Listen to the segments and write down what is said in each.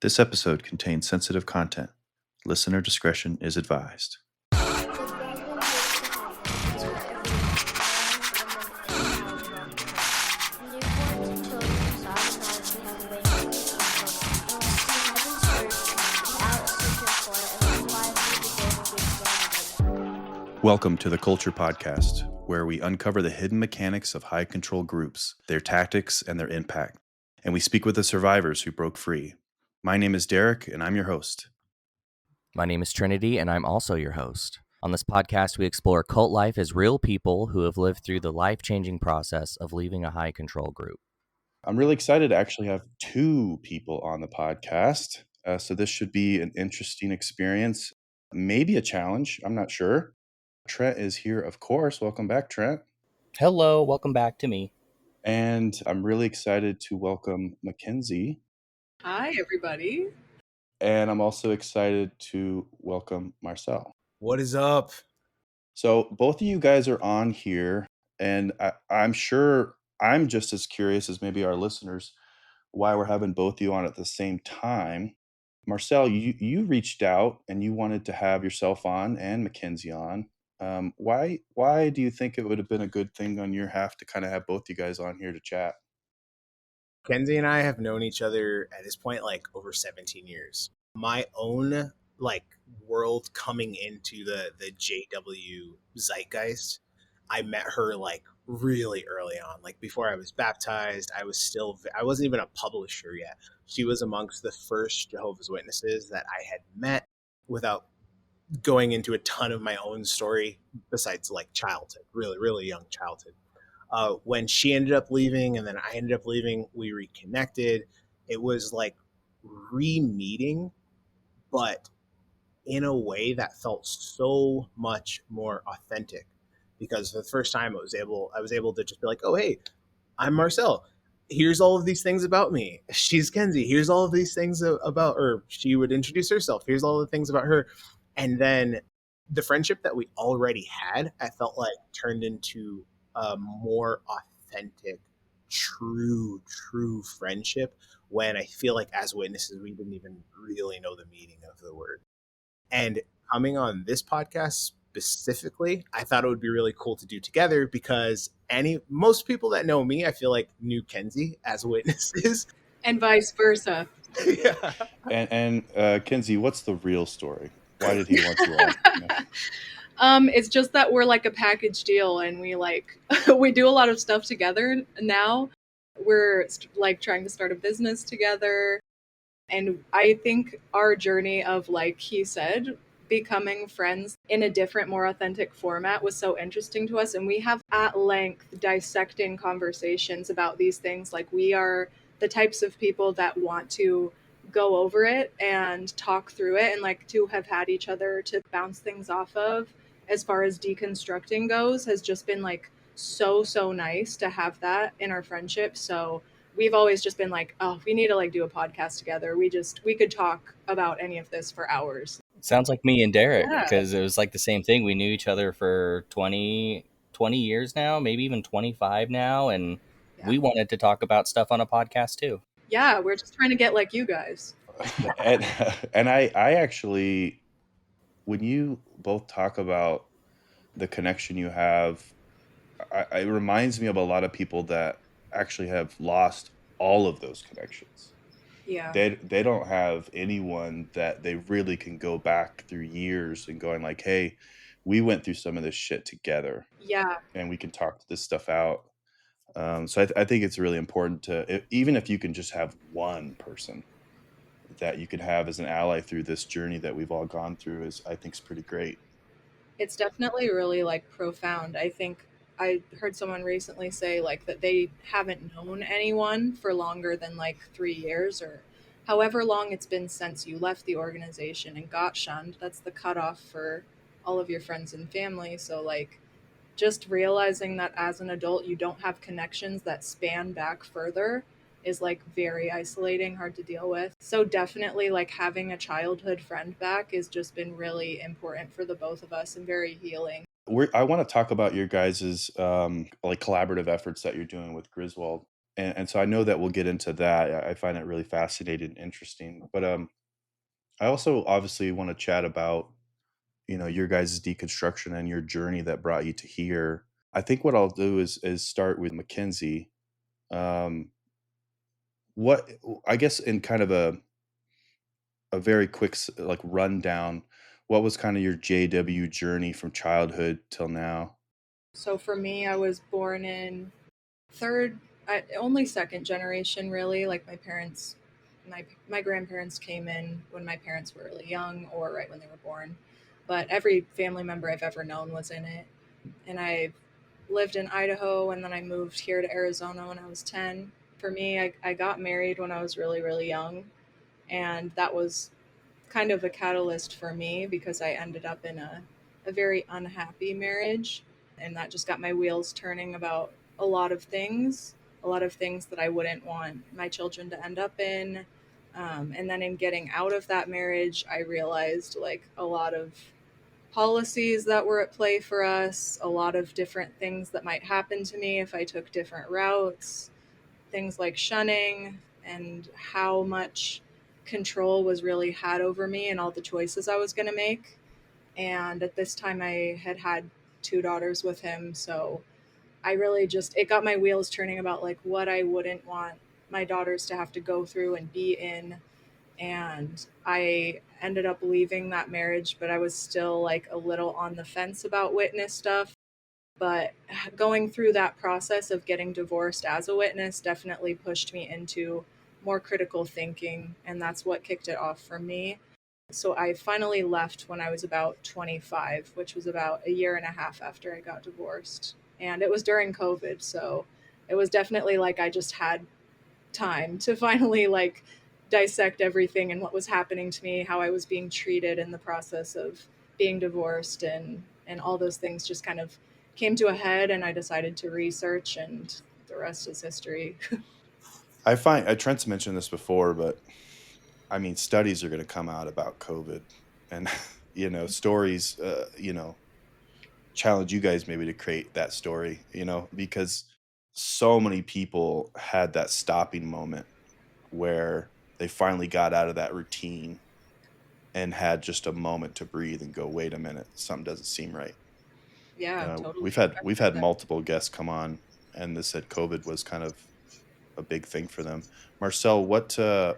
This episode contains sensitive content. Listener discretion is advised. Welcome to the Culture Podcast, where we uncover the hidden mechanics of high control groups, their tactics, and their impact. And we speak with the survivors who broke free. My name is Derek, and I'm your host. My name is Trinity, and I'm also your host. On this podcast, we explore cult life as real people who have lived through the life-changing process of leaving a high control group. I'm really excited to actually have two people on the podcast. So this should be an interesting experience, maybe a challenge. I'm not sure. Trent is here, of course. Welcome back, Trent. Hello, welcome back to me. And I'm really excited to welcome McKenzie. Hi, everybody. And I'm also excited to welcome Marcell. What is up? So both of you guys are on here, and I'm sure I'm just as curious as maybe our listeners why we're having both of you on at the same time. Marcell, you reached out and you wanted to have yourself on and McKenzie on. Why do you think it would have been a good thing on your half to kind of have both you guys on here to chat? Kenzie and I have known each other at this point like over 17 years. My own world coming into the JW zeitgeist, I met her like really early on. Like before I was baptized, I wasn't even a publisher yet. She was amongst the first Jehovah's Witnesses that I had met without going into a ton of my own story besides like childhood, really, really young childhood. When she ended up leaving and then I ended up leaving, we reconnected. It was like re-meeting, but in a way that felt so much more authentic, because for the first time I was able to just be like, oh, hey, I'm Marcell. Here's all of these things about me. She's Kenzie. Here's all of these things about her. She would introduce herself. Here's all the things about her. And then the friendship that we already had, I felt like turned into a more authentic, true friendship, when I feel like as witnesses, we didn't even really know the meaning of the word. And coming on this podcast specifically, I thought it would be really cool to do together, because most people that know me, I feel like knew Kenzie as witnesses. And vice versa. Yeah. And Kenzie, what's the real story? Why did he want you on? It's just that we're like a package deal, and we we do a lot of stuff together now. We're like trying to start a business together. And I think our journey of, like he said, becoming friends in a different, more authentic format was so interesting to us. And we have at length dissecting conversations about these things. Like, we are the types of people that want to go over it and talk through it, and like to have had each other to bounce things off of as far as deconstructing goes has just been like so nice to have that in our friendship. So we've always just been like, oh, we need to like do a podcast together. We could talk about any of this for hours. Sounds like me and Derek, Yeah. because it was like the same thing. We knew each other for 20 years now, maybe even 25 now, and we wanted to talk about stuff on a podcast too. Yeah, we're just trying to get like you guys. and I actually, when you both talk about the connection you have, it reminds me of a lot of people that actually have lost all of those connections. Yeah. They don't have anyone that they really can go back through years and going like, hey, we went through some of this shit together. Yeah. And we can talk this stuff out. So I think it's really important to, even if you can just have one person that you can have as an ally through this journey that we've all gone through, I think is pretty great. It's definitely really like profound. I think I heard someone recently say like that they haven't known anyone for longer than like 3 years, or however long it's been since you left the organization and got shunned. That's the cutoff for all of your friends and family. So like just realizing that as an adult you don't have connections that span back further is like very isolating, hard to deal with. So definitely like having a childhood friend back has just been really important for the both of us and very healing. I want to talk about your guys' like collaborative efforts that you're doing with Griswold. and so I know that we'll get into that. I find it really fascinating and interesting. But I also obviously want to chat about, your guys' deconstruction and your journey that brought you to here. I think what I'll do is start with Mackenzie. Um, what I guess in kind of a very quick like rundown, what was kind of your JW journey from childhood till now? So for me, I was born in third, only second generation, really. Like my parents, my grandparents came in when my parents were really young or right when they were born. But every family member I've ever known was in it. And I lived in Idaho, and then I moved here to Arizona when I was 10. For me, I got married when I was really, really young. And that was kind of a catalyst for me because I ended up in a very unhappy marriage. And that just got my wheels turning about a lot of things that I wouldn't want my children to end up in. And then in getting out of that marriage, I realized like a lot of policies that were at play for us, a lot of different things that might happen to me if I took different routes, things like shunning, and how much control was really had over me and all the choices I was going to make. And at this time, I had had two daughters with him. So I really just, it got my wheels turning about like what I wouldn't want my daughters to have to go through and be in. And I ended up leaving that marriage, but I was still like a little on the fence about witness stuff. But going through that process of getting divorced as a witness definitely pushed me into more critical thinking, and that's what kicked it off for me. So I finally left when I was about 25, which was about a year and a half after I got divorced. And it was during COVID, so it was definitely like I just had time to finally like dissect everything and what was happening to me, how I was being treated in the process of being divorced, and all those things just kind of came to a head, and I decided to research, and the rest is history. Trent's mentioned this before, but I mean, studies are going to come out about COVID, and stories, challenge you guys maybe to create that story, because so many people had that stopping moment where they finally got out of that routine and had just a moment to breathe and go, wait a minute, something doesn't seem right. Yeah, We've totally. had I've we've heard had that. multiple guests come on, and they said COVID was kind of a big thing for them. Marcel, what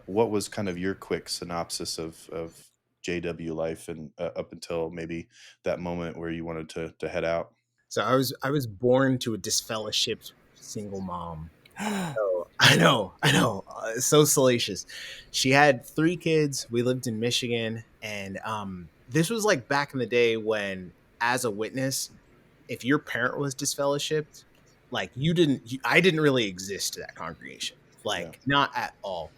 was kind of your quick synopsis of JW life and up until maybe that moment where you wanted to head out? So I was born to a disfellowshipped single mom. So I know, so salacious. She had 3 kids. We lived in Michigan, and this was like back in the day when, as a witness, if your parent was disfellowshipped, like I didn't really exist to that congregation, Yeah. like not at all.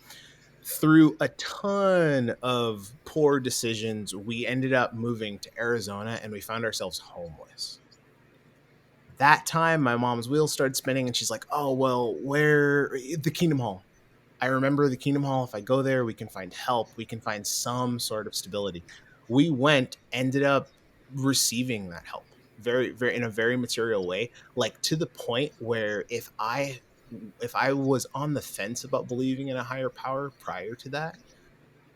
Through a ton of poor decisions, we ended up moving to Arizona, and we found ourselves homeless. That time, my mom's wheels started spinning, and she's like, "Oh well, where the Kingdom Hall? I remember the Kingdom Hall. If I go there, we can find help. We can find some sort of stability." We went, ended up receiving that help very, very in a very material way, like to the point where if I was on the fence about believing in a higher power prior to that,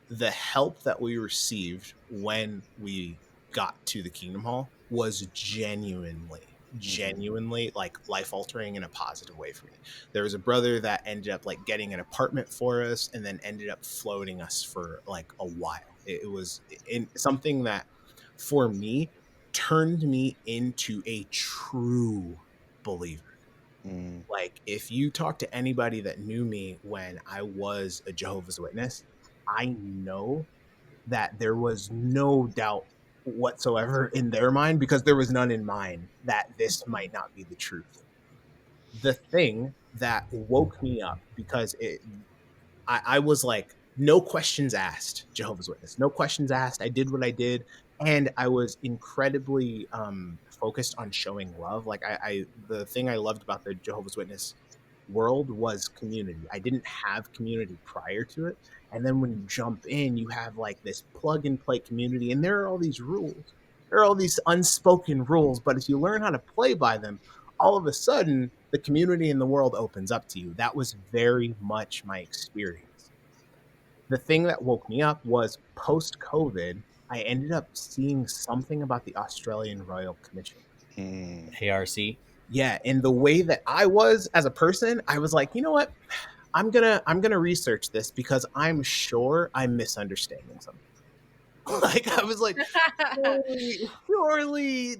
the help that we received when we got to the Kingdom Hall was Hmm. genuinely like life altering in a positive way for me. There was a brother that ended up like getting an apartment for us and then ended up floating us for like a while. It was in something that for me turned me into a true believer. Mm. Like, if you talk to anybody that knew me when I was a Jehovah's Witness, I know that there was no doubt whatsoever in their mind, because there was none in mine, that this might not be the truth. The thing that woke me up, because I was like, no questions asked, Jehovah's Witness. No questions asked. I did what I did. And I was incredibly focused on showing love. Like the thing I loved about the Jehovah's Witness world was community. I didn't have community prior to it. And then when you jump in, you have like this plug and play community, and there are all these rules. There are all these unspoken rules, but if you learn how to play by them, all of a sudden the community and the world opens up to you. That was very much my experience. The thing that woke me up was post COVID, I ended up seeing something about the Australian Royal Commission. Mm. ARC. Yeah, and the way that I was as a person, I was like, you know what? I'm gonna research this because I'm sure I'm misunderstanding something. Like I was like, surely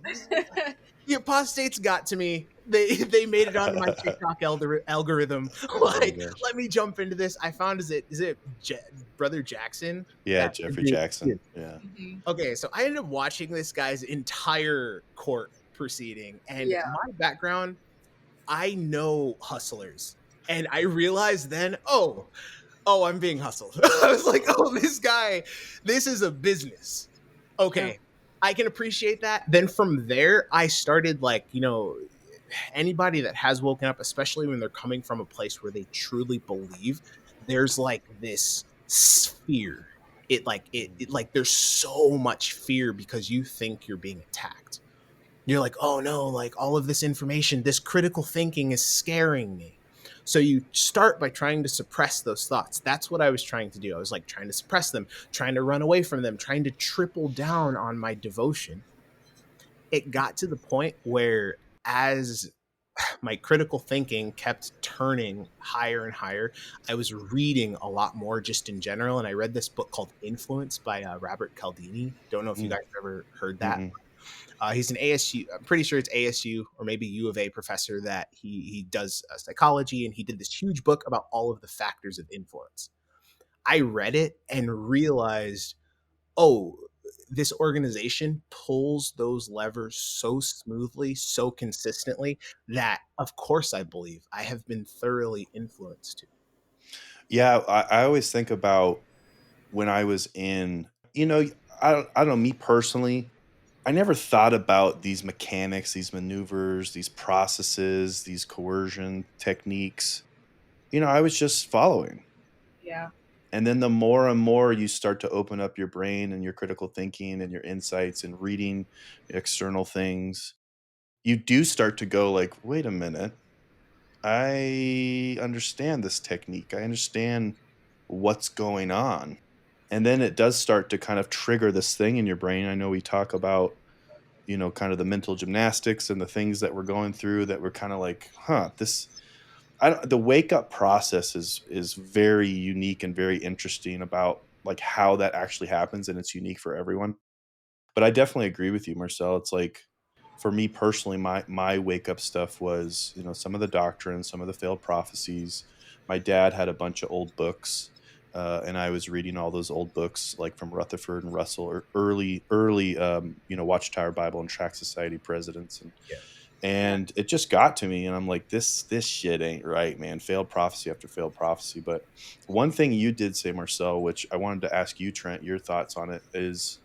the apostates got to me. They made it onto my TikTok algorithm. Oh my Like, gosh. let me jump into this. I found is it Brother Jackson? Yeah, That Jeffrey Jackson. Yeah. Mhm. okay, so I ended up watching this guy's entire court proceeding, and Yeah. my background, I know hustlers, and I realized then, oh, I'm being hustled. I was like, oh, this guy, this is a business. Yeah. Okay, I can appreciate that. Then from there, I started like, anybody that has woken up, especially when they're coming from a place where they truly believe, there's like this fear. It like there's so much fear because you think you're being attacked. You're like, oh no, like all of this information, this critical thinking is scaring me. So you start by trying to suppress those thoughts. That's what I was trying to do. I was like trying to suppress them, trying to run away from them, trying to triple down on my devotion. It got to the point where, as my critical thinking kept turning higher and higher, I was reading a lot more just in general. And I read this book called Influence by Robert Cialdini. Don't know if you Mm. guys have ever heard that. Mm-mm. He's an ASU, I'm pretty sure it's ASU or maybe U of A professor that he does psychology, and he did this huge book about all of the factors of influence. I read it and realized, oh, this organization pulls those levers so smoothly, so consistently that, of course, I believe I have been thoroughly influenced to. Yeah, I always think about when I was in, I don't know, me personally, I never thought about these mechanics, these maneuvers, these processes, these coercion techniques. I was just following. Yeah. And then the more and more you start to open up your brain and your critical thinking and your insights and reading external things, you do start to go like, wait a minute, I understand this technique. I understand what's going on. And then it does start to kind of trigger this thing in your brain. I know we talk about, kind of the mental gymnastics and the things that we're going through that we're kind of like, this the wake up process is very unique and very interesting about like how that actually happens, and it's unique for everyone. But I definitely agree with you, Marcel. It's like for me personally, my wake up stuff was, some of the doctrine, some of the failed prophecies. My dad had a bunch of old books, and I was reading all those old books, like from Rutherford and Russell, or early, Watchtower Bible and Tract Society presidents, and Yeah. Yeah. and it just got to me, and I'm like, this shit ain't right, man. Failed prophecy after failed prophecy. But one thing you did say, Marcel, which I wanted to ask you, Trent, your thoughts on it, is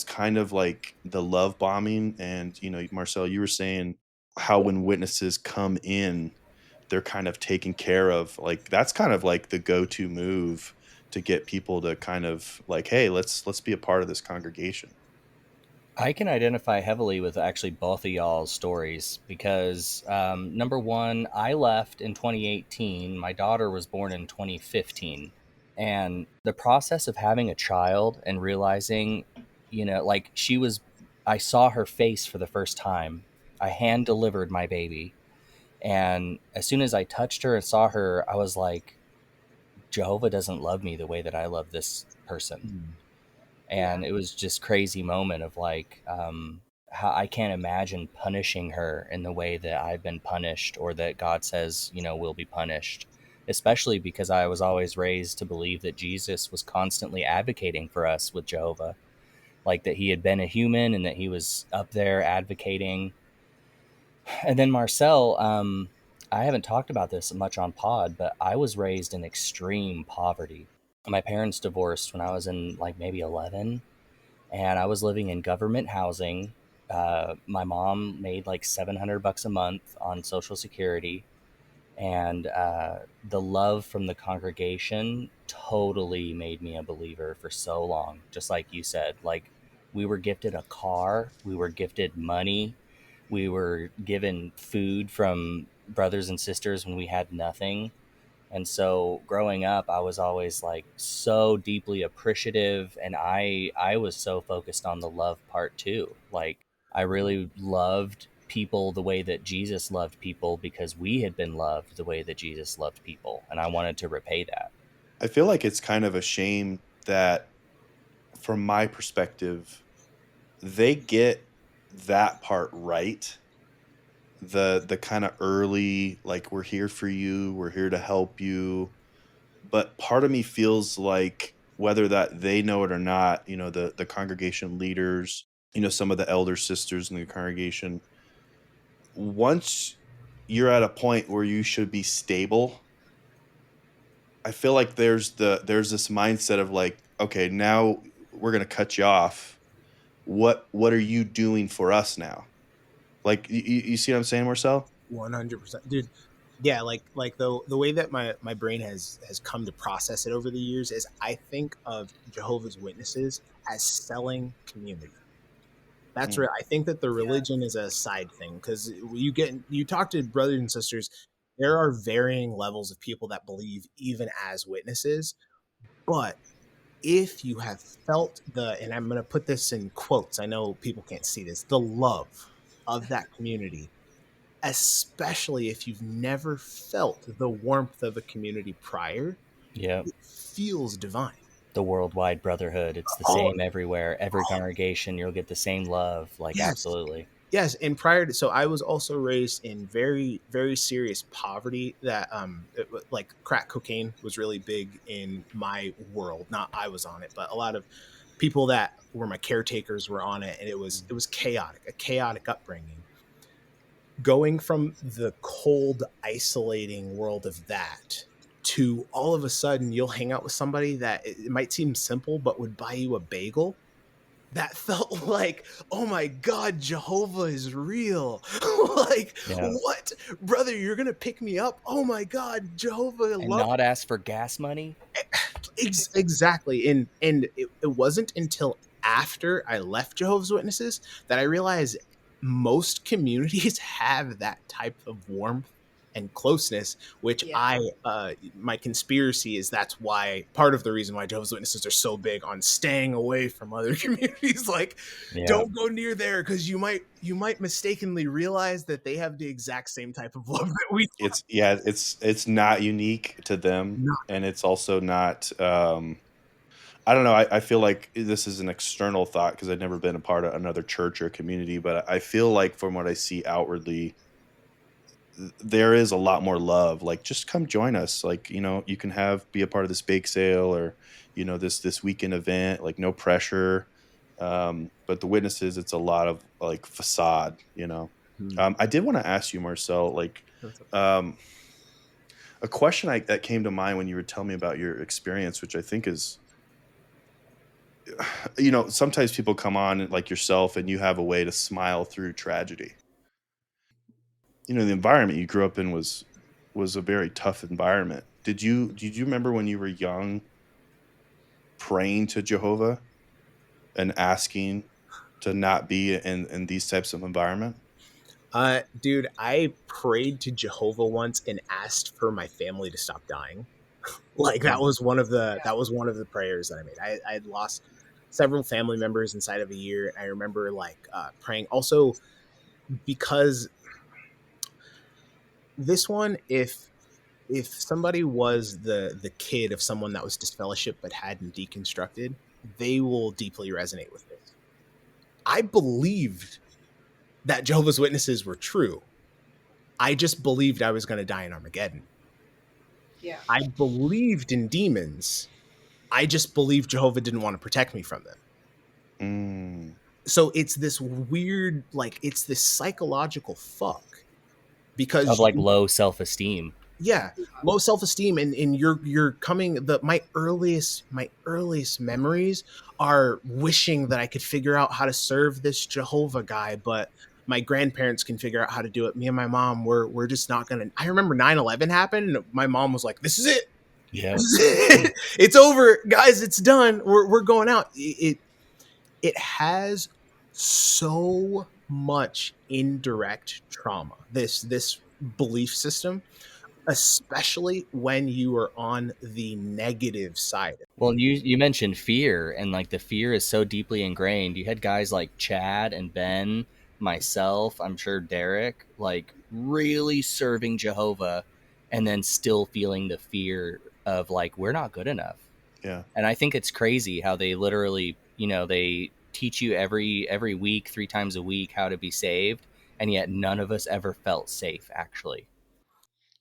kind of like the love bombing. And, Marcel, you were saying how when witnesses come in, they're kind of taken care of. Like that's kind of like the go-to move to get people to kind of like, hey, let's be a part of this congregation. I can identify heavily with actually both of y'all's stories because, number one, I left in 2018. My daughter was born in 2015. And the process of having a child and realizing, like I saw her face for the first time. I hand delivered my baby. And as soon as I touched her and saw her, I was like, Jehovah doesn't love me the way that I love this person. Mm. Yeah. And it was just crazy moment of like, how I can't imagine punishing her in the way that I've been punished, or that God says, will be punished, especially because I was always raised to believe that Jesus was constantly advocating for us with Jehovah, like that he had been a human and that he was up there advocating. And then Marcel, I haven't talked about this much on pod, but I was raised in extreme poverty. My parents divorced when I was in like maybe 11, and I was living in government housing. My mom made like $700 a month on Social Security, and the love from the congregation totally made me a believer for so long. Just like you said, like we were gifted a car, we were gifted money, we were given food from brothers and sisters when we had nothing. And so growing up, I was always like so deeply appreciative, and I was so focused on the love part too. Like I really loved people the way that Jesus loved people because we had been loved the way that Jesus loved people, and I wanted to repay that. I feel like it's kind of a shame that, from my perspective, they get that part right. The kind of early, like, we're here for you, we're here to help you. But part of me feels like, whether that they know it or not, the congregation leaders, some of the elder sisters in the congregation, once you're at a point where you should be stable, I feel like there's this mindset of like, okay, now we're gonna cut you off. What are you doing for us now? Like, you see what I'm saying, Marcel? 100%, dude. Yeah, like the way that my brain has come to process it over the years is I think of Jehovah's Witnesses as selling community. That's Mm. right. I think that the Yeah. religion is a side thing, because you talk to brothers and sisters, there are varying levels of people that believe even as witnesses. But if you have felt and I'm going to put this in quotes, I know people can't see this, the love of that community, especially if you've never felt the warmth of a community prior, Yeah. it feels divine. The worldwide brotherhood. It's the Oh, same everywhere. Every congregation, you'll get the same love. Like, yes. absolutely. Yes, and prior to, so I was also raised in very very serious poverty. That like crack cocaine was really big in my world. Not I was on it, but a lot of people that were my caretakers were on it, and it was chaotic, a chaotic upbringing. Going from the cold, isolating world of that to all of a sudden you'll hang out with somebody that it might seem simple, but would buy you a bagel. That felt like, oh my God, Jehovah is real. Like, Yeah. what? Brother, you're going to pick me up? Oh my God, Jehovah And love. not ask for gas money. Exactly. And it wasn't until after I left Jehovah's Witnesses that I realized most communities have that type of warmth and closeness, which Yeah. my conspiracy is that's why part of the reason why Jehovah's Witnesses are so big on staying away from other communities. Like, Yeah. don't go near there, because you might mistakenly realize that they have the exact same type of love that we It's not unique to them, do. and it's also not. I don't know. I feel like this is an external thought because I've never been a part of another church or community, but I feel like, from what I see outwardly, there is a lot more love. Like, just come join us. Like, you can be a part of this bake sale, or this weekend event. Like, no pressure. But the witnesses, it's a lot of like facade. I did want to ask you, Marcel, like, um, a question that came to mind when you were telling me about your experience, which I think is, sometimes people come on like yourself, and you have a way to smile through tragedy. The environment you grew up in was a very tough environment. Did you remember when you were young, praying to Jehovah and asking to not be in these types of environment? Dude, I prayed to Jehovah once and asked for my family to stop dying. Like, that Mm. was one of the Yeah. that was one of the prayers that I made. I had lost several family members inside of a year. I remember like praying also, because this one, if somebody was the kid of someone that was disfellowshipped but hadn't deconstructed, they will deeply resonate with this. I believed that Jehovah's Witnesses were true. I just believed I was going to die in Armageddon. Yeah. I believed in demons. I just believed Jehovah didn't want to protect me from them. Mm. So it's this weird, like, it's this psychological fuck, because Of like low self-esteem. yeah, low self-esteem, and you're coming, my earliest memories are wishing that I could figure out how to serve this Jehovah guy, but my grandparents can figure out how to do it. Me and my mom, we're just not gonna. I remember 9/11 happened, and my mom was like, this is it. Yeah. It's over, guys, it's done, we're going out. It has so much indirect trauma, this belief system, especially when you are on the negative side. Well, you mentioned fear, and like the fear is so deeply ingrained. You had guys like Chad and Ben, myself, I'm sure Derek, like really serving Jehovah, and then still feeling the fear of like we're not good enough. Yeah. And I think it's crazy how they literally, they teach you every week, 3 times a week, how to be saved, and yet none of us ever felt safe. Actually,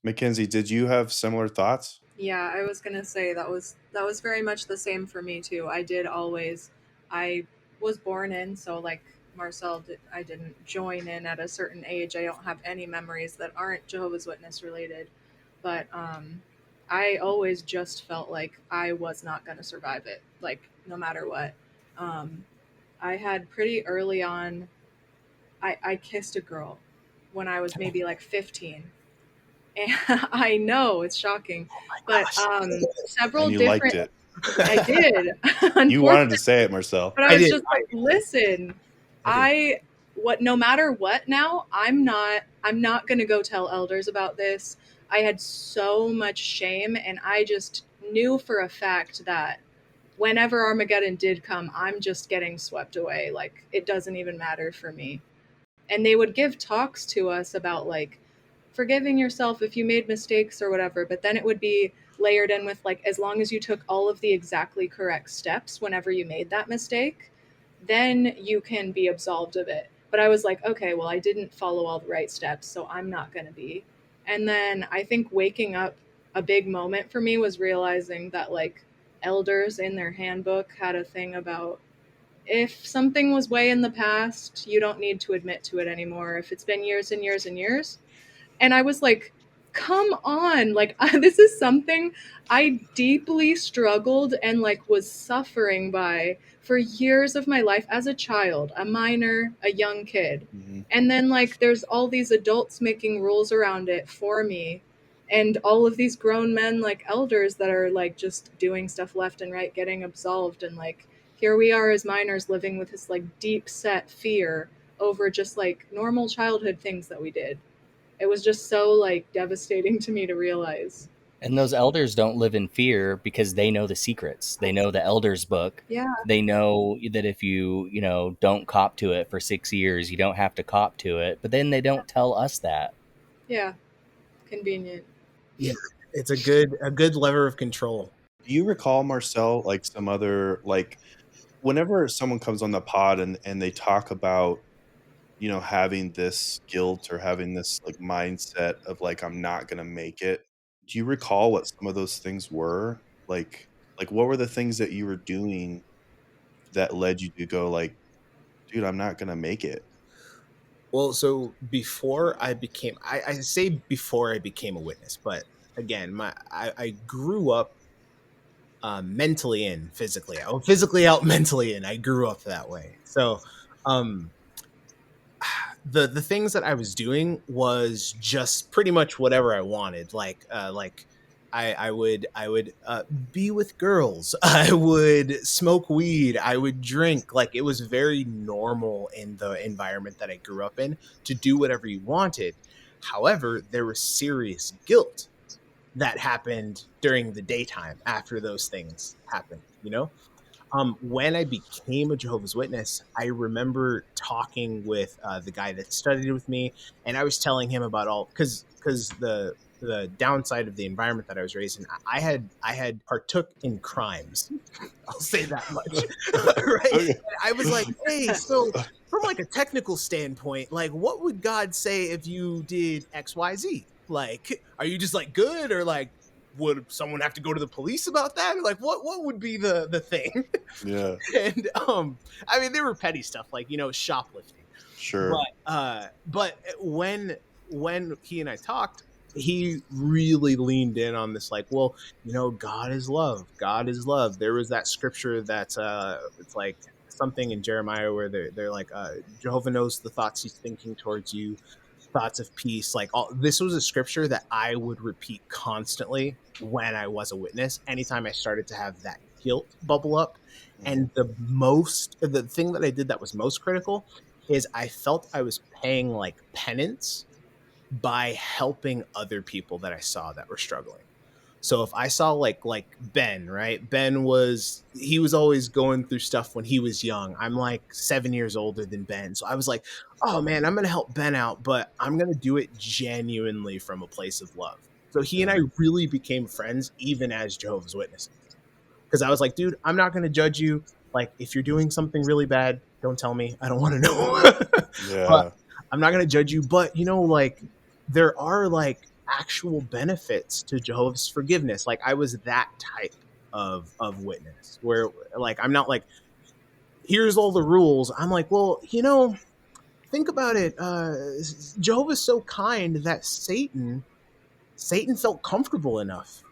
McKenzie, did you have similar thoughts? Yeah, I was gonna say that was very much the same for me too. I was born in, so like Marcel, I didn't join in at a certain age. I don't have any memories that aren't Jehovah's Witness related, but I always just felt like I was not gonna survive it, like no matter what. Um, I had pretty early on. I kissed a girl when I was maybe like 15. And I know it's shocking, but Gosh, And several you liked different. it. I did, You wanted to unfortunately, say it, Marcel. but I I was did. just like, listen, I did. no matter what now, I'm not gonna go tell elders about this. I had so much shame, and I just knew for a fact that whenever Armageddon did come, I'm just getting swept away. Like it doesn't even matter for me. And they would give talks to us about like forgiving yourself if you made mistakes or whatever, but then it would be layered in with like as long as you took all of the exactly correct steps whenever you made that mistake, then you can be absolved of it. But I was like, okay, well, I didn't follow all the right steps, so I'm not going to be. And then I think waking up, a big moment for me was realizing that like elders in their handbook had a thing about if something was way in the past, you don't need to admit to it anymore. If it's been years and years and years. And I was like, come on. Like, this is something I deeply struggled and like was suffering by for years of my life as a child, a minor, a young kid. Hmm. And then like there's all these adults making rules around it for me. And all of these grown men, like elders, that are like just doing stuff left and right, getting absolved. And like, here we are as minors living with this like deep set fear over just like normal childhood things that we did. It was just so like devastating to me to realize. and those elders don't live in fear because they know the secrets. They know the elders book. Yeah, They know that if don't cop to it for 6 years, you don't have to cop to it. But then they don't tell us that. yeah, convenient. Yeah, it's a good lever of control. Do you recall, Marcel, like some other, like whenever someone comes on the pod and they talk about, having this guilt or having this like mindset of like, I'm not going to make it. Do you recall what some of those things were? Like what were the things that you were doing that led you to go like, dude, I'm not going to make it? Well, so before I say before I became a witness, but again, I grew up mentally in, physically out, physically out, mentally in. I grew up that way. So, um, the things that I was doing was just pretty much whatever I wanted. Like I would be with girls. I would smoke weed. I would drink. Like it was very normal in the environment that I grew up in to do whatever you wanted. However, there was serious guilt that happened during the daytime after those things happened. When I became a Jehovah's Witness, I remember talking with the guy that studied with me, and I was telling him about all because the downside of the environment that I was raised in, I had partook in crimes. I'll say that much, right? Okay. And I was like, hey, so from like a technical standpoint, like what would God say if you did X, Y, Z? Like, are you just like good, or like would someone have to go to the police about that? Or like what would be the thing? Yeah, And I mean, they were petty stuff like shoplifting. sure. But when he and I talked, he really leaned in on this, like, well, God is love. God is love. There was that scripture that's it's like something in Jeremiah where they're like, Jehovah knows the thoughts he's thinking towards you, thoughts of peace. Like all this was a scripture that I would repeat constantly when I was a witness, anytime I started to have that guilt bubble up. Mhm. And the thing that I did that was most critical is I felt I was paying like penance by helping other people that I saw that were struggling. So if I saw like Ben, right? He was always going through stuff when he was young. I'm like 7 years older than Ben. So I was like, oh man, I'm going to help Ben out, but I'm going to do it genuinely from a place of love. So he and I really became friends even as Jehovah's Witnesses. Because I was like, dude, I'm not going to judge you. Like, if you're doing something really bad, don't tell me. I don't want to know. But Yeah. I'm not going to judge you. But, like, there are, like, actual benefits to Jehovah's forgiveness. Like, I was that type of witness where, like, I'm not like, here's all the rules. I'm like, well, think about it. Jehovah's so kind that Satan felt comfortable enough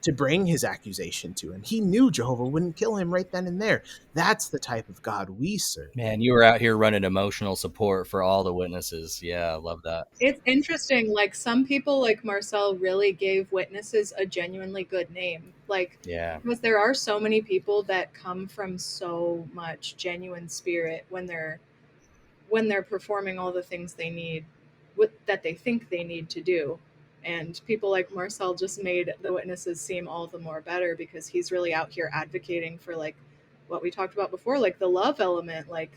to bring his accusation to him. He knew Jehovah wouldn't kill him right then and there. That's the type of God we serve. Man, you were out here running emotional support for all the witnesses. Yeah, I love that. It's interesting. Like some people, like Marcell, really gave witnesses a genuinely good name. Like, Yeah. because there are so many people that come from so much genuine spirit when they're performing all the things they need, that they think they need to do. And people like Marcell just made the witnesses seem all the more better because he's really out here advocating for like what we talked about before, like the love element, like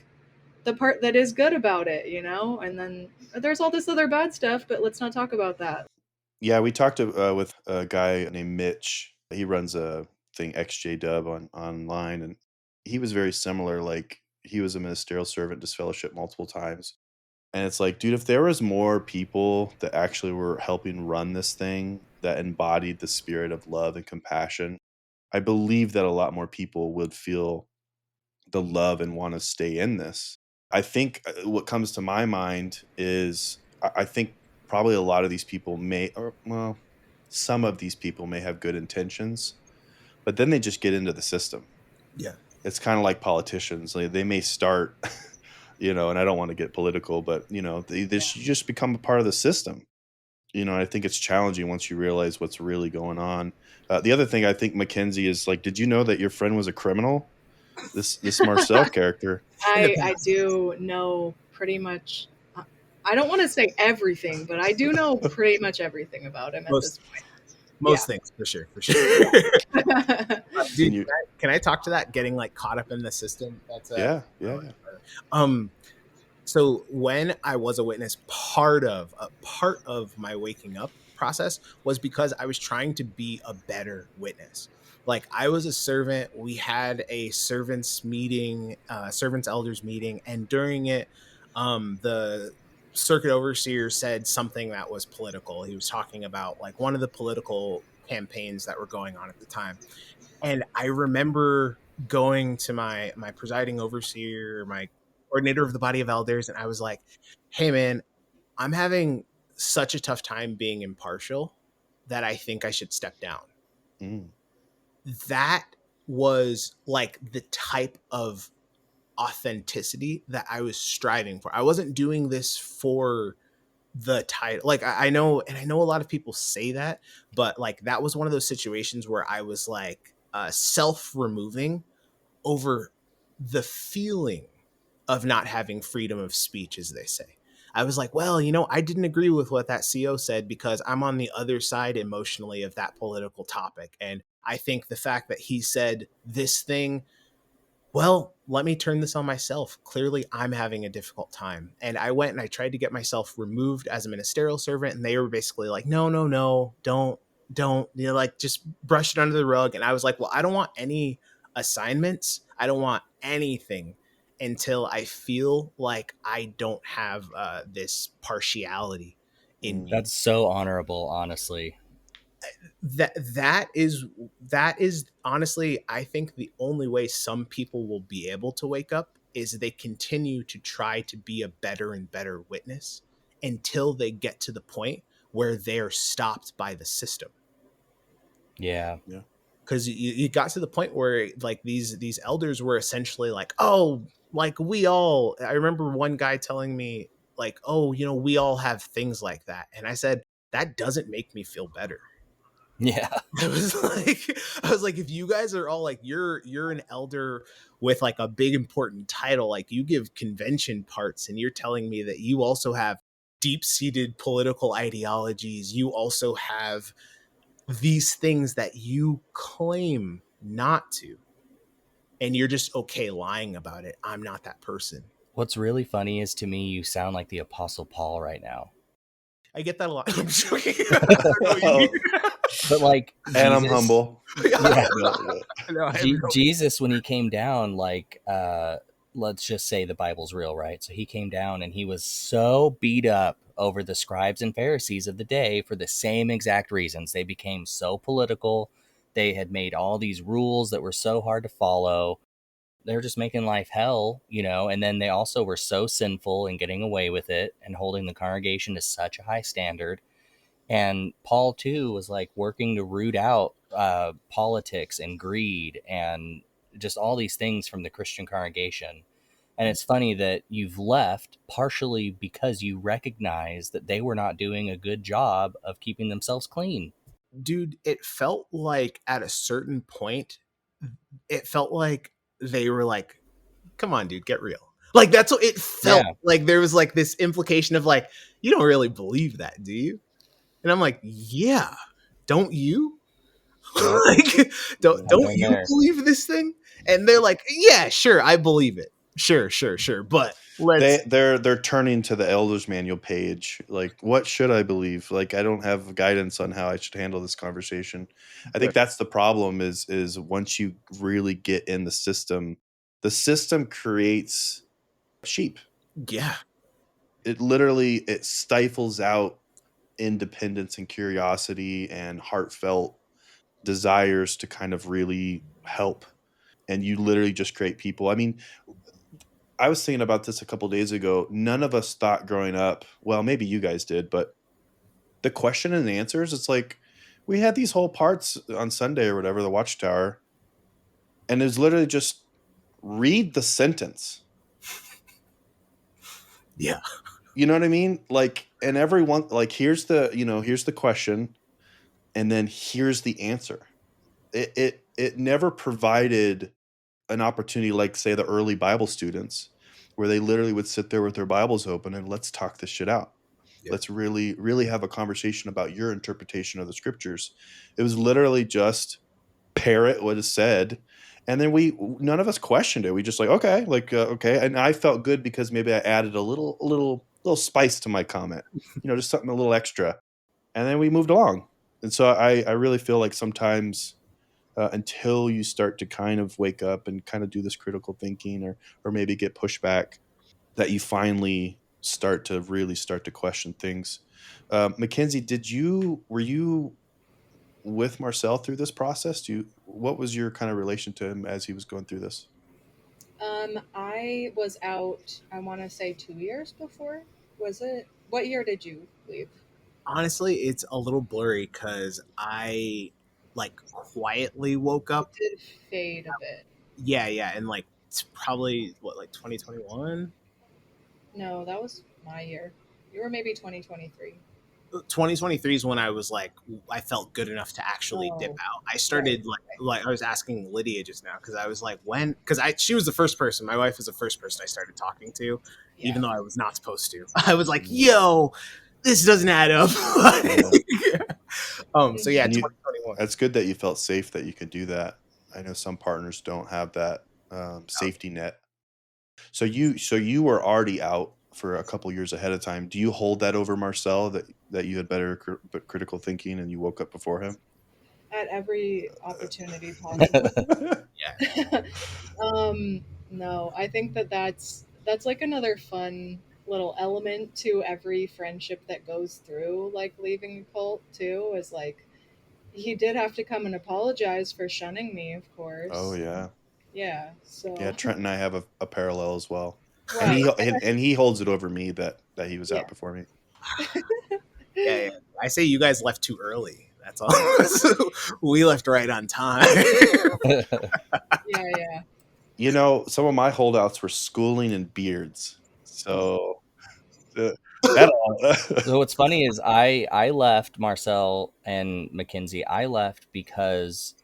the part that is good about it, and then there's all this other bad stuff, but let's not talk about that. Yeah, we talked with a guy named Mitch. He runs a thing XJ on online, and he was very similar. Like he was a ministerial servant, disfellowship multiple times, and it's like, dude, if there was more people that actually were helping run this thing that embodied the spirit of love and compassion, I believe that a lot more people would feel the love and want to stay in this. I think what comes to my mind is I think probably a lot of these people some of these people may have good intentions, but then they just get into the system. Yeah. It's kind of like politicians. Like they may start, and I don't want to get political, but they just become a part of the system. I think it's challenging once you realize what's really going on. The other thing I think, McKenzie, is like, did you know that your friend was a criminal? This Marcell character. I do know pretty much. I don't want to say everything, but I do know pretty much everything about him at this point. Most things, for sure. Dude, can I talk to that? Getting like caught up in the system. That's yeah. So when I was a witness, part of my waking up process was because I was trying to be a better witness. Like I was a servant. We had a servants meeting, servants elders meeting, and during it, the circuit overseer said something that was political. He was talking about like one of the political campaigns that were going on at the time. And I remember going to my presiding overseer, my coordinator of the body of elders, and I was like, hey man, I'm having such a tough time being impartial that I think I should step down. That was like the type of authenticity that I was striving for. I wasn't doing this for the title. Like I know, and I know a lot of people say that, but like that was one of those situations where I was like self-removing over the feeling of not having freedom of speech, as they say. I was like, well, I didn't agree with what that CO said because I'm on the other side emotionally of that political topic. And I think the fact that he said this thing, well, let me turn this on myself. Clearly, I'm having a difficult time. And I went and I tried to get myself removed as a ministerial servant. And they were basically like, no, don't, like just brush it under the rug. And I was like, well, I don't want any assignments. I don't want anything until I feel like I don't have this partiality in me. That's so honorable, honestly. That is honestly, I think the only way some people will be able to wake up is they continue to try to be a better and better witness until they get to the point where they're stopped by the system. Yeah. Because you got to the point where like these elders were essentially like, oh, like I remember one guy telling me like, oh, we all have things like that. And I said, that doesn't make me feel better. Yeah. I was like, if you guys are all like, you're an elder with like a big important title, like you give convention parts and you're telling me that you also have deep-seated political ideologies. You also have these things that you claim not to, and you're just okay lying about it. I'm not that person. What's really funny is, to me, you sound like the Apostle Paul right now. I get that a lot. I'm joking. I don't know what you mean. But like And I'm Jesus, humble. yeah, No, Jesus, when he came down, like, let's just say the Bible's real, right? So he came down and he was so beat up over the scribes and Pharisees of the day for the same exact reasons. They became so political. They had made all these rules that were so hard to follow. They're just making life hell, you know, and then they also were so sinful and getting away with it and holding the congregation to such a high standard. And Paul, too, was like working to root out politics and greed and just all these things from the Christian congregation. And it's funny that you've left partially because you recognize that they were not doing a good job of keeping themselves clean. Dude, it felt like at a certain point, it felt like they were like, come on, dude, get real. Like, that's what it felt like. There was like this implication of like, you don't really believe that, do you? And I'm like, yeah, don't you? Like, don't you believe this thing? And they're like, yeah, sure, I believe it. Sure. But they're turning to the elders manual page. Like, what should I believe? Like, I don't have guidance on how I should handle this conversation. I think that's the problem is once you really get in the system creates sheep. Yeah. It stifles out independence and curiosity and heartfelt desires to kind of really help. And you literally just create people. I mean, I was thinking about this a couple days ago. None of us thought growing up, well, maybe you guys did, but the question and answers, it's like we had these whole parts on Sunday or whatever, the Watchtower, and it's literally just read the sentence. Yeah. You know what I mean? Like, and everyone, like, here's the question, and then here's the answer. It never provided an opportunity like, say, the early Bible students, where they literally would sit there with their Bibles open and let's talk this shit out. Yeah. Let's really, really have a conversation about your interpretation of the scriptures. It was literally just parrot what is said. And then none of us questioned it. We just like, okay, okay. And I felt good because maybe I added a little spice to my comment, just something a little extra. And then we moved along. And so I really feel like sometimes until you start to kind of wake up and kind of do this critical thinking or maybe get pushback, that you finally start to question things. McKenzie, were you with Marcell through this process? What was your kind of relation to him as he was going through this? I was out, I want to say 2 years before. Was it? What year did you leave? Honestly, it's a little blurry because I like quietly woke up. It did fade a bit. Yeah, and like it's probably like 2021. No, that was my year. You were maybe 2023. 2023 is when I was like, I felt good enough to actually dip out. I started like I was asking Lydia just now because I was like, when? Because she was the first person. My wife was the first person I started talking to, even though I was not supposed to. I was like, yo, this doesn't add up. So yeah, 2021. That's good that you felt safe that you could do that. I know some partners don't have that safety net. So you were already out for a couple years ahead of time. Do you hold that over Marcell, that you had better critical thinking and you woke up before him? At every opportunity possible. Yeah. No, I think that's like another fun little element to every friendship that goes through like leaving a cult too, is like he did have to come and apologize for shunning me, of course. Oh yeah. Yeah. So yeah, Trent and I have a parallel as well. Right. And he holds it over me that he was out before me. Yeah. I say you guys left too early. That's all. We left right on time. Yeah. Some of my holdouts were schooling and beards. So So what's funny is I left Marcell and McKenzie. I left because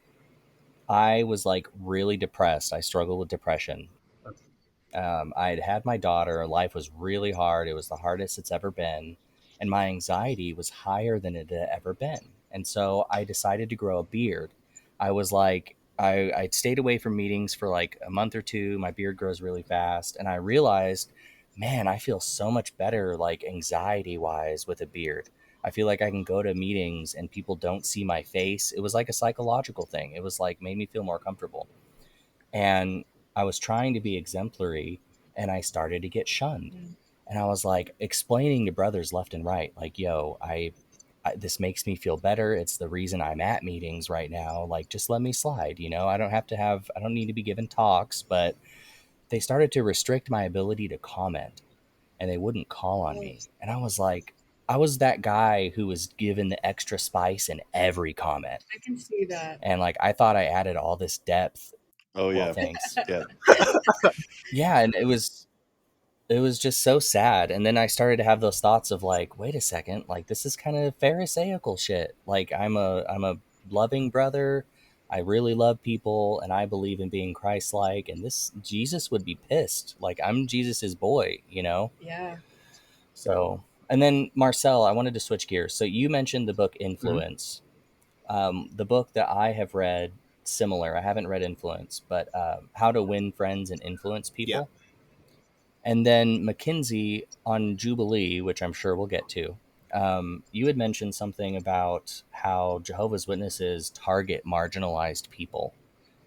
I was like really depressed. I struggled with depression. I had my daughter. Life was really hard. It was the hardest it's ever been. and my anxiety was higher than it had ever been. And so I decided to grow a beard. I was like, I stayed away from meetings for like a month or two. My beard grows really fast. And I realized, man, I feel so much better, like anxiety wise, with a beard. I feel like I can go to meetings and people don't see my face. It was like a psychological thing. It was like made me feel more comfortable. And I was trying to be exemplary and I started to get shunned. Mm. And I was like explaining to brothers left and right, like, yo, this makes me feel better. It's the reason I'm at meetings right now. Like, just let me slide. I don't need to be given talks, but they started to restrict my ability to comment and they wouldn't call on Oh, me. And I was like, I was that guy who was given the extra spice in every comment. I can see that. And like, I thought I added all this depth. Oh Well, yeah, thanks. yeah. Yeah. And it was just so sad. And then I started to have those thoughts of like, wait a second, like this is kind of pharisaical shit. Like I'm a loving brother. I really love people and I believe in being Christ-like, and this Jesus would be pissed. Like I'm Jesus's boy, you know? Yeah. So, and then Marcel, I wanted to switch gears. So you mentioned the book Mhm. Influence. The book that I have read, similar, I haven't read Influence, but How to Win Friends and Influence Yeah. People. And then McKenzie on Jubilee, which I'm sure we'll get to. You had mentioned something about how Jehovah's Witnesses target marginalized people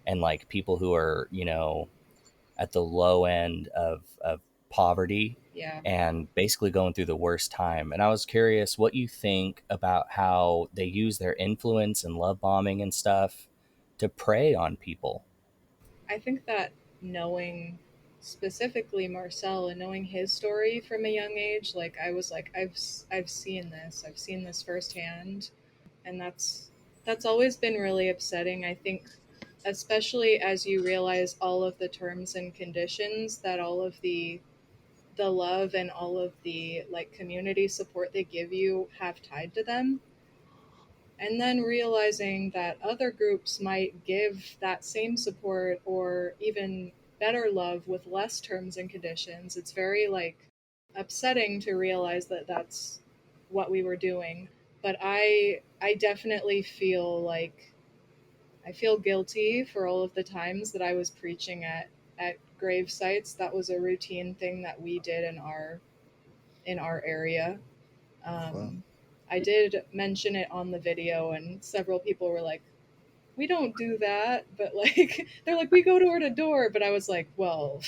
and like people who are, at the low end of poverty Yeah. and basically going through the worst time. And I was curious what you think about how they use their influence and love bombing and stuff to prey on people. I think that knowing specifically Marcel and knowing his story from a young age, like I was like, I've seen this. I've seen this firsthand, and that's always been really upsetting. I think, especially as you realize all of the terms and conditions that all of the love and all of the like community support they give you have tied to them, and then realizing that other groups might give that same support or even better love with less terms and conditions. It's very like upsetting to realize that that's what we were doing. But I definitely feel like I feel guilty for all of the times that I was preaching at grave sites. That was a routine thing that we did in our area. Wow. um, I did mention it on the video, and several people were like, "We don't do that," but like, they're like, "We go door to door." But I was like, "Well,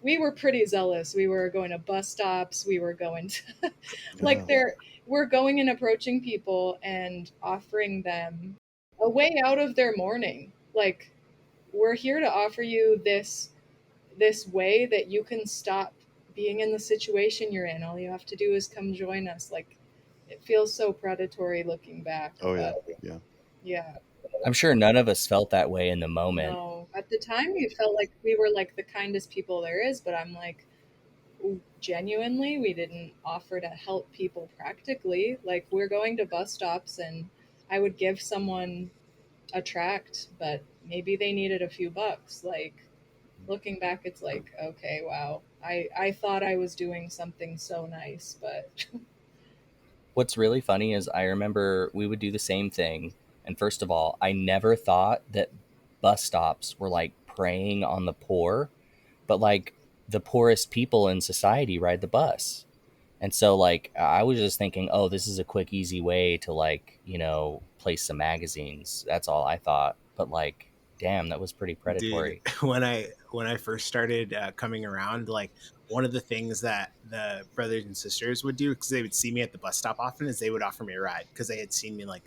we were pretty zealous. We were going to bus stops. We were going to like Yeah. we're going and approaching people and offering them a way out of their mourning. Like, we're here to offer you this way that you can stop being in the situation you're in. All you have to do is come join us. Like, it feels so predatory looking back, Oh yeah, but yeah. yeah. I'm sure none of us felt that way in the moment. No, at the time we felt like we were like the kindest people there is, but I'm like, genuinely, we didn't offer to help people practically. Like, we're going to bus stops and I would give someone a tract, but maybe they needed a few bucks. Like, looking back, it's like, okay, wow, I thought I was doing something so nice, but What's really funny is I remember we would do the same thing. And first of all, I never thought that bus stops were like preying on the poor, but like the poorest people in society ride the bus. And so like I was just thinking, oh, this is a quick, easy way to like, place some magazines. That's all I thought. But like, damn, that was pretty Dude, predatory. when I first started coming around, like one of the things that the brothers and sisters would do, because they would see me at the bus stop often, is they would offer me a ride because they had seen me like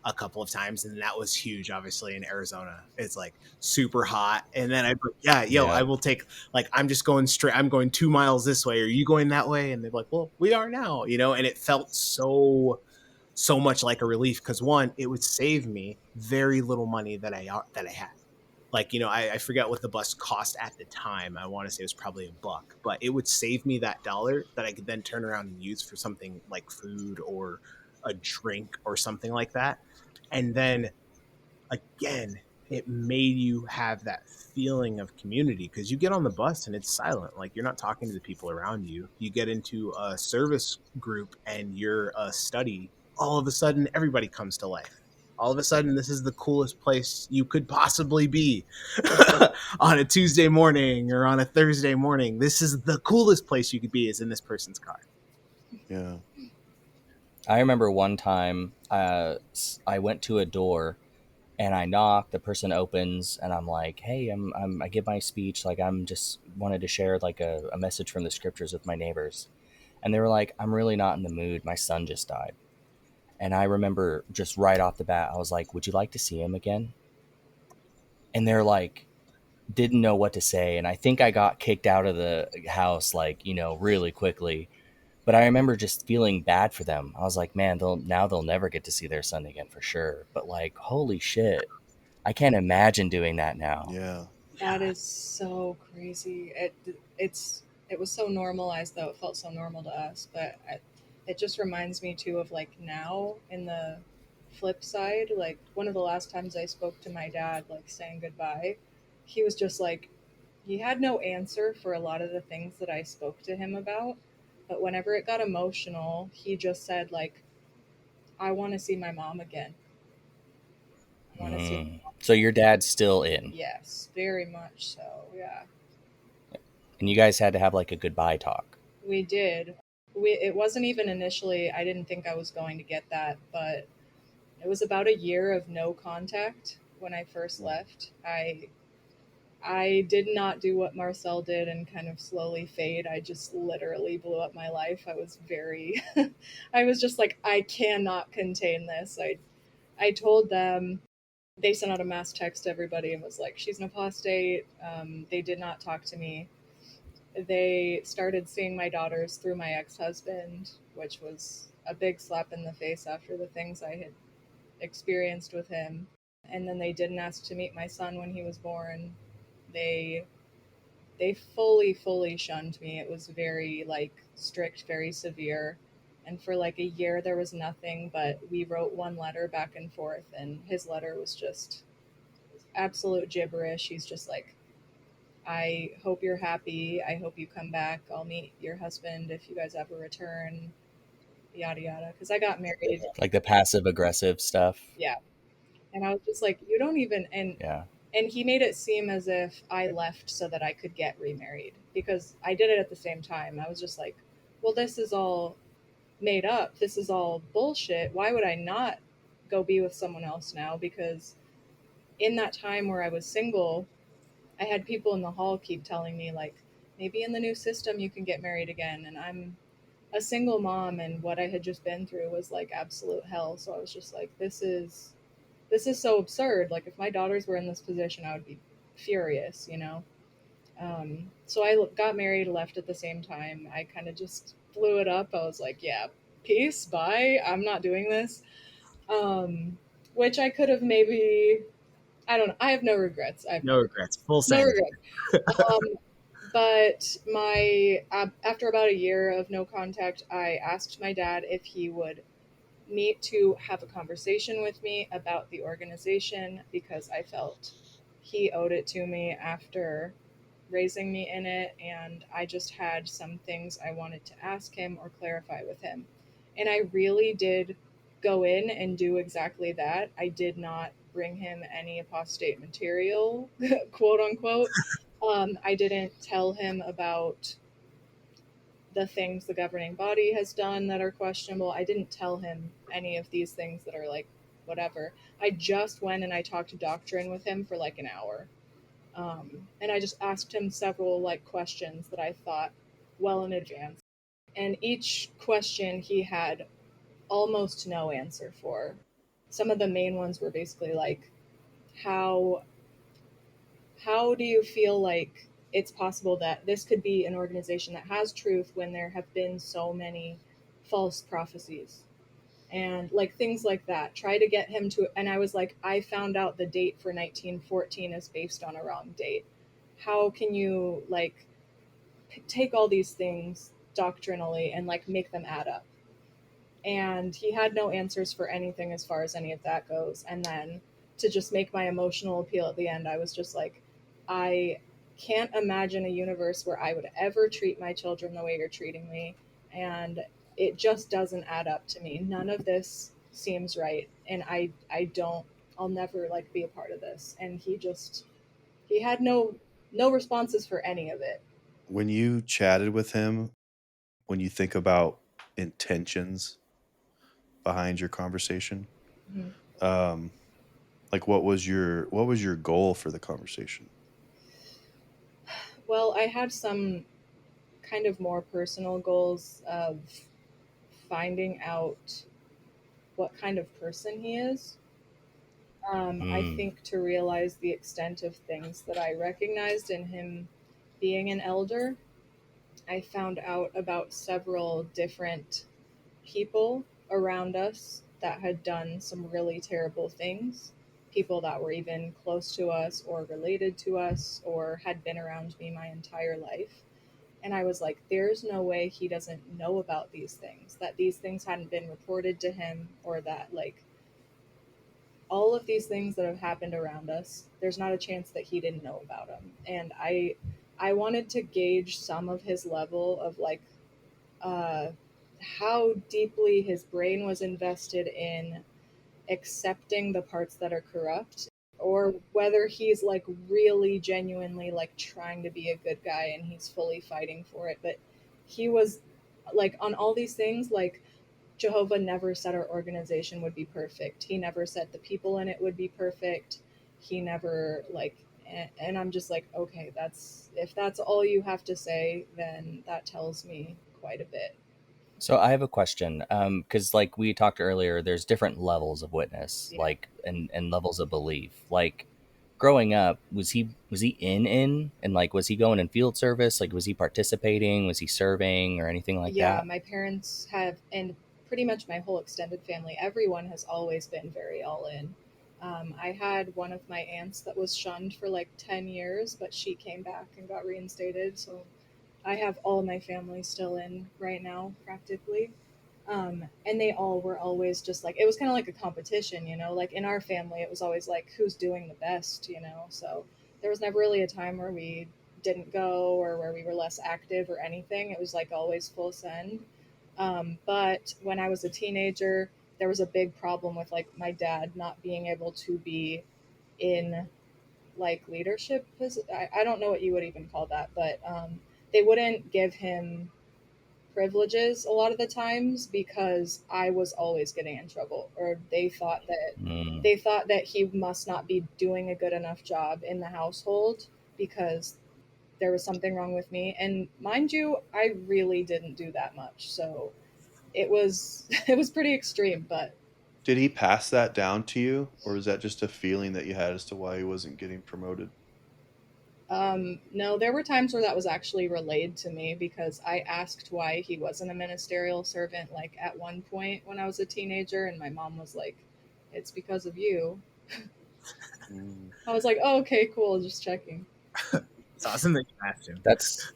a couple of times, and that was huge. Obviously, in Arizona, it's like super hot, and then I'd be like, yeah, yo, I Yeah. will take, like, I'm just going straight. I'm going 2 miles this way. Are you going that way? And they're like, well, we are now, and it felt so much like a relief because one, it would save me very little money that I had. Like, I forget what the bus cost at the time. I want to say it was probably $1, but it would save me that dollar that I could then turn around and use for something like food or a drink or something like that. And then again, it made you have that feeling of community, because you get on the bus and it's silent. Like, you're not talking to the people around you. You get into a service group and you're a study. All of a sudden, everybody comes to life. All of a sudden, this is the coolest place you could possibly be on a Tuesday morning or on a Thursday morning. This is the coolest place you could be, is in this person's car. Yeah. I remember one time I went to a door and I knock, the person opens, and I'm like, hey, I give my speech. Like, I'm just wanted to share like a message from the scriptures with my neighbors. And they were like, I'm really not in the mood. My son just died. And I remember just right off the bat, I was like, would you like to see him again? And they're like, didn't know what to say. And I think I got kicked out of the house, like, really quickly. But I remember just feeling bad for them. I was like, man, they'll never get to see their son again for sure. But like, holy shit, I can't imagine doing that now. Yeah. That is so crazy. It was so normalized though. It felt so normal to us, but it just reminds me too of like now in the flip side. Like one of the last times I spoke to my dad, like saying goodbye, he was just like he had no answer for a lot of the things that I spoke to him about. But whenever it got emotional, he just said like, "I want to see my mom again. I want to see." So your dad's still in, Yes, very much so. Yeah. and you guys had to have like a goodbye talk. We did. It wasn't even initially, I didn't think I was going to get that, but it was about a year of no contact when I first left. I did not do what Marcell did and kind of slowly fade. I just literally blew up my life. I was very I was just like, I cannot contain this. I told them, they sent out a mass text to everybody and was like, she's an apostate. They did not talk to me. They started seeing my daughters through my ex-husband, which was a big slap in the face after the things I had experienced with him. And then they didn't ask to meet my son when he was born. They they fully shunned me. It was very like strict, very severe. And for like a year there was nothing, but we wrote one letter back and forth, and his letter was just absolute gibberish. He's just like, I hope you're happy. I hope you come back. I'll meet your husband if you guys ever return. Yada yada. Because I got married. Like the passive aggressive stuff. Yeah, and I was just like, you don't even. Yeah. And he made it seem as if I left so that I could get remarried, because I did it at the same time. I was just like, well, this is all made up. This is all bullshit. Why would I not go be with someone else now? Because in that time where I was single, I had people in the hall keep telling me like, maybe in the new system you can get married again. And I'm a single mom, and what I had just been through was like absolute hell. So I was just like, this is so absurd. Like if my daughters were in this position, I would be furious, you know? So I got married, left at the same time. I kind of just blew it up. I was like, yeah, peace, bye. I'm not doing this. Which I could have maybe, I don't know. I have no regrets. I have No regrets. Full no send. regrets. Um, but after about a year of no contact, I asked my dad if he would meet to have a conversation with me about the organization, because I felt he owed it to me after raising me in it, and I just had some things I wanted to ask him or clarify with him. And I really did go in and do exactly that. I did not bring him any apostate material, quote unquote. I didn't tell him about the things the governing body has done that are questionable. I didn't tell him any of these things that are like whatever. I just went and I talked doctrine with him for like an hour. And I just asked him several like questions that I thought well in advance. And each question he had almost no answer for. Some of the main ones were basically like, how how do you feel like it's possible that this could be an organization that has truth when there have been so many false prophecies? And like things like that. Try to get him to, and I was like, I found out the date for 1914 is based on a wrong date. How can you like take all these things doctrinally and like make them add up? And he had no answers for anything as far as any of that goes. And then to just make my emotional appeal at the end, I was just like, I can't imagine a universe where I would ever treat my children the way you're treating me. And it just doesn't add up to me. None of this seems right. And I don't, I'll never like be a part of this. And he had no responses for any of it. When you chatted with him, when you think about intentions behind your conversation, Mhm. um, like what was your goal for the conversation? Well, I had some kind of more personal goals of finding out what kind of person he is. I Mm. think to realize the extent of things that I recognized in him being an elder, I found out about several different people around us that had done some really terrible things. People that were even close to us or related to us or had been around me my entire life. And I was like, there's no way he doesn't know about these things, that these things hadn't been reported to him, or that, like, all of these things that have happened around us, there's not a chance that he didn't know about them. And I wanted to gauge some of his level of, like, uh, how deeply his brain was invested in accepting the parts that are corrupt, or whether he's like really genuinely like trying to be a good guy and he's fully fighting for it. But he was like, on all these things, like, Jehovah never said our organization would be perfect. He never said the people in it would be perfect. He never like, and I'm just like, okay, that's, if that's all you have to say, then that tells me quite a bit. So I have a question, because like we talked earlier, there's different levels of witness, Yeah. like and levels of belief. Like growing up, was he in and like was he going in field service? Like was he participating? Was he serving or anything like Yeah, that? my parents have, and pretty much my whole extended family, everyone has always been very all in. I had one of my aunts that was shunned for like 10 years, but she came back and got reinstated. So I have all my family still in right now, practically. And they all were always just like, it was kind of like a competition, you know, like in our family, it was always like, who's doing the best, you know? So there was never really a time where we didn't go or where we were less active or anything. It was like always full send. But when I was a teenager, there was a big problem with like my dad not being able to be in like leadership. I don't know what you would even call that, but they wouldn't give him privileges a lot of the times because I was always getting in trouble, or Mm. they thought that he must not be doing a good enough job in the household because there was something wrong with me. And mind you, I really didn't do that much. So it was it was pretty extreme, but Did he pass that down to you, or was that just a feeling that you had as to why he wasn't getting promoted? no, there were times where that was actually relayed to me because I asked why he wasn't a ministerial servant, like at one point when I was a teenager, and my mom was like, "It's because of you." Mm. I was like, "Oh, okay, cool, just checking." It's awesome that you asked him. That's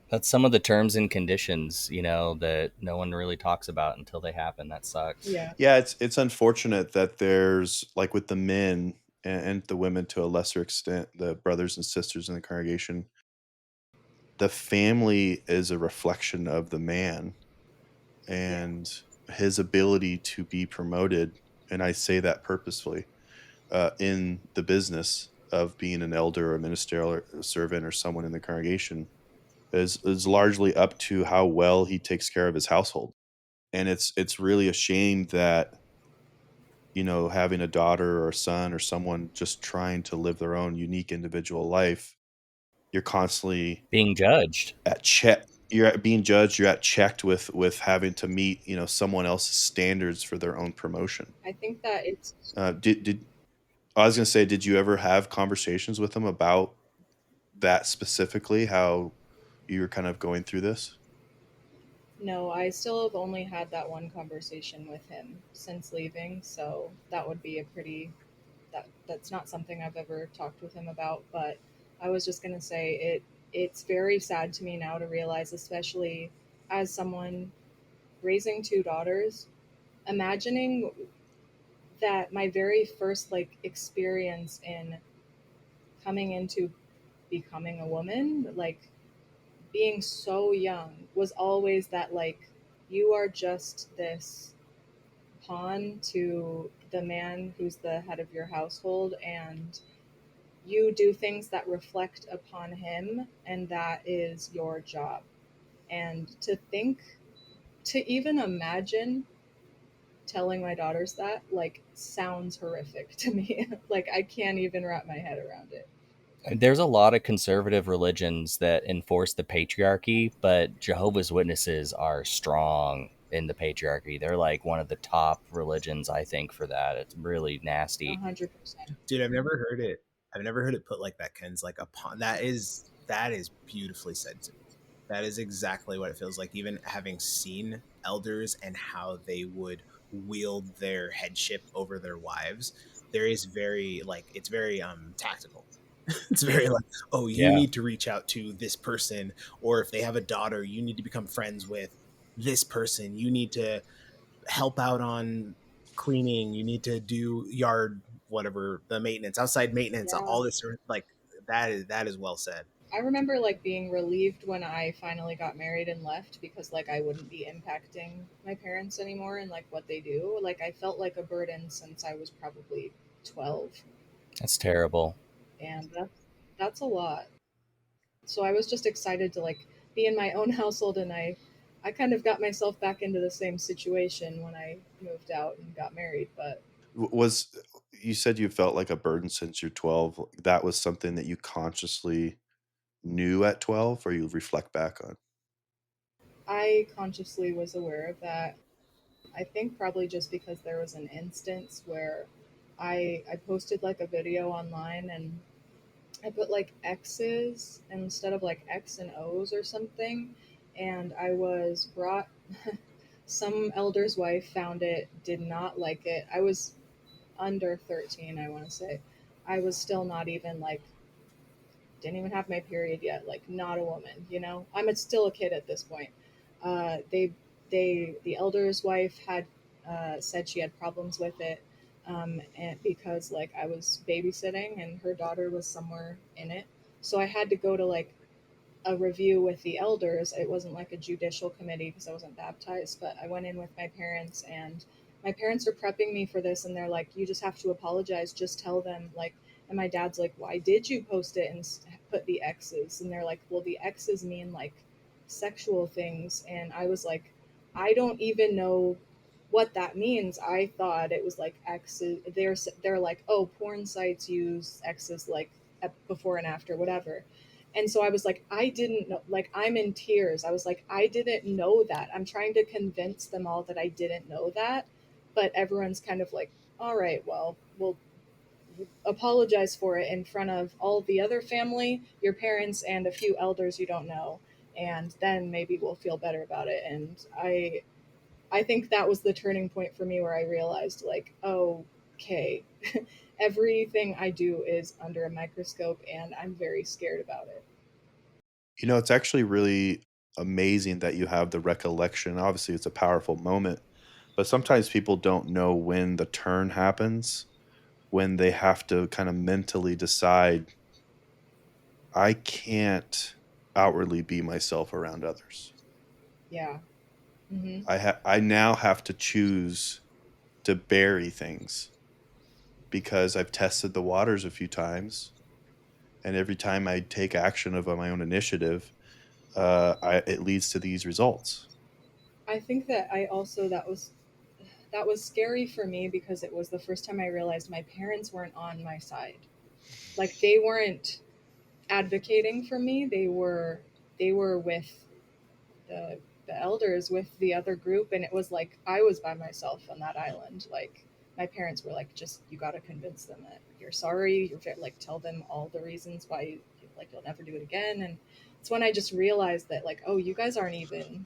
that's some of the terms and conditions, that no one really talks about until they happen. That sucks. Yeah, Yeah, it's unfortunate that there's like with the men and the women to a lesser extent, the brothers and sisters in the congregation, the family is a reflection of the man yeah, and his ability to be promoted. And I say that purposefully in the business of being an elder or a ministerial or a servant or someone in the congregation is largely up to how well he takes care of his household. And it's really a shame that having a daughter or a son or someone just trying to live their own unique individual life, you're constantly Being judged. at check. You're at being judged. You're at checked with having to meet someone else's standards for their own promotion. I think that it's Did I was gonna say, did you ever have conversations with them about that specifically? How you were kind of going through this? no, I still have only had that one conversation with him since leaving, so that would be a pretty, that's not something I've ever talked with him about. But I was just gonna say, it's very sad to me now to realize, especially as someone raising two daughters, imagining that my very first like experience in coming into becoming a woman, like being so young, was always that like you are just this pawn to the man who's the head of your household, and you do things that reflect upon him, and that is your job. And to think, to even imagine telling my daughters that, like, sounds horrific to me. Like, I can't even wrap my head around it. There's a lot of conservative religions that enforce the patriarchy, but Jehovah's Witnesses are strong in the patriarchy. They're like one of the top religions, I think, for that. It's really nasty. 100%. Dude, I've never heard it put like that, Ken's like upon that is beautifully said to me. That is exactly what it feels like, even having seen elders and how they would wield their headship over their wives. There is very like it's very tactical. It's very like, oh, you Yeah. need to reach out to this person, or if they have a daughter, you need to become friends with this person. You need to help out on cleaning. You need to do yard whatever the maintenance, outside maintenance, Yeah. all this sort of like that is well said. I remember like being relieved when I finally got married and left, because like I wouldn't be impacting my parents anymore and like what they do. Like I felt like a burden since I was probably 12, That's terrible. and that's a lot. So I was just excited to like be in my own household, and I kind of got myself back into the same situation when I moved out and got married. But Was you said you felt like a burden since you're 12? That was something that you consciously knew at 12, or you reflect back on? I consciously was aware of that. I think probably just because there was an instance where I posted like a video online, and I put like X's instead of like X and O's or something, and I was brought some elder's wife found it, did not like it. I was under 13, I want to say. I was still not even like, didn't even have my period yet, like not a woman, you know. Still a kid at this point. The elder's wife had said she had problems with it, and because like I was babysitting and her daughter was somewhere in it, so I had to go to like a review with the elders. It wasn't like a judicial committee because I wasn't baptized, but I went in with my parents, and my parents are prepping me for this, and they're like, "You just have to apologize. Just tell them like." And my dad's like, "Why did you post it and put the X's?" And they're like, "Well, the X's mean like sexual things." And I was like, "I don't even know what that means." I thought it was like X's. They're like, "Oh, porn sites use X's like before and after, whatever." And so I was like, I didn't know, like, I'm in tears. I was like, I didn't know that. I'm trying to convince them all that I didn't know that. But everyone's kind of like, all right, well, we'll apologize for it in front of all the other family, your parents, and a few elders you don't know. And then maybe we'll feel better about it. And I think that was the turning point for me where I realized, like, oh, okay, everything I do is under a microscope, and I'm very scared about it. It's actually really amazing that you have the recollection. Obviously, it's a powerful moment, but sometimes people don't know when the turn happens, when they have to kind of mentally decide, I can't outwardly be myself around others. Yeah. Hmm. I now have to choose to bury things because I've tested the waters a few times, and every time I take action of my own initiative, it leads to these results. I think that I also that was scary for me because it was the first time I realized my parents weren't on my side. Like they weren't advocating for me. They were with the the elders, with the other group, and it was like I was by myself on that island. Like my parents were like, just you got to convince them that you're sorry. You're like, tell them all the reasons why like you'll never do it again. And it's when I just realized that like, oh, you guys aren't even,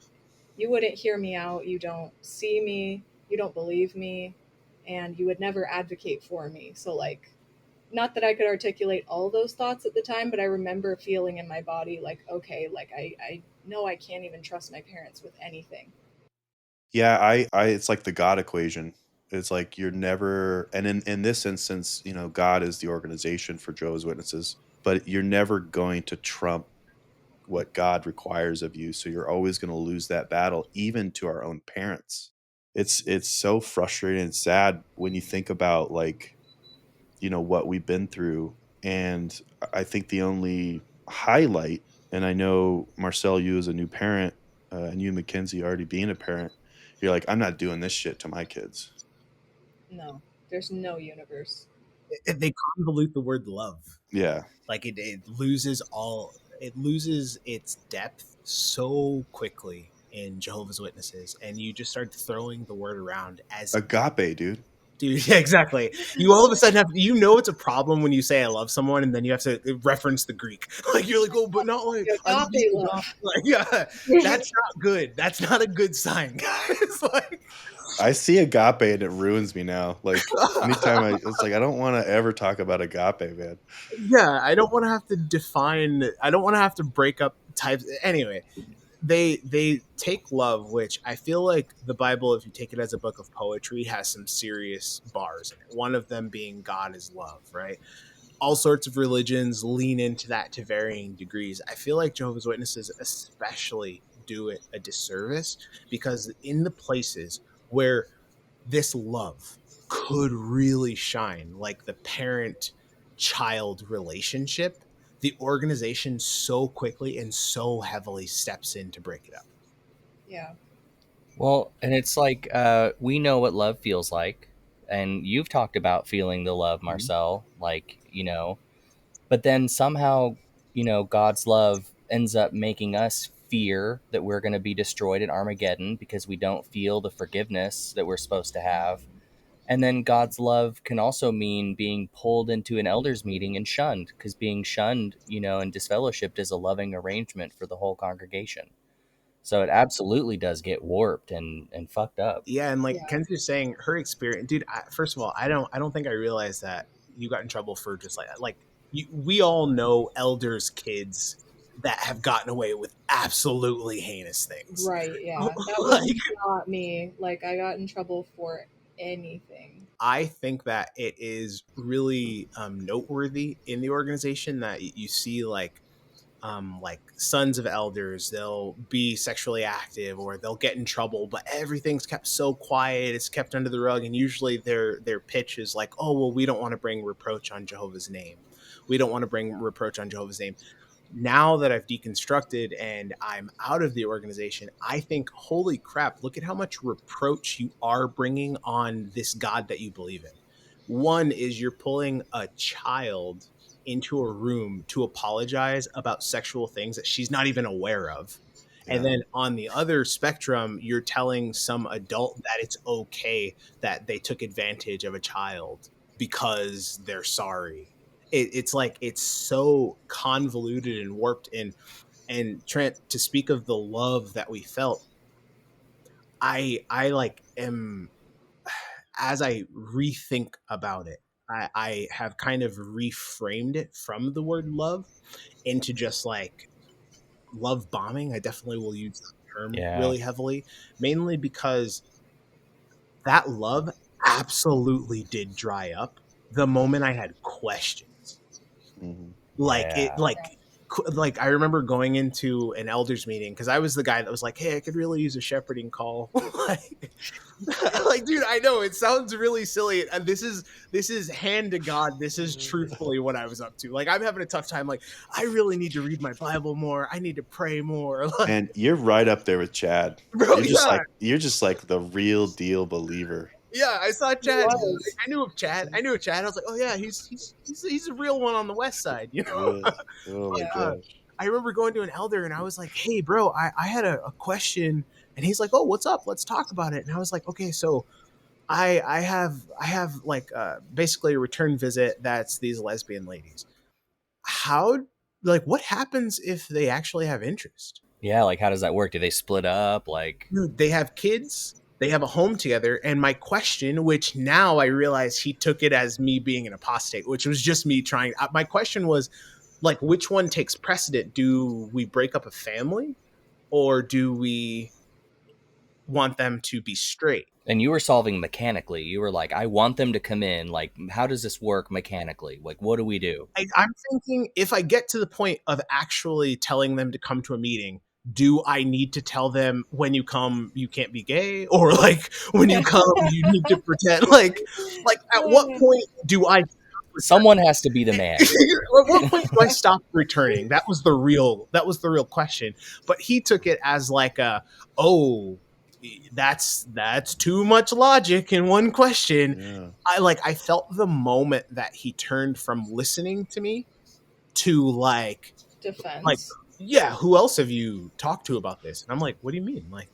you wouldn't hear me out. You don't see me. You don't believe me, and you would never advocate for me. So like, not that I could articulate all those thoughts at the time, but I remember feeling in my body like, okay, like I know I can't even trust my parents with anything. Yeah, I it's like the God equation. It's like you're never, and in this instance, you know, God is the organization for Jehovah's Witnesses, but you're never going to trump what God requires of you. So you're always going to lose that battle, even to our own parents. It's so frustrating and sad when you think about, like, you know, what we've been through. And I think the only highlight, and I know Marcell, you as a new parent, and you, McKenzie, already being a parent, you're like, I'm not doing this shit to my kids. No, there's no universe. They convolute the word love. Yeah. Like it loses its depth so quickly in Jehovah's Witnesses, and you just start throwing the word around as Agape, dude. dude. Yeah, exactly. You all of a sudden have, you know, it's a problem when you say I love someone, and then you have to reference the Greek. Like you're like, oh, but not like Agape love. Like, yeah, that's not good. That's not a good sign, guys. Like, I see agape and it ruins me now. Like anytime it's like, I don't want to ever talk about agape, man. yeah, I don't want to have to define. I don't want to have to break up types. Anyway, they take love, which I feel like the Bible, if you take it as a book of poetry, has some serious bars in it. One of them being God is love, right? All sorts of religions lean into that to varying degrees. I feel like Jehovah's Witnesses especially do it a disservice, because in the places where this love could really shine, like the parent child relationship, the organization so quickly and so heavily steps in to break it up. Yeah. Well, and it's like we know what love feels like, and you've talked about feeling the love, Marcell, like, you know, but then somehow, you know, God's love ends up making us fear that we're going to be destroyed at Armageddon because we don't feel the forgiveness that we're supposed to have. And then God's love can also mean being pulled into an elders meeting and shunned, because being shunned, you know, and disfellowshipped is a loving arrangement for the whole congregation. So it absolutely does get warped and fucked up. Yeah, and like Yeah. Ken's just saying, her experience, dude. First of all, I don't think I realized that you got in trouble for just like we all know elders' kids that have gotten away with absolutely heinous things. Right, yeah. That was Like, not me. Like, I got in trouble for anything. I think that it is really noteworthy in the organization that you see like sons of elders, they'll be sexually active or they'll get in trouble, but everything's kept so quiet, it's kept under the rug, and usually their pitch is like, oh well, we don't want to bring reproach on Jehovah's name. We don't want to bring reproach on Jehovah's name. Now that I've deconstructed and I'm out of the organization, I think, holy crap, look at how much reproach you are bringing on this God that you believe in. One is you're pulling a child into a room to apologize about sexual things that she's not even aware of. Yeah. And then on the other spectrum, you're telling some adult that it's okay that they took advantage of a child because they're sorry. It's like, it's so convoluted and warped. And Trent, to speak of the love that we felt, I like am, as I rethink about it, I have kind of reframed it from the word love into just like love bombing. I definitely will use that term really heavily, mainly because that love absolutely did dry up the moment I had questions. Mhm. Like it, like I remember going into an elders meeting because I was the guy that was like, hey, I could really use a shepherding call. like, dude, I know it sounds really silly, and this is hand to God, this is truthfully what I was up to. Like, I'm having a tough time, like, I really need to read my Bible more, I need to pray more. Like, And you're right up there with Chad. bro, You're just like the real deal believer. yeah, I saw Chad. Was. I knew of Chad. I was like, oh yeah, he's a real one on the west side, you know. Yeah. Oh my Yeah. gosh. I remember going to an elder and I was like, hey, bro, I had a question. And he's like, oh, what's up? Let's talk about it. And I was like, okay, so I have like basically a return visit that's these lesbian ladies. How, like, what happens if they actually have interest? Yeah, like how does that work? Do they split up? Like, They have kids, they have a home together. And my question, which now I realize he took it as me being an apostate, which was just me trying. My question was, like, which one takes precedent? Do we break up a family, or do we want them to be straight? And you were solving mechanically. You were like, I want them to come in. Like, how does this work mechanically? Like, what do we do? I'm thinking, if I get to the point of actually telling them to come to a meeting, do I need to tell them, when you come, you can't be gay? Or like, when you come, you need to pretend like at what point do I Someone has to be the man. at what point do I stop returning? That was the real question. But he took it as like oh, that's too much logic in one question. Yeah. I felt the moment that he turned from listening to me to like, Defense. yeah, who else have you talked to about this? And I'm like, what do you mean? Like,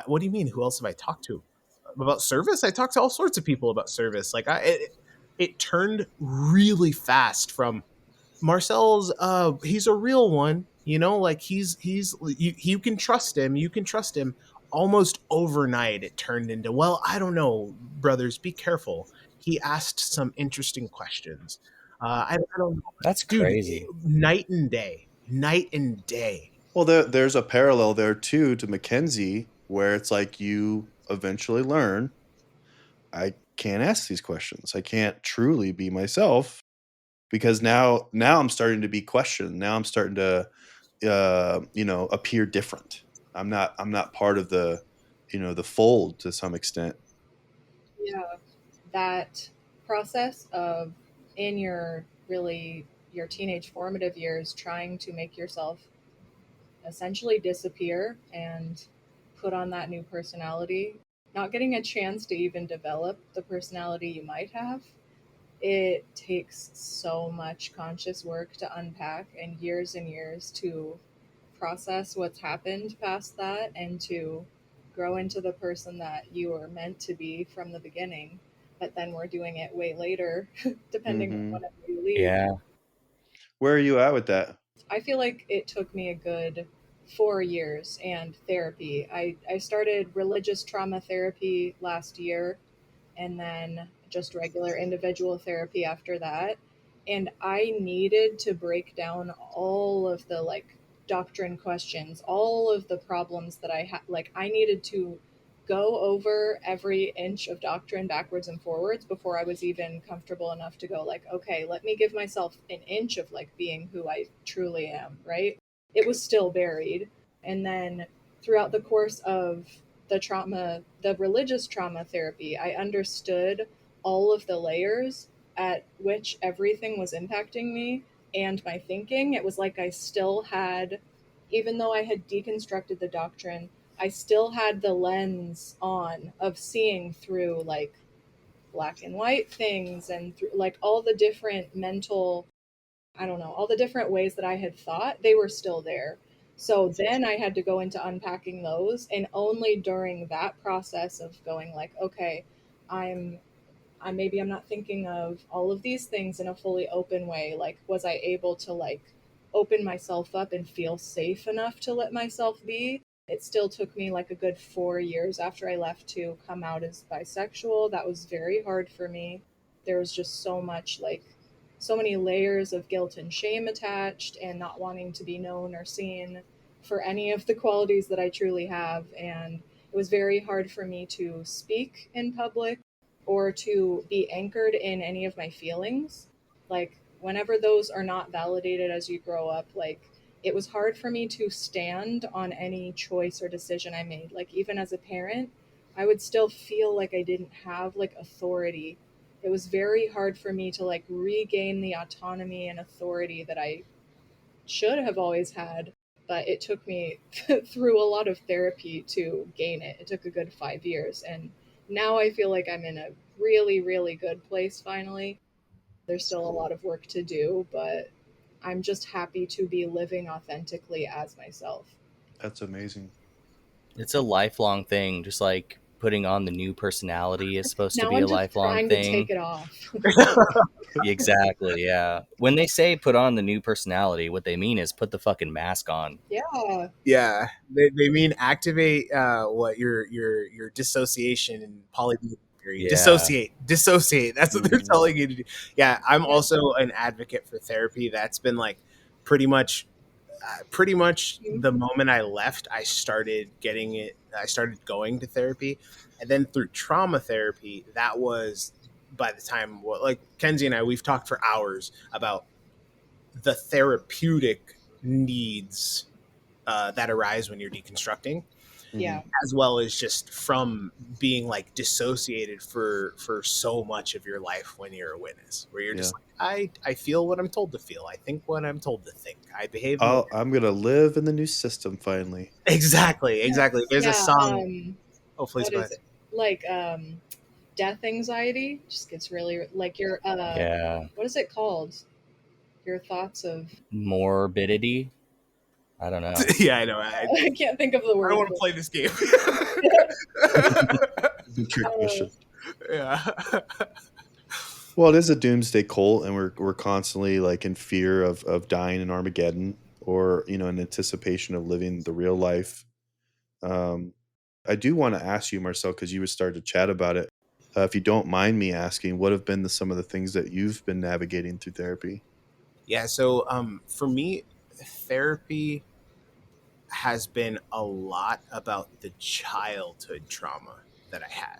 what do you mean? Who else have I talked to about service? I talked to all sorts of people about service. Like, it turned really fast from Marcell's. He's a real one, you know. Like you can trust him. You can trust him. Almost overnight, it turned into, well, I don't know, brothers, be careful. He asked some interesting questions. I don't know. That's Dude, crazy. night and day. Night and day. Well, there's a parallel there too to McKenzie, where it's like you eventually learn, I can't ask these questions. I can't truly be myself because now I'm starting to be questioned. Now I'm starting to appear different. I'm not part of the the fold to some extent. Yeah, that process of, in your teenage formative years, trying to make yourself essentially disappear and put on that new personality, not getting a chance to even develop the personality you might have. It takes so much conscious work to unpack, and years to process what's happened past that, and to grow into the person that you were meant to be from the beginning. But then we're doing it way later, depending on Mm-hmm. whenever you leave. Yeah. Where are you at with that? I feel like it took me a good 4 years and therapy. I started religious trauma therapy last year, and then just regular individual therapy after that. And I needed to break down all of the like doctrine questions, all of the problems that I had. Like, I needed to go over every inch of doctrine backwards and forwards before I was even comfortable enough to go like, okay, let me give myself an inch of like being who I truly am, right? It was still buried. And then throughout the course of the religious trauma therapy, I understood all of the layers at which everything was impacting me and my thinking. It was like I still had, even though I had deconstructed the doctrine, I still had the lens on of seeing through like black and white things, and through like all the different mental, I don't know, all the different ways that I had thought, they were still there. So then I had to go into unpacking those, and only during that process of going like, okay, I'm I'm not thinking of all of these things in a fully open way. Like, was I able to like open myself up and feel safe enough to let myself be? It still took me like a good 4 years after I left to come out as bisexual. That was very hard for me. There was just so much like so many layers of guilt and shame attached, and not wanting to be known or seen for any of the qualities that I truly have. And it was very hard for me to speak in public or to be anchored in any of my feelings. Like, whenever those are not validated as you grow up, like, it was hard for me to stand on any choice or decision I made. Like, even as a parent, I would still feel like I didn't have like authority. It was very hard for me to like regain the autonomy and authority that I should have always had. But it took me through a lot of therapy to gain it. It took a good 5 years. And now I feel like I'm in a really, really good place finally. There's still a lot of work to do, but I'm just happy to be living authentically as myself. That's amazing. It's a lifelong thing. Just like putting on the new personality is supposed to Now be I'm a just lifelong trying to take thing. it off. Exactly, yeah. When they say put on the new personality, what they mean is put the fucking mask on. Yeah. Yeah, they mean activate what your dissociation and polymorph theory. Yeah. Dissociate. That's what they're Mhm. telling you to do. Yeah, I'm Yeah. also an advocate for therapy. That's been like pretty much pretty much Mhm. the moment I left, I started getting it. I started going to therapy, and then through trauma therapy, that was by the time, well, like Kenzie and I, we've talked for hours about the therapeutic needs that arise when you're deconstructing, Mhm. Yeah. as well as just from being like dissociated for so much of your life when you're a witness, where you're Yeah. just like, I feel what I'm told to feel, I think what I'm told to think, I behave in the way. I'm gonna live in the new system finally. Exactly. There's a Yeah. song. Oh, please What go is ahead. it? Like death anxiety just gets really like your Yeah. what is it called? Your thoughts of Morbidity. I don't know. Yeah, I know. I I can't think of the don't word. want to play this game. Good trick Uh, question. Yeah. Well, it is a doomsday cult, and we're constantly like in fear of dying in Armageddon, or in anticipation of living the real life. Um, I do want to ask you, Marcel, because you were starting to chat about it. If you don't mind me asking, what have been some of the things that you've been navigating through therapy? Yeah. So, for me, therapy has been a lot about the childhood trauma that I had.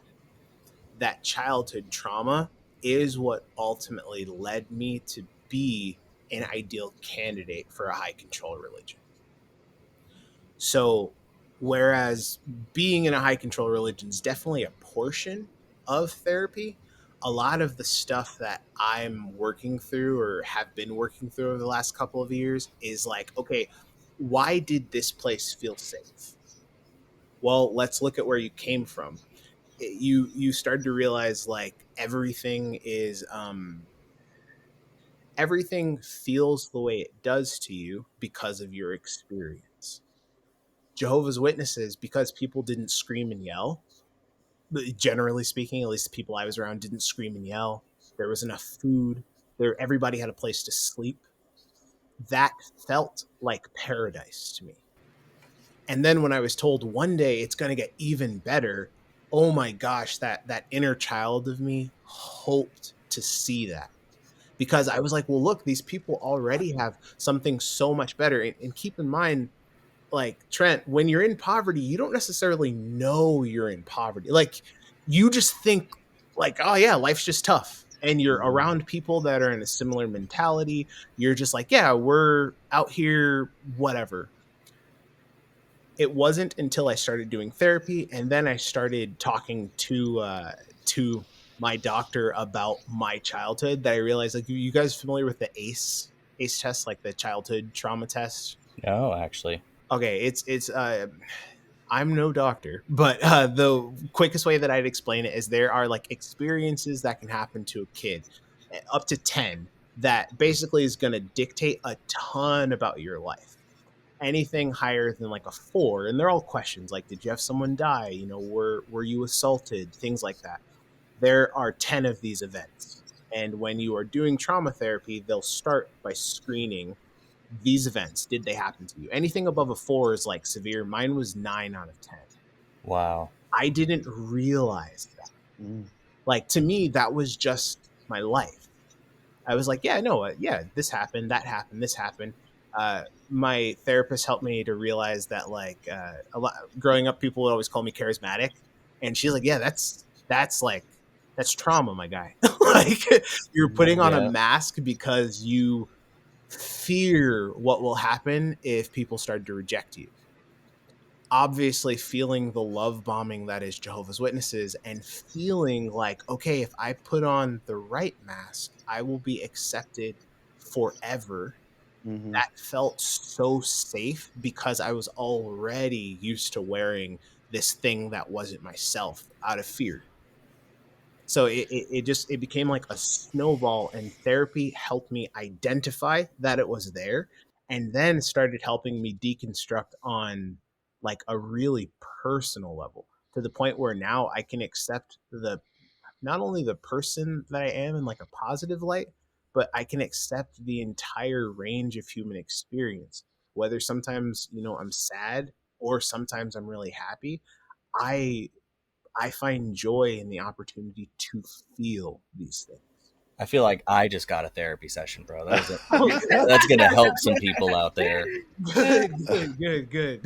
That childhood trauma is what ultimately led me to be an ideal candidate for a high control religion. So, whereas being in a high control religion is definitely a portion of therapy, a lot of the stuff that I'm working through or have been working through over the last couple of years is like, okay, why did this place feel safe? Well, let's look at where you came from. You started to realize like everything feels the way it does to you because of your experience. Jehovah's Witnesses, because people didn't scream and yell, generally speaking, at least the people I was around didn't scream and yell. There was enough food. Everybody had a place to sleep. That felt like paradise to me. And then when I was told one day it's going to get even better, oh my gosh, that inner child of me hoped to see that, because I was like, well, look, these people already have something so much better. And keep in mind, like Trent, when you're in poverty, you don't necessarily know you're in poverty. Like you just think like, oh yeah, life's just tough. And you're Mhm. around people that are in a similar mentality. You're just like, yeah, we're out here, whatever. It wasn't until I started doing therapy and then I started talking to my doctor about my childhood that I realized, like, you guys familiar with the ACE test, like the childhood trauma test? No, actually. Okay, it's I'm no doctor, but the quickest way that I'd explain it is there are like experiences that can happen to a kid, up to 10, that basically is going to dictate a ton about your life. Anything higher than like a 4, and they're all questions like, did you have someone die? Were you assaulted? Things like that. There are 10 of these events. And when you are doing trauma therapy, they'll start by screening these events. Did they happen to you? Anything above a 4 is like severe. Mine was 9 out of 10. Wow. I didn't realize that. Mm. Like, to me, that was just my life. I was like, yeah, no, yeah, this happened, that happened, this happened. My therapist helped me to realize that, like, a lot growing up, people would always call me charismatic, and she's like, yeah, that's trauma, my guy. Like, you're Mhm. putting on a Yeah. mask because you fear what will happen if people start to reject you. Obviously, feeling the love bombing that is Jehovah's Witnesses, and feeling like, okay, if I put on the right mask, I will be accepted forever. Mhm. That felt so safe because I was already used to wearing this thing that wasn't myself out of fear. So it became like a snowball, and therapy helped me identify that it was there, and then started helping me deconstruct on like a really personal level, to the point where now I can accept the not only the person that I am in like a positive light, but I can accept the entire range of human experience. Whether sometimes, I'm sad, or sometimes I'm really happy. I I find joy in the opportunity to feel these things. I feel like I just got a therapy session, bro. That was it. Oh, That's gonna help some people out there. good.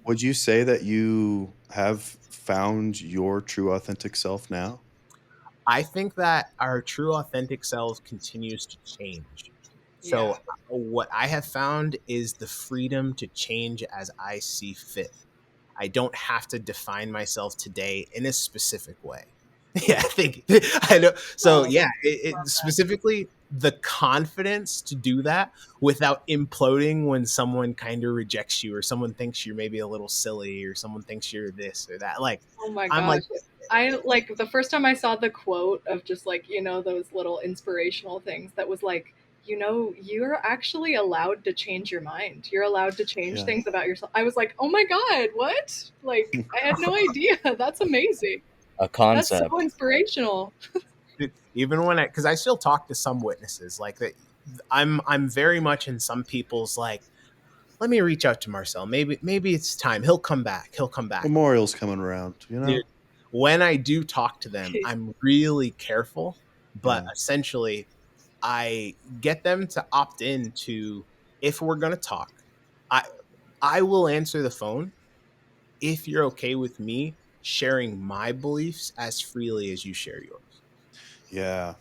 Would you say that you have found your true authentic self now? I think that our true authentic selves continues to change. Yeah. So what I have found is the freedom to change as I see fit. I don't have to define myself today in a specific way. Yeah, I think I know. So Wow. yeah, Love it that. specifically the confidence to do that without imploding when someone kind of rejects you or someone thinks you're maybe a little silly or someone thinks you're this or that. Like Oh my I'm gosh. like, I like the first time I saw the quote of just like, those little inspirational things that was like, you're actually allowed to change your mind. You're allowed to change Yeah. things about yourself. I was like, oh my God, what? Like, I had no idea. That's amazing. A That's so concept. inspirational. even when because I still talk to some witnesses like that. I'm very much in some people's like, let me reach out to Marcell. Maybe it's time. He'll come back. He'll come back. Memorial's coming around, you Dude, know? when I do talk to them, I'm really careful, but Yeah. essentially I get them to opt in to, if we're going to talk, I I will answer the phone if you're okay with me sharing my beliefs as freely as you share yours. Yeah.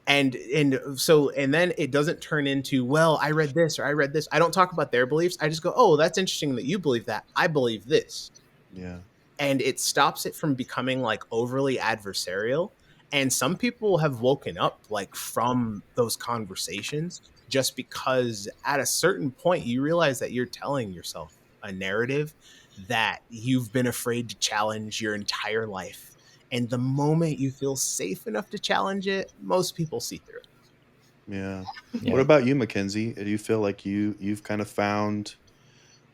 And then it doesn't turn into, well, I read this or I read this. I don't talk about their beliefs. I just go, oh, that's interesting that you believe that. I believe this. Yeah. And it stops it from becoming like overly adversarial. And some people have woken up like from those conversations just because at a certain point you realize that you're telling yourself a narrative that you've been afraid to challenge your entire life. And the moment you feel safe enough to challenge it, most people see through it. Yeah. What Yeah. about you, Mackenzie? Do you feel like you've kind of found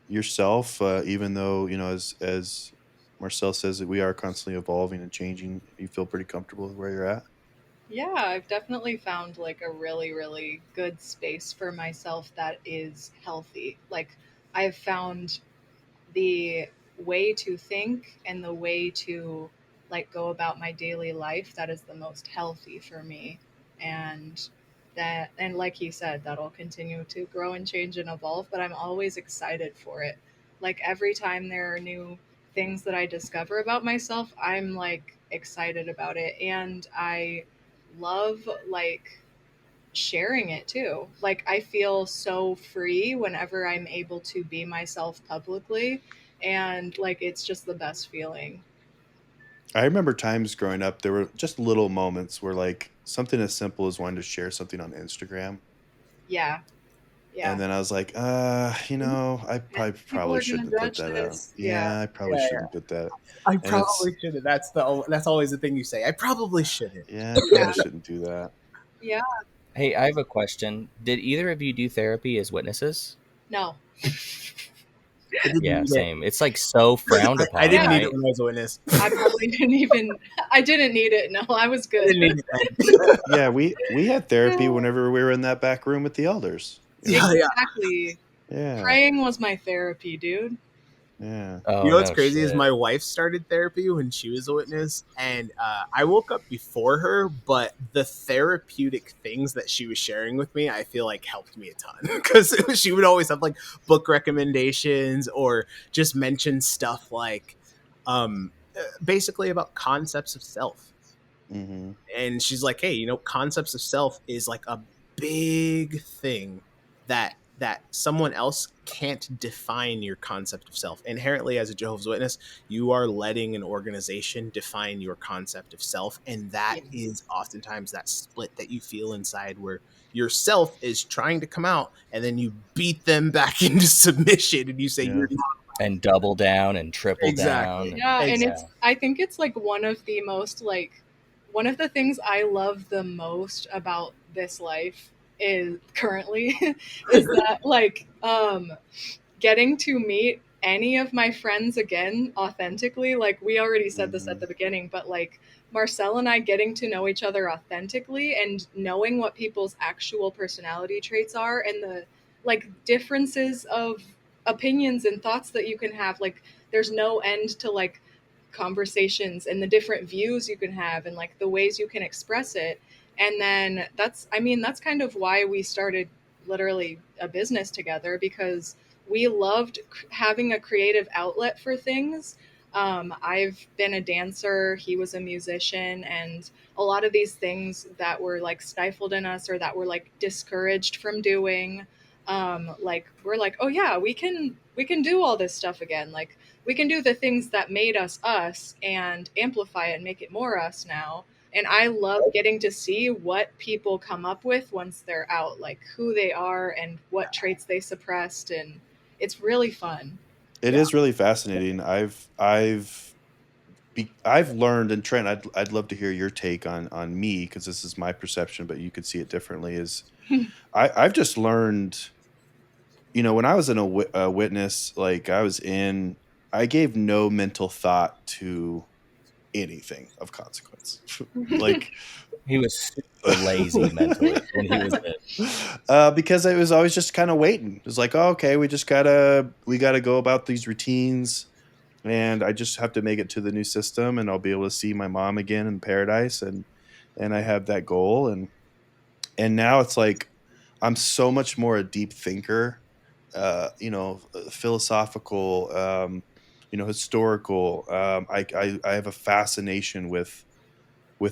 yourself, even though, as Marcel says that we are constantly evolving and changing, you feel pretty comfortable with where you're at? Yeah, I've definitely found like a really, really good space for myself that is healthy. Like, I've found the way to think and the way to like go about my daily life that is the most healthy for me. And like he said, that'll continue to grow and change and evolve, but I'm always excited for it. Like, every time there are new things that I discover about myself, I'm like excited about it, and I love like sharing it too. Like, I feel so free whenever I'm able to be myself publicly, and like it's just the best feeling. I remember times growing up, there were just little moments where like something as simple as wanting to share something on Instagram. Yeah. And Yeah. then I was like, I People probably are gonna shouldn't have put judge that out. this. Yeah. Yeah, I probably Yeah, shouldn't put that. I And it's probably shouldn't. That's always the thing you say. I probably shouldn't. yeah, I Yeah. probably shouldn't do that. Yeah. Hey, I have a question. Did either of you do therapy as witnesses? No. I didn't Yeah, need it. same. It's like so frowned I upon, didn't Yeah. need it right? when I was a witness. I probably didn't even. I didn't need it. No, I was I good. didn't need it. Yeah, we had therapy whenever we were in that back room with the elders. Yeah, yeah. Exactly. Yeah. Praying was my therapy, dude. Yeah. You Oh, know what's no crazy is shit. my wife started therapy when she was a witness, and I woke up before her. But the therapeutic things that she was sharing with me, I feel like helped me a ton because she would always have like book recommendations or just mention stuff like, basically about concepts of self. Mhm. And she's like, hey, concepts of self is like a big thing that someone else can't define your concept of self. Inherently, as a Jehovah's Witness, you are letting an organization define your concept of self, and that Yes. is oftentimes that split that you feel inside where yourself is trying to come out and then you beat them back into submission and you say Yeah. you're not. And double down and triple Exactly. down. Yeah, and Yeah. I think it's like one of the things I love the most about this life is currently is that like getting to meet any of my friends again authentically. Like, we already said this at Mhm. the beginning, but like Marcel and I getting to know each other authentically and knowing what people's actual personality traits are and the like differences of opinions and thoughts that you can have. Like, there's no end to like conversations and the different views you can have and like the ways you can express it. And then that's kind of why we started literally a business together, because we loved having a creative outlet for things. I've been a dancer, he was a musician, and a lot of these things that were like stifled in us or that were like discouraged from doing, like we're like, oh yeah, we can do all this stuff again. Like we can do the things that made us us and amplify it and make it more us now. And I love getting to see what people come up with once they're out, like who they are and what traits they suppressed, and it's really fun. It Yeah. is really fascinating. I've learned, and Trent, I'd love to hear your take on me, because this is my perception, but you could see it differently. Is I've just learned, when I was in a witness, like I gave no mental thought to anything of consequence. Like, He was super lazy mentally when he was in. because it was always just kind of waiting. It was like, oh, okay, we gotta go about these routines, and I just have to make it to the new system, and I'll be able to see my mom again in paradise, and I have that goal, and now it's like I'm so much more a deep thinker, philosophical, historical. I have a fascination with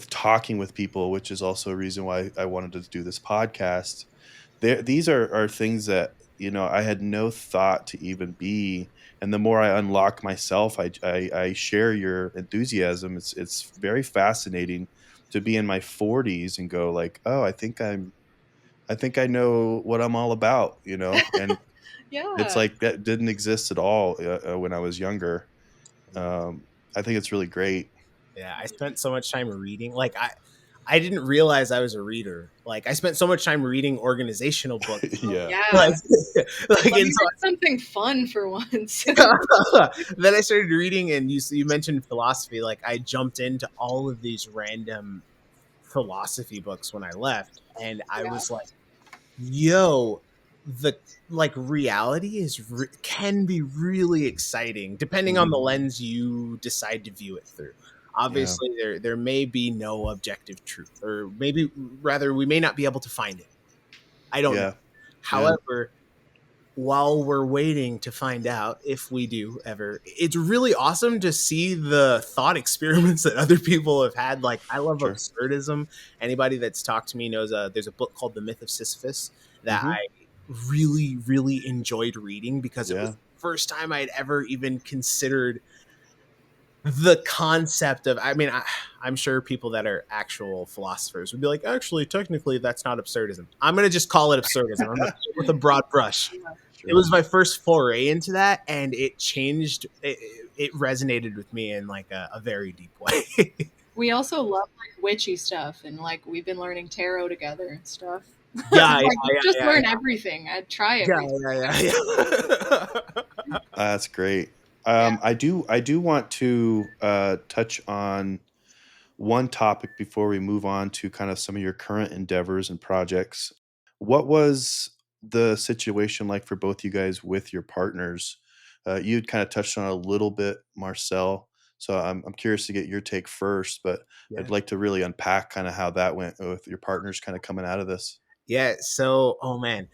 talking with people, which is also a reason why I wanted to do this podcast. These are things that I had no thought to even be, and the more I unlock myself, I share your enthusiasm. It's very fascinating to be in my 40s and go like, oh, I think I know what I'm all about, and it's Yeah. like that didn't exist at all when I was younger. I think it's really great. Yeah, I spent so much time reading. Like I didn't realize I was a reader. Like I spent so much time reading organizational books. Oh Yeah. Like yeah. like Let and me read something fun for once. so then I started reading, and you mentioned philosophy. Like I jumped into all of these random philosophy books when I left, and I Yeah. was like, yo, the like reality can be really exciting depending on the lens you decide to view it through. Yeah. Obviously there may be no objective truth, or maybe rather we may not be able to find it. I don't know. Yeah. Yeah. However, while we're waiting to find out if we do ever, it's really awesome to see the thought experiments that other people have had. Like I love Sure. absurdism. Anybody that's talked to me knows there's a book called The Myth of Sisyphus that Hmm. I really really enjoyed reading, because it was Yeah. the first time I'd ever even considered the concept of, I mean, I'm sure people that are actual philosophers would be like, actually technically that's not absurdism. I'm going to just call it absurdism. I'm going to paint with a broad brush. It Sure. was my first foray into that, and it changed. It resonated with me in like a very deep way. We also love like witchy stuff, and like we've been learning tarot together and stuff. Yeah, Like yeah, just yeah, learn everything. I'd try yeah, everything. yeah, yeah, yeah. That's great. Yeah. I do want to touch on one topic before we move on to kind of some of your current endeavors and projects. What was the situation like for both you guys with your partners? You'd kind of touched on it a little bit, Marcel. So I'm curious to get your take first, but Yeah. I'd like to really unpack kind of how that went with your partners kind of coming out of this. Yeah. So, oh man,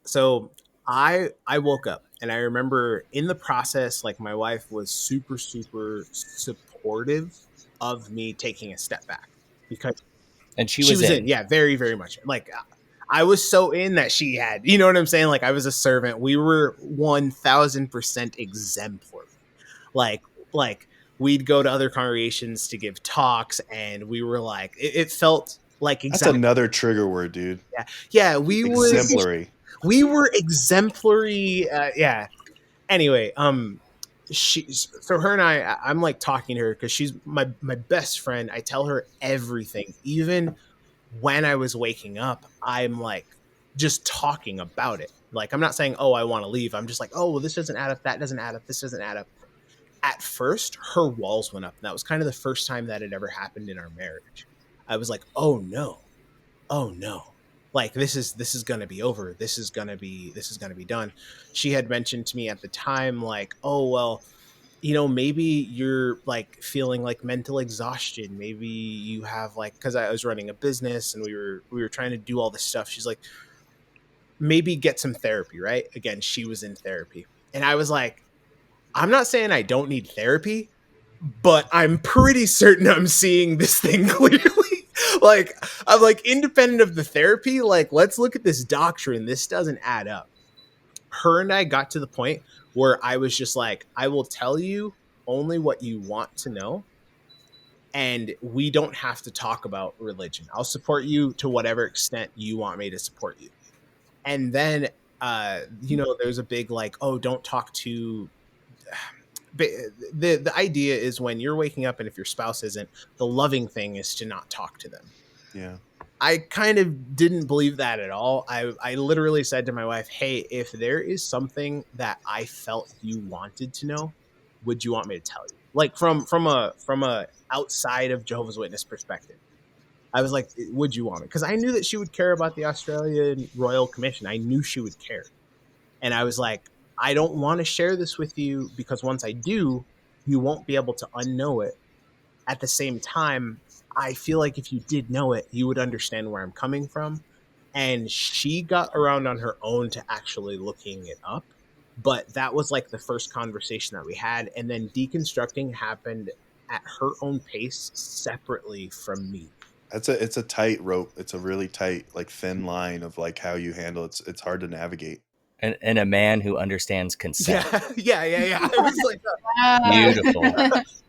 so I woke up, and I remember in the process, like my wife was super super supportive of me taking a step back, because And she she was was in, in. yeah, very very much. Like I was so in that she had, you know what I'm saying? Like I was a servant. We were 1000% exemplary. Like like we'd go to other congregations to give talks, and we were like it felt like That's exactly, another trigger word, dude. yeah, we was Exemplary. we were exemplary. Yeah. Anyway, so her and I'm like talking to her because she's my best friend. I tell her everything, even when I was waking up. I'm like just talking about it. Like I'm not saying, oh, I want to leave. I'm just like, oh, well, this doesn't add up. That doesn't add up. This doesn't add up. At first, her walls went up, and that was kind of the first time that had ever happened in our marriage. I was like, oh no, like this is gonna be over, this is gonna be done. She had mentioned to me at the time like, oh well, maybe you're like feeling like mental exhaustion. Maybe you have like, because I was running a business and we were trying to do all this stuff. She's like, maybe get some therapy, right? Again, she was in therapy. And I was like, I'm not saying I don't need therapy, but I'm pretty certain I'm seeing this thing clearly. Like, I'm like, independent of the therapy, like, let's look at this doctrine. This doesn't add up. Her and I got to the point where I was just like, I will tell you only what you want to know. And we don't have to talk about religion. I'll support you to whatever extent you want me to support you. And then, there's a big like, oh, don't talk to. The idea is when you're waking up and if your spouse isn't, the loving thing is to not talk to them. Yeah. I kind of didn't believe that at all. I literally said to my wife, hey, if there is something that I felt you wanted to know, would you want me to tell you? Like from a outside of Jehovah's Witness perspective. I was like, would you want me? Because I knew that she would care about the Australian Royal Commission. I knew she would care. And I was like, I don't want to share this with you because once I do, you won't be able to unknow it. At the same time, I feel like if you did know it, you would understand where I'm coming from. And she got around on her own to actually looking it up. But that was like the first conversation that we had. And then deconstructing happened at her own pace separately from me. It's a tight rope. It's a really tight, like thin line of like how you handle it. It's hard to navigate. And a man who understands consent. Yeah. I was like, beautiful.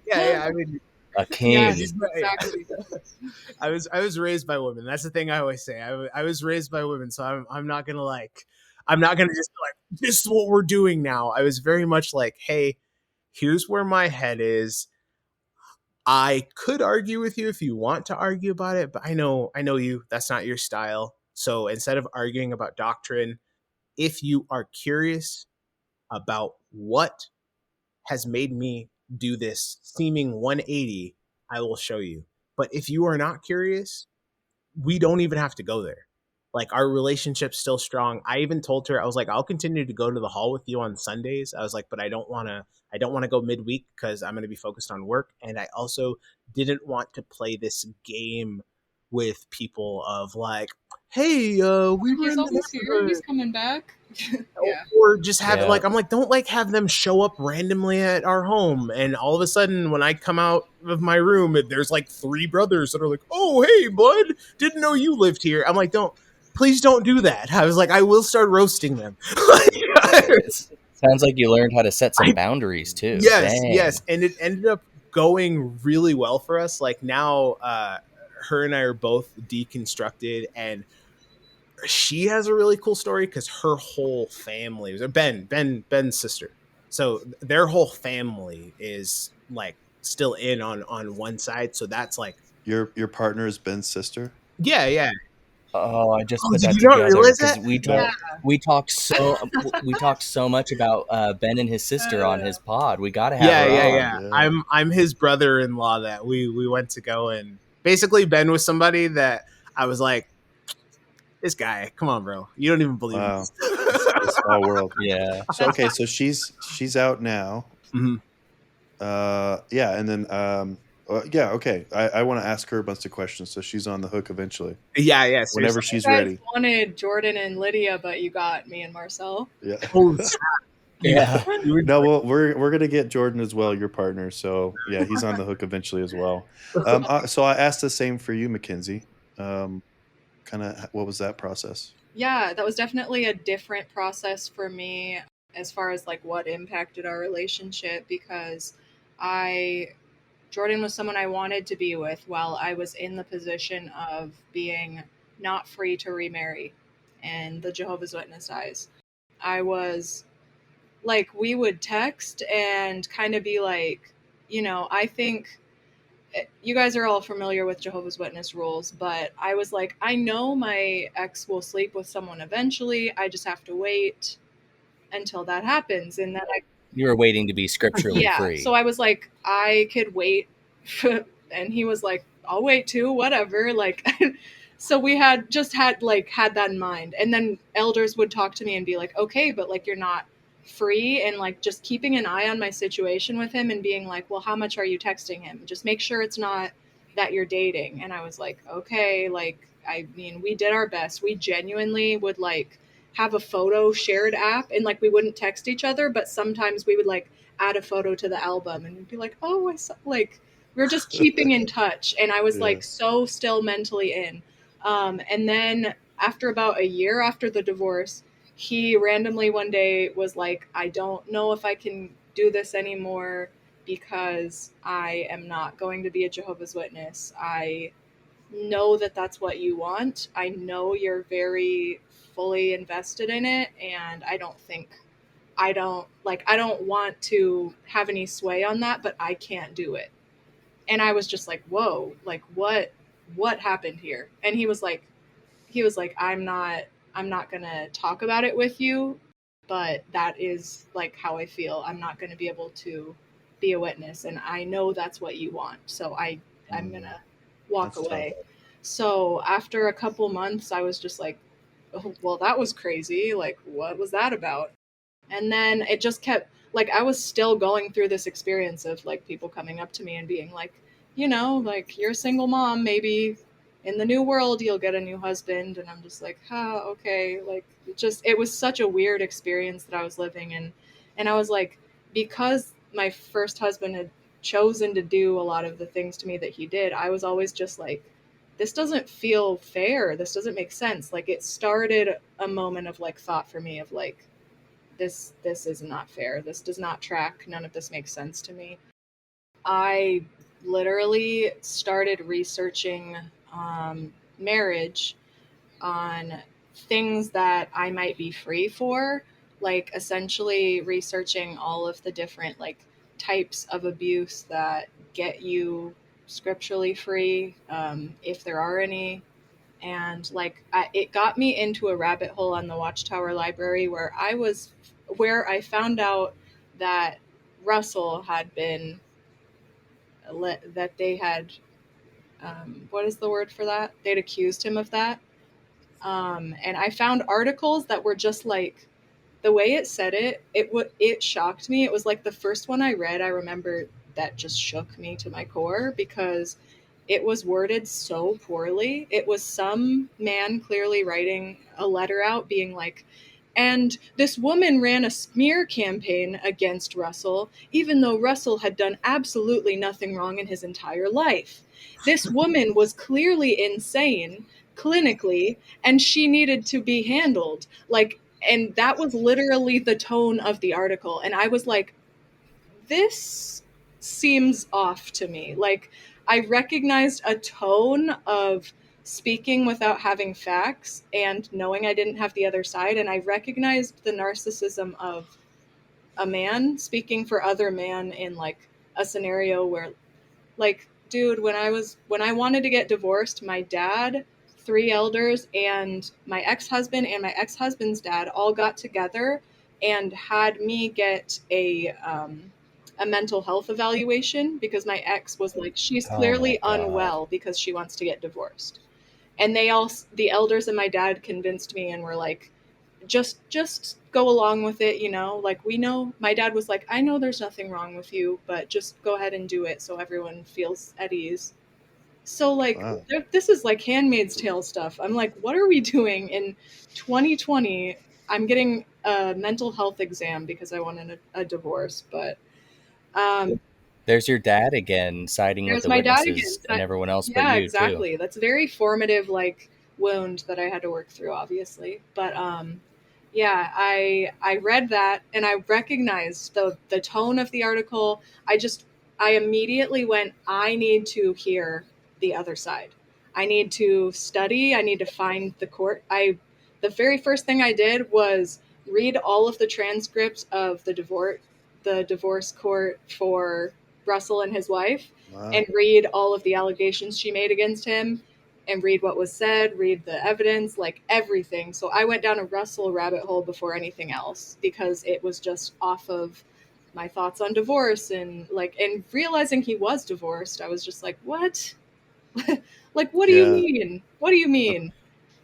Yeah. I mean, a king. Yes, exactly. I was raised by women. That's the thing I always say. I was raised by women, so I'm not gonna just be like, this is what we're doing now. I was very much like, hey, here's where my head is. I could argue with you if you want to argue about it, but I know you. That's not your style. So instead of arguing about doctrine, if you are curious about what has made me do this seeming 180, I will show you. But if you are not curious, we don't even have to go there. Like, our relationship's still strong. I even told her, I was like, I'll continue to go to the hall with you on Sundays. I was like, but I don't want to go midweek because I'm going to be focused on work. And I also didn't want to play this game with people of like, hey, we were He's in always the here. He's coming back. Yeah. Or just have it like, I'm like, don't like have them show up randomly at our home. And all of a sudden when I come out of my room, there's like 3 brothers that are like, oh, hey, bud, didn't know you lived here. I'm like, please don't do that. I was like, I will start roasting them. Sounds like you learned how to set some boundaries too. Yes. And it ended up going really well for us. Like now, her and I are both deconstructed, and she has a really cool story because her whole family was Ben's sister. So their whole family is like still in on one side. So that's like your partner is Ben's sister. Yeah. Oh, I just put did that you not together realize because that? we talked so much about Ben and his sister on his pod. We got to have her on. Yeah. I'm his brother-in-law that we went to go, and basically Ben was somebody that I was like, this guy, come on, bro, you don't even believe Wow. this. It's a small world. Yeah. So okay, so she's out now. Mm-hmm. Yeah, and then yeah, okay. I want to ask her a bunch of questions, so she's on the hook eventually. Yeah. Whenever she's you guys ready. Wanted Jordan and Lydia, but you got me and Marcell. Yeah. Yeah. No, we're gonna get Jordan as well, your partner. So yeah, he's on the hook eventually as well. So I asked the same for you, McKenzie. Kind of, what was that process? Yeah, that was definitely a different process for me as far as like what impacted our relationship, because Jordan was someone I wanted to be with while I was in the position of being not free to remarry in the Jehovah's Witness eyes. I was like, we would text and kind of be like, I think you guys are all familiar with Jehovah's Witness rules, but I was like, I know my ex will sleep with someone eventually. I just have to wait until that happens. And then you were waiting to be scripturally free. So I was like, I could wait. And he was like, I'll wait too, whatever. Like, so we had that in mind. And then elders would talk to me and be like, okay, but like, you're not free and like just keeping an eye on my situation with him and being like, well, how much are you texting him? Just make sure it's not that you're dating. And I was like, okay, like, I mean, we did our best. We genuinely would like have a photo shared app and like we wouldn't text each other, but sometimes we would like add a photo to the album and be like, oh, I saw, like, we're just keeping in touch. And I was Yeah. like so still mentally in. And then after about a year after the divorce, he randomly one day was like, I don't know if I can do this anymore because I am not going to be a Jehovah's Witness. I know that that's what you want. I know you're very fully invested in it, and I don't want to have any sway on that, but I can't do it. And I was just like, whoa, like what happened here? And he was like, I'm not gonna talk about it with you, but that is like how I feel. I'm not gonna be able to be a witness, and I know that's what you want, so I'm Mm, gonna walk that's tough. away. So after a couple months, I was just like, oh, well, that was crazy. Like, what was that about? And then it just kept like I was still going through this experience of like people coming up to me and being like, you know, like you're a single mom, maybe in the new world you'll get a new husband. And I'm just like, okay. Like it was such a weird experience that I was living in. And I was like, because my first husband had chosen to do a lot of the things to me that he did, I was always just like, this doesn't feel fair. This doesn't make sense. Like it started a moment of like thought for me of like, this is not fair. This does not track. None of this makes sense to me. I literally started researching marriage on things that I might be free for, like essentially researching all of the different like types of abuse that get you scripturally free, if there are any. And like it got me into a rabbit hole on the Watchtower library where I found out that Russell had been that they had what is the word for that? They'd accused him of that. And I found articles that were just like the way it said it. It shocked me. It was like the first one I read. I remember that just shook me to my core because it was worded so poorly. It was some man clearly writing a letter out being like, and this woman ran a smear campaign against Russell, even though Russell had done absolutely nothing wrong in his entire life. This woman was clearly insane clinically, and she needed to be handled. Like, and that was literally the tone of the article. And I was like, this seems off to me. Like, I recognized a tone of speaking without having facts and knowing I didn't have the other side. And I recognized the narcissism of a man speaking for other man in like a scenario where, like, dude, when I wanted to get divorced, my dad, three elders, and my ex-husband and my ex-husband's dad all got together and had me get a mental health evaluation because my ex was like, she's Oh my clearly God. unwell because she wants to get divorced. And the elders and my dad convinced me and were like, just go along with it, you know, like we know. My dad was like, I know there's nothing wrong with you, but just go ahead and do it so everyone feels at ease. So like Wow. this is like Handmaid's Tale stuff. I'm like, what are we doing in 2020? I'm getting a mental health exam because I wanted a divorce, but um There's your dad again, siding with there's the my dad again. witnesses and everyone else but Yeah, you too. exactly. That's a very formative like wound that I had to work through, obviously. But yeah, I read that and I recognized the tone of the article. I immediately went, I need to hear the other side. I need to study. I need to find the court. The very first thing I did was read all of the transcripts of the divorce court for Russell and his wife, and Wow. read all of the allegations she made against him and read what was said, read the evidence, like everything. So I went down a Russell rabbit hole before anything else because it was just off of my thoughts on divorce and realizing he was divorced. I was just like, what? Like, what do you Yeah. mean? What do you The mean?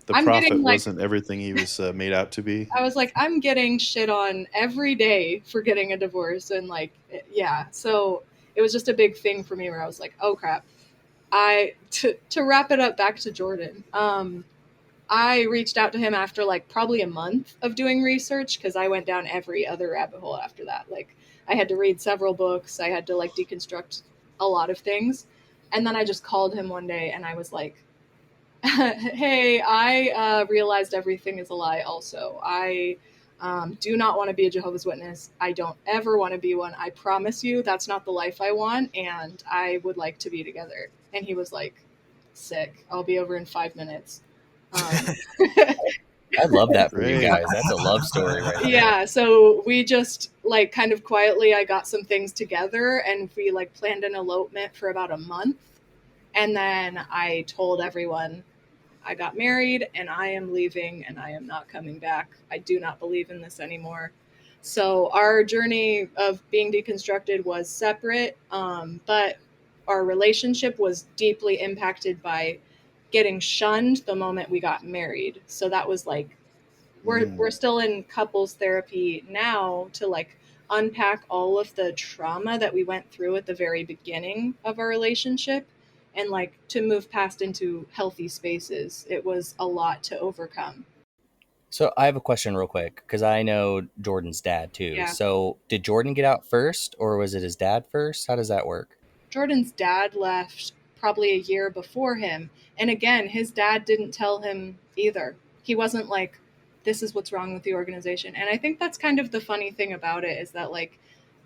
The I'm prophet getting like, wasn't everything he was made out to be. I was like, I'm getting shit on every day for getting a divorce. And like, yeah. So it was just a big thing for me where I was like, oh crap. To wrap it up back to Jordan. I reached out to him after like probably a month of doing research because I went down every other rabbit hole after that. Like I had to read several books, I had to like deconstruct a lot of things. And then I just called him one day and I was like, hey, I realized everything is a lie also. I do not want to be a Jehovah's Witness. I don't ever want to be one. I promise you that's not the life I want and I would like to be together. And he was like, sick. I'll be over in 5 minutes. I love that for you Great. guys. That's a love story right there. Yeah, so we just like kind of quietly I got some things together and we like planned an elopement for about a month. And then I told everyone I got married and I am leaving and I am not coming back. I do not believe in this anymore. So our journey of being deconstructed was separate, but our relationship was deeply impacted by getting shunned the moment we got married. So that was like we're still in couples therapy now to like unpack all of the trauma that we went through at the very beginning of our relationship and like to move past into healthy spaces. It was a lot to overcome. So I have a question real quick because I know Jordan's dad too. Yeah. So did Jordan get out first or was it his dad first? How does that work? Jordan's dad left probably a year before him. And again, his dad didn't tell him either. He wasn't like, this is what's wrong with the organization. And I think that's kind of the funny thing about it is that, like,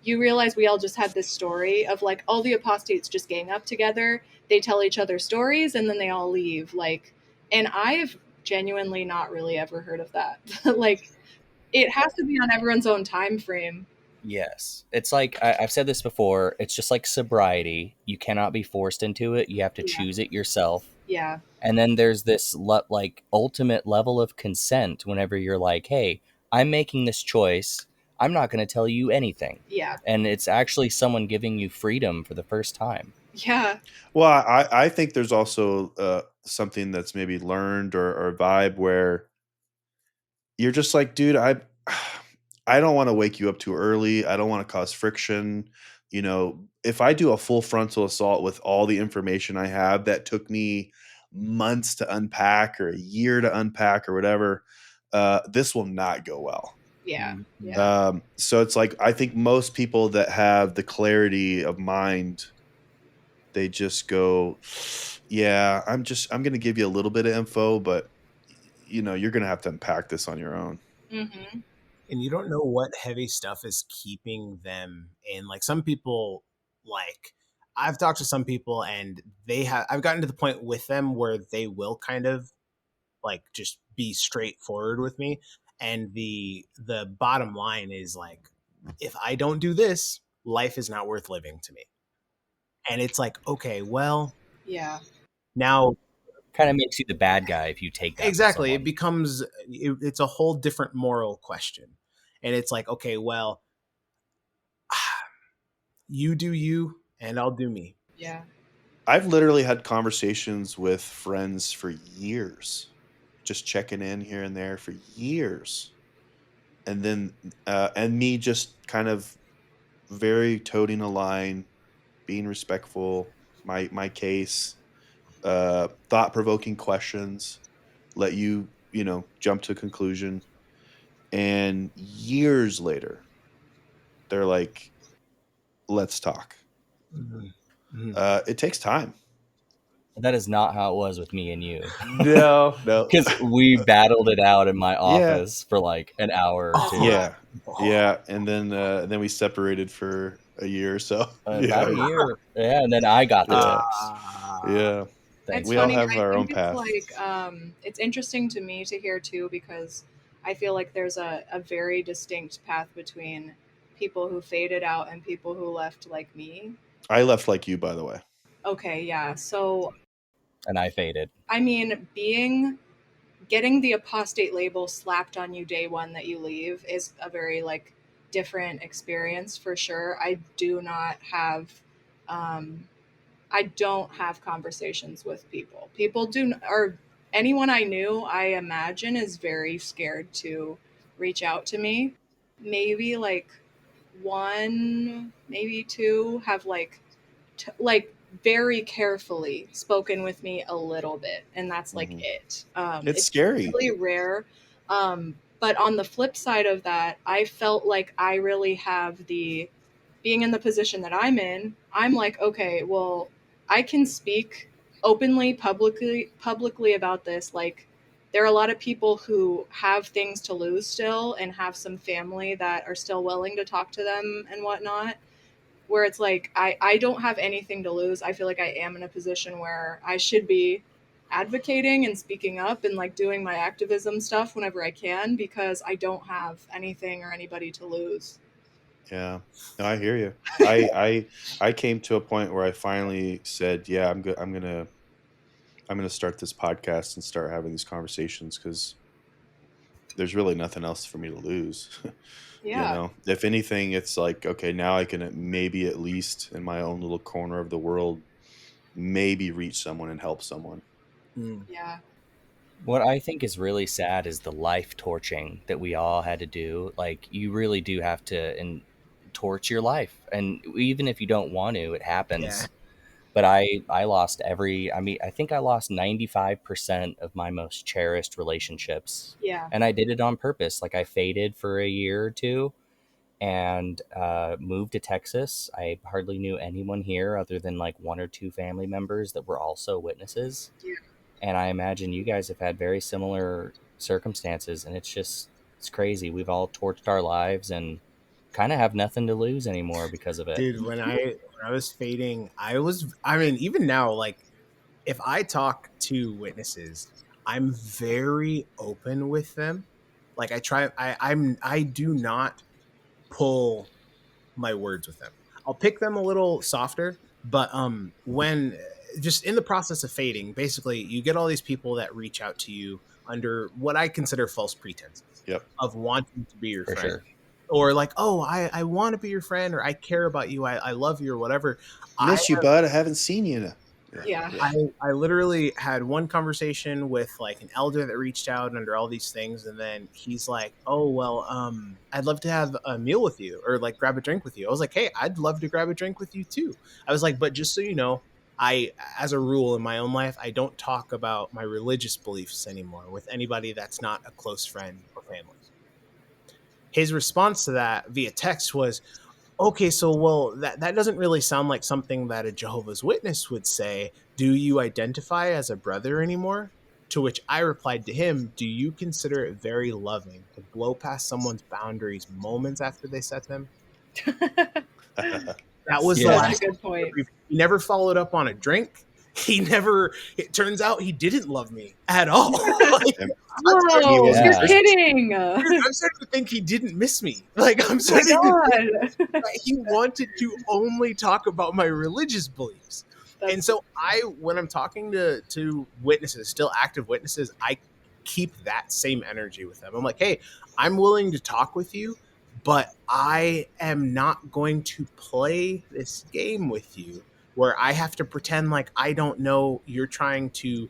you realize we all just had this story of like all the apostates just gang up together. They tell each other stories and then they all leave. Like, and I've genuinely not really ever heard of that. Like, it has to be on everyone's own time frame. Yes. It's like I've said this before. It's just like sobriety. You cannot be forced into it. You have to Yeah. choose it yourself. Yeah. And then there's this like ultimate level of consent whenever you're like, hey, I'm making this choice. I'm not going to tell you anything. Yeah. And it's actually someone giving you freedom for the first time. Yeah. Well, I think there's also something that's maybe learned or a vibe where you're just like, dude, I don't want to wake you up too early. I don't want to cause friction. You know, if I do a full frontal assault with all the information I have that took me months to unpack or a year to unpack or whatever, this will not go well. Yeah. Mhm. Yeah. So it's like I think most people that have the clarity of mind, they just go, yeah, I'm going to give you a little bit of info, but you know, you're going to have to unpack this on your own. Mm-hmm. And you don't know what heavy stuff is keeping them in. Like some people, like I've talked to some people and I've gotten to the point with them where they will kind of like just be straightforward with me. And the bottom line is like, if I don't do this, life is not worth living to me. And it's like, okay, well, Yeah. now Kind of makes you the bad guy if you take that. from exactly, it someone. becomes it's a whole different moral question. And it's like, okay, well, you do you and I'll do me. Yeah. I've literally had conversations with friends for years, just checking in here and there for years. And then, and me just kind of very toting a line, being respectful, my case, thought provoking questions, let you, you know, jump to a conclusion. And years later, they're like, let's talk. Mm-hmm. It takes time. That is not how it was with me and you. No, no. Because we battled it out in my Yeah. office for like an hour or That's two. rough. Yeah. And then we separated for a year or so. About a Yeah. year. Yeah, and then I got the Yeah. text. Yeah. It's We all funny. have I our own think it's path. like it's interesting to me to hear too because I feel like there's a very distinct path between people who faded out and people who left like me. I left like you, by the way. Okay, yeah. So And I faded. I mean, getting the apostate label slapped on you day one that you leave is a very like different experience for sure. I don't have conversations with people. People do, or anyone I knew, I imagine, is very scared to reach out to me. Maybe like one, maybe two have like very carefully spoken with me a little bit, and that's like Mhm. it. It's It's scary. really rare. But on the flip side of that, I felt like I really have the being in the position that I'm in. I'm like, okay, well, I can speak openly, publicly about this. Like, there are a lot of people who have things to lose still and have some family that are still willing to talk to them and whatnot, where it's like I don't have anything to lose. I feel like I am in a position where I should be advocating and speaking up and like doing my activism stuff whenever I can, because I don't have anything or anybody to lose. Yeah. No, I hear you. I came to a point where I finally said, "Yeah, I'm gonna start this podcast and start having these conversations because there's really nothing else for me to lose." You Yeah. know, if anything, it's like, okay, now I can maybe at least in my own little corner of the world, maybe reach someone and help someone. Mm. Yeah. What I think is really sad is the life torching that we all had to do. Like, you really do have to torch your life, and even if you don't want to, it Yeah. happens. But I lost I mean, I think I lost 95% of my most cherished relationships, Yeah. and I did it on purpose. Like, I faded for a year or two and moved to Texas. I hardly knew anyone here other than like one or two family members that were also witnesses. Yeah. And I imagine you guys have had very similar circumstances, and it's crazy. We've all torched our lives and kind of have nothing to lose anymore because of it. Dude, when I was fading, I mean, even now, like if I talk to witnesses, I'm very open with them. Like I do not pull my words with them. I'll pick them a little softer, but when just in the process of fading, basically you get all these people that reach out to you under what I consider false pretenses Yep. of wanting to be your For friend. sure. Or like, oh, I want to be your friend, or I care about you, I love you, or whatever. I Miss you, bud. I haven't seen you. Yeah. Yeah. Yeah. I I literally had one conversation with like an elder that reached out under all these things, and then he's like, "Oh well, I'd love to have a meal with you, or like grab a drink with you." I was like, "Hey, I'd love to grab a drink with you too." I was like, "But just so you know, I, as a rule in my own life, I don't talk about my religious beliefs anymore with anybody that's not a close friend or family." His response to that via text was, okay, so well, that doesn't really sound like something that a Jehovah's Witness would say. Do you identify as a brother anymore? To which I replied to him, do you consider it very loving to blow past someone's boundaries moments after they set them? That was the Such a Yeah. last good point. he never followed up on a drink. He never, it turns out he didn't love me at all. Like, And I'm starting, he Whoa, was you're Yeah. just kidding. I'm starting to think he didn't miss me. Like, I'm Oh my starting to think god. that he wanted to only talk about my religious beliefs. And That's so when I'm talking to witnesses, still active witnesses, I keep that same energy with them. I'm like, hey, I'm willing to talk with you, but I am not going to play this game with you where I have to pretend like I don't know you're trying to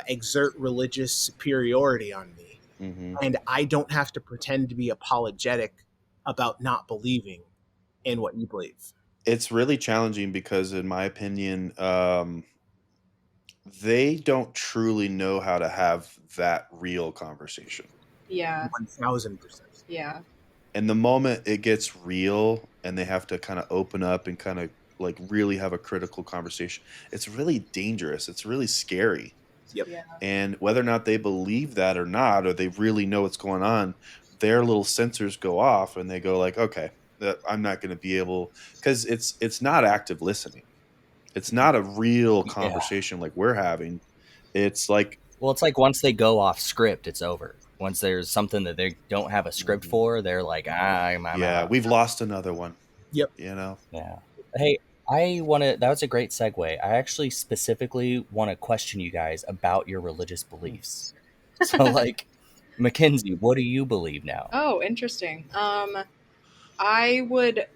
exert religious superiority on me. hmm And I don't have to pretend to be apologetic about not believing in what you believe. It's really challenging because, in my opinion, they don't truly know how to have that real conversation. yeah. 1000%. Yeah. And the moment it gets real and they have to kind of open up and kind of like really have a critical conversation, it's really dangerous. It's really scary. Yep. Yeah. And whether or not they believe that or not, or they really know what's going on, their little sensors go off and they go like, okay, I'm not going to be able, because it's not active listening. It's not a real Yeah. conversation like we're having. It's like, Well, it's like once they go off script, it's over. Once there's something that they don't have a script mhm, for, they're like, I'm yeah, out. we've lost another one, Yep. you know? Yeah. Hey, I want to, that was a great segue. I actually specifically want to question you guys about your religious beliefs. So, like, Mackenzie, what do you believe now? Oh, interesting. I would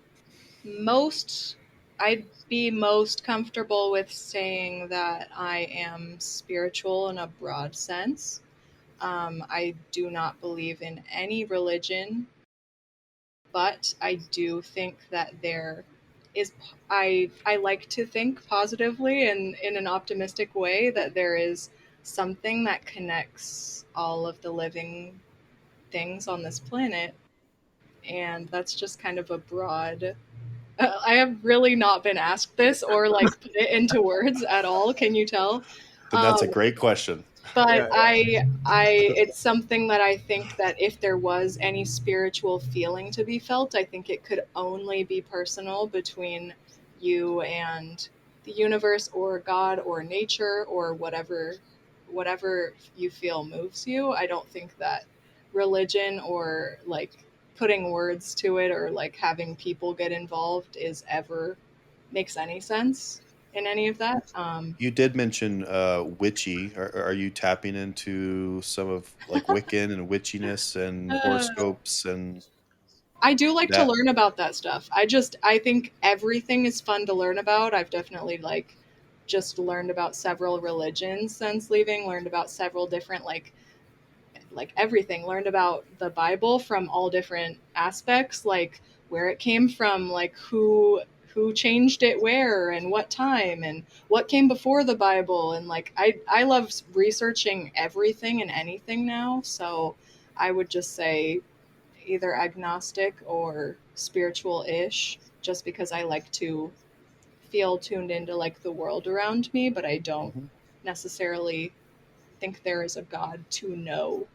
most I'd be most comfortable with saying that I am spiritual in a broad sense. I do not believe in any religion, but I do think that there is. I like to think positively and in an optimistic way that there is something that connects all of the living things on this planet, and that's just kind of a broad. I have really not been asked this or like put it into words at all. Can you tell? Then that's a Um, great question. but Yeah, it's something that I think that if there was any spiritual feeling to be felt, I think it could only be personal between you and the universe or God or nature or whatever you feel moves you. I don't think that religion or like putting words to it or like having people get involved is ever makes any sense in any of that. You did mention witchy. Are you tapping into some of like Wiccan and witchiness and Uh, horoscopes and I do like to that? learn about that stuff. I think everything is fun to learn about. I've definitely like just learned about several religions since leaving, learned about several different like everything, learned about the Bible from all different aspects, like where it came from, like who changed it where and what time and what came before the Bible and like I love researching everything and anything now, so I would just say either agnostic or spiritual-ish just because I like to feel tuned into like the world around me, but I don't Mhm. necessarily think there is a God to know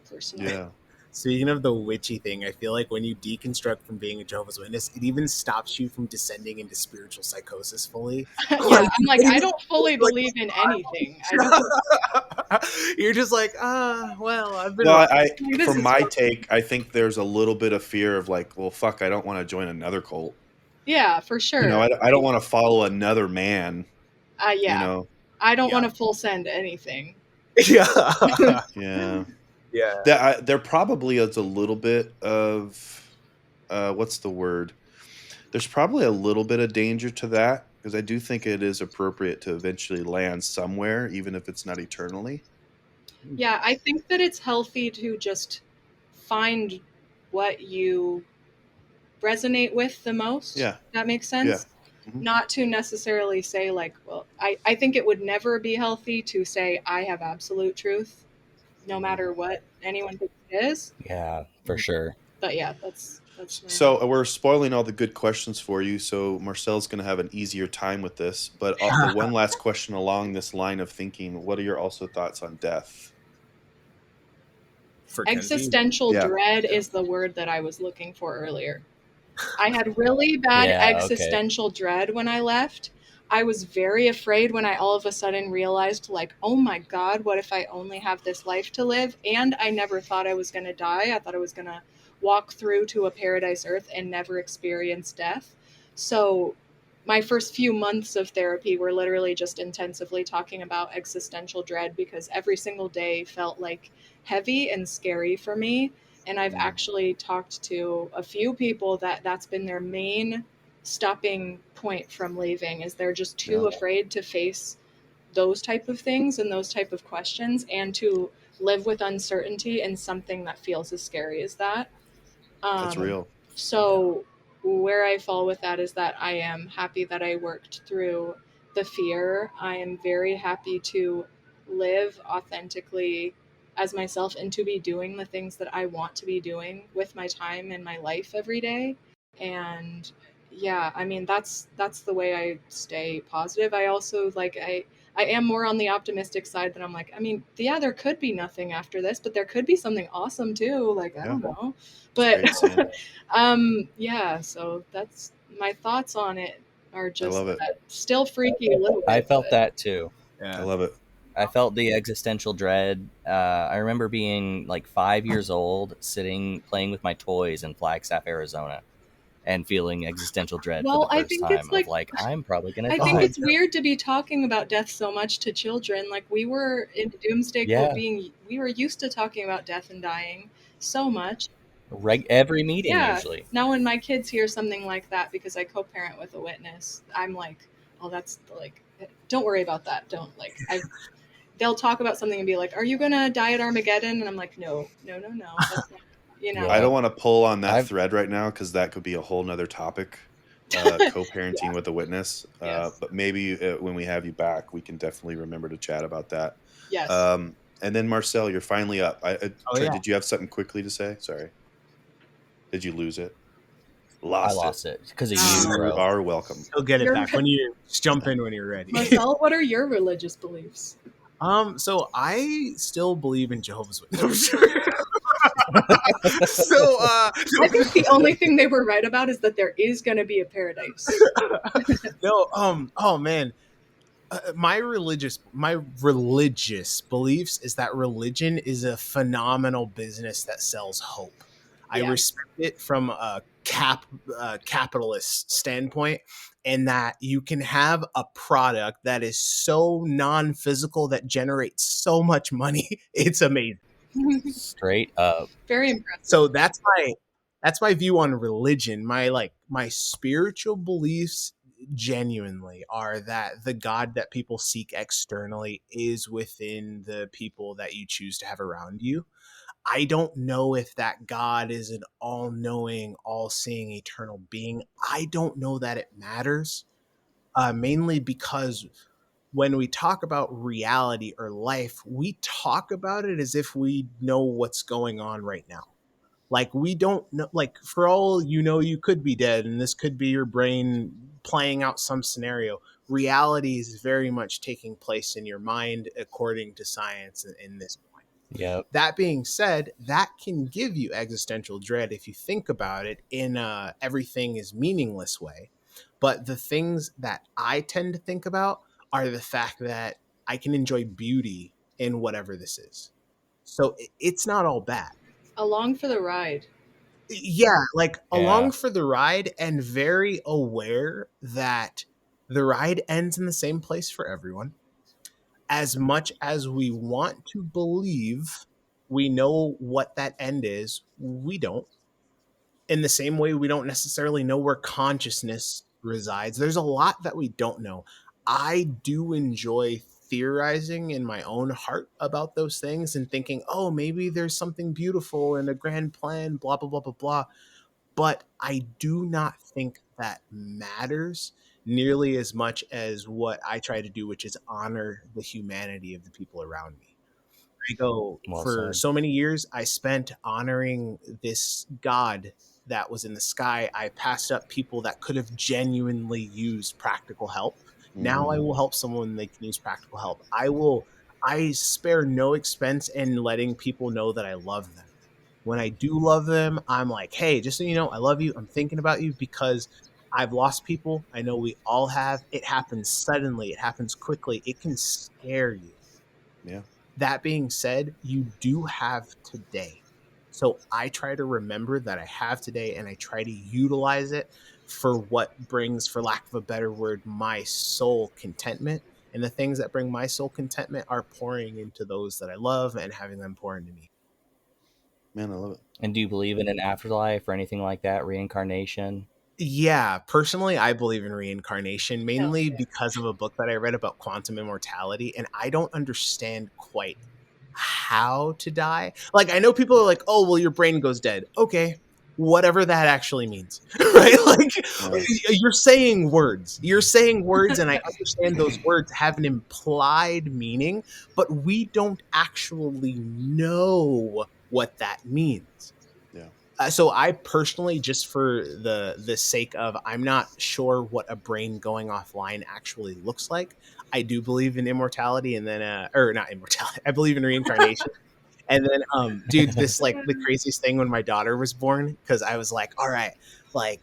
personally. Yeah. Speaking of the witchy thing, I feel like when you deconstruct from being a Jehovah's Witness, it even stops you from descending into spiritual psychosis fully. Yeah, Like, I'm like, I don't fully like believe in anything. I don't you're just like, well, I've been Well, wrong. I like this from is my fun. take, I think there's a little bit of fear of like, well, fuck, I don't want to join another cult. Yeah, for You know, sure. I don't want to follow another man. You Yeah, know, I don't want Yeah. to full send anything. Yeah. yeah. Yeah. There probably is a little bit of what's the word? There's probably a little bit of danger to that because I do think it is appropriate to eventually land somewhere, even if it's not eternally. Yeah, I think that it's healthy to just find what you resonate with the most. Yeah, That makes yeah, sense. hmm Not to necessarily say, like, well, I think it would never be healthy to say, I have absolute truth, no hmm matter what anyone thinks it is. Yeah, for sure. But yeah, that's my So we're spoiling all the good questions for you. So Marcel's going to have an easier time with this. But the one last question along this line of thinking: what are your also thoughts on death? For Kenzie. existential Yeah, dread Yeah. is the word that I was looking for earlier. I had really bad Yeah, okay. existential dread when I left. I was very afraid when I all of a sudden realized, like, oh my God, what if I only have this life to live? And I never thought I was going to die. I thought I was going to walk through to a paradise earth and never experience death. So my first few months of therapy were literally just intensively talking about existential dread because every single day felt like heavy and scary for me, and I've mm, actually talked to a few people that that's been their main stopping point from leaving is they're just yeah, too afraid to face those type of things and those type of questions and to live with uncertainty in something that feels as scary as that. that's um, real. so where I fall with that is that I am happy that I worked through the fear. I am very happy to live authentically as myself and to be doing the things that I want to be doing with my time and my life every day. And yeah, I mean that's the way I stay positive. I also like I am more on the optimistic side that I'm like, I mean, yeah, there could be nothing after this, but there could be something awesome too. Like, I Yeah, don't know. it's But great saying. yeah, so that's my thoughts on it are I just love it. that still freaky a little I bit, felt but that too. I Yeah. love it. I felt the existential dread. I remember being like 5 years old, sitting playing with my toys in Flagstaff, Arizona, and feeling existential dread for the well, I first think it's time of like like, I'm probably gonna I think Oh, die. it's weird to be talking about death so much to children. Like we were in doomsday Yeah, we were used to talking about death and dying so much. Every meeting Yeah. usually. Now when my kids hear something like that, because I co-parent with a witness, I'm like, oh, that's like, don't worry about that. Don't like, they'll talk about something and be like, are you going to die at Armageddon? And I'm like, no. That's not, I Yeah. don't want to pull on that I've thread right now because that could be a whole nother topic, co-parenting with a witness. Yes. But maybe when we have you back, we can definitely remember to chat about that. Yes. And then Marcel, you're finally up. Oh yeah. Did you have something quickly to say? Sorry. Did you lose it? I Lost it. lost it because of you, You bro. are welcome. You'll get it You're back when you just jump in when you're ready. Marcel, what are your religious beliefs? So I still believe in Jehovah's Witnesses. So I think the only thing they were right about is that there is going to be a paradise. no, oh man. My religious beliefs is that religion is a phenomenal business that sells hope. I Yeah. respect it from a capitalist standpoint, and that you can have a product that is so non-physical that generates so much money. It's amazing. Straight up. Very impressive. So that's my view on religion. My spiritual beliefs genuinely are that the God that people seek externally is within the people that you choose to have around you. I don't know if that God is an all-knowing, all-seeing, eternal being. I don't know that it matters. Mainly because when we talk about reality or life, we talk about it as if we know what's going on right now. Like, we don't know, like, for all you know, you could be dead and this could be your brain playing out some scenario. Reality is very much taking place in your mind according to science in this point. Yep. That being said, that can give you existential dread if you think about it in a everything is meaningless way. But the things that I tend to think about are the fact that I can enjoy beauty in whatever this is. So it's not all bad. Along for the ride. Yeah, like Yeah. along for the ride and very aware that the ride ends in the same place for everyone. As much as we want to believe we know what that end is, we don't. In the same way, we don't necessarily know where consciousness resides. There's a lot that we don't know. I do enjoy theorizing in my own heart about those things and thinking, oh, maybe there's something beautiful in a grand plan, blah, blah, blah, blah, blah. But I do not think that matters nearly as much as what I try to do, which is honor the humanity of the people around me. I go, Well for said. so many years, I spent honoring this God that was in the sky. I passed up people that could have genuinely used practical help. Now I will help someone they can use practical help. I spare no expense in letting people know that I love them. When I do love them, I'm like, hey, just so you know, I love you. I'm thinking about you because I've lost people. I know we all have. It happens suddenly, it happens quickly. It can scare you. Yeah. That being said, you do have today. So I try to remember that I have today and I try to utilize it for what brings, for lack of a better word, my soul contentment. And the things that bring my soul contentment are pouring into those that I love and having them pour into me. Man, I love it. And do you believe in an afterlife or anything like that? Reincarnation? Yeah, personally, I believe in reincarnation Hell mainly yeah. because of a book that I read about quantum immortality, and I don't understand quite how to die. Like, I know people are like, "Oh, well, your brain goes dead." Okay, whatever that actually means, right? Like, Right. you're saying words, and I understand those words have an implied meaning, but we don't actually know what that means. Yeah. So I personally, just for the sake of, I'm not sure what a brain going offline actually looks like. I do believe in immortality, and then or not immortality. I believe in reincarnation. And then, dude, this, like, the craziest thing when my daughter was born, because I was like, all right, like,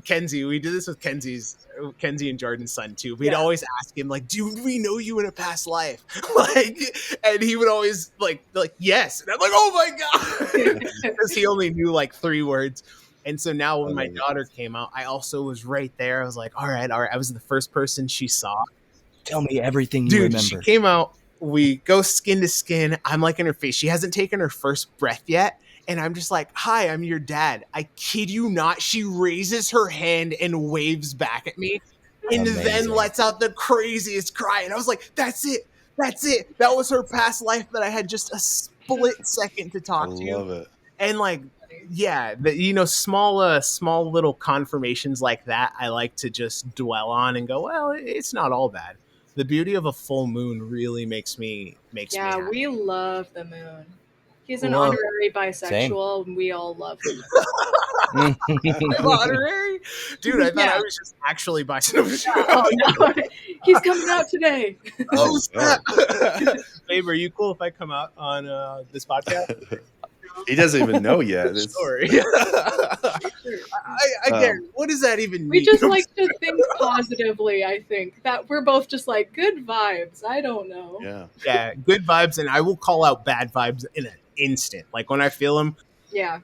Kenzie, we did this with Kenzie and Jordan's son too. We'd Yeah. always ask him, like, do we know you in a past life? Like, and he would always like, yes. And I'm like, oh my God. Because he only knew like 3 words. And so now I when my love it. daughter came out, I also was right there. I was like, all right. I was the first person she saw. Tell me everything you Dude, she remember. came out. We go skin to skin. I'm like in her face. She hasn't taken her first breath yet. And I'm just like, hi, I'm your dad. I kid you not. She raises her hand and waves back at me and then Amazing. lets out the craziest cry. And I was like, that's it. That's it. That was her past life that I had just a split second to I talk to. love it. And like, yeah, small little confirmations like that, I like to just dwell on and go, well, it's not all bad. The beauty of a full moon really makes me Yeah, happy. we love the moon. He's an Love honorary Same. bisexual, and we all love the moon. I'm honorary, dude. I thought Yeah. I was just actually bisexual. Oh no, he's coming out today. Oh, snap. Babe, are you cool if I come out on this podcast? He doesn't even know yet. It's, Sorry. Sure. Again, what does that even mean? We just like to think positively. I think that we're both just like good vibes. I don't know. yeah. Yeah, good vibes, and I will call out bad vibes in an instant. Like when I feel them, Yeah.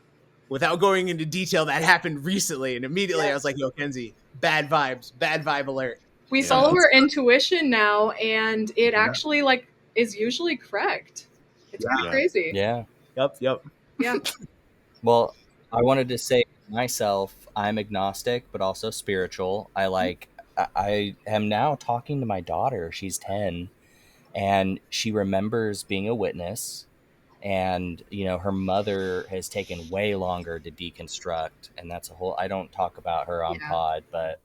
without going into detail, that happened recently, and immediately I was like, yo, Kenzie, bad vibes, bad vibe alert. We Yeah. follow our intuition now, and it Yeah. actually like is usually correct. It's kind of Yeah. crazy. Yeah. Yep. Yeah. Well, I wanted to say myself, I'm agnostic, but also spiritual. I am now talking to my daughter. She's 10, and she remembers being a witness. And, her mother has taken way longer to deconstruct. And that's I don't talk about her on Yeah. pod, but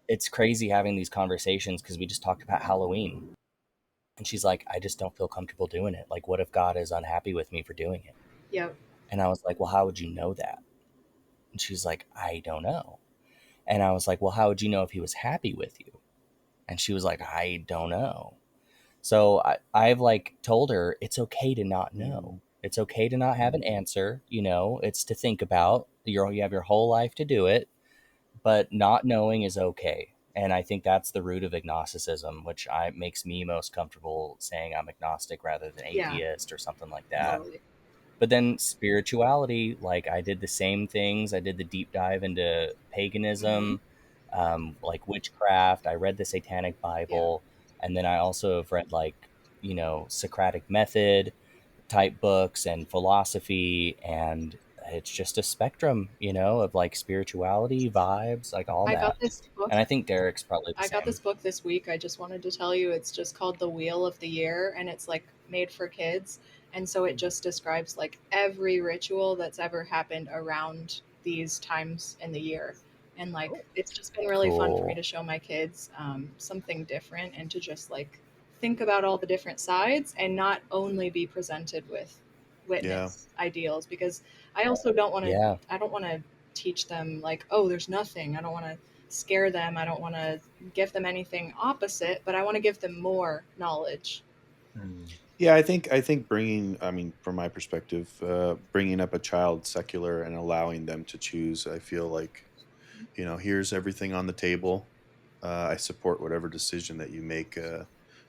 it's crazy having these conversations because we just talked about Halloween. And she's like, I just don't feel comfortable doing it. Like, what if God is unhappy with me for doing it? Yep. And I was like, well, how would you know that? And she's like, I don't know. And I was like, well, how would you know if he was happy with you? And she was like, I don't know. So I've like told her it's okay to not know. It's okay to not have an answer. It's to think about. You have your whole life to do it, but not knowing is okay. And I think that's the root of agnosticism, which makes me most comfortable saying I'm agnostic rather than Yeah. atheist or something like that. Totally. But then spirituality, like I did the same things. I did the deep dive into paganism, like witchcraft. I read the Satanic Bible. And then I also have read Socratic method type books and philosophy. And it's just a spectrum, of like spirituality, vibes, like all I that. got this book. And I think Derek's probably the I same. got this book this week. I just wanted to tell you it's just called The Wheel of the Year, and it's like made for kids. And so it just describes like every ritual that's ever happened around these times in the year. And like it's just been really fun for me Cool. to show my kids something different and to just like think about all the different sides and not only be presented with witness ideals, because I also don't want to Yeah. I don't want to teach them like, oh, there's nothing. I don't want to scare them. I don't want to give them anything opposite, but I want to give them more knowledge. Yeah, I think bringing, I mean, from my perspective, bringing up a child secular and allowing them to choose, I feel like, here's everything on the table. I support whatever decision that you make.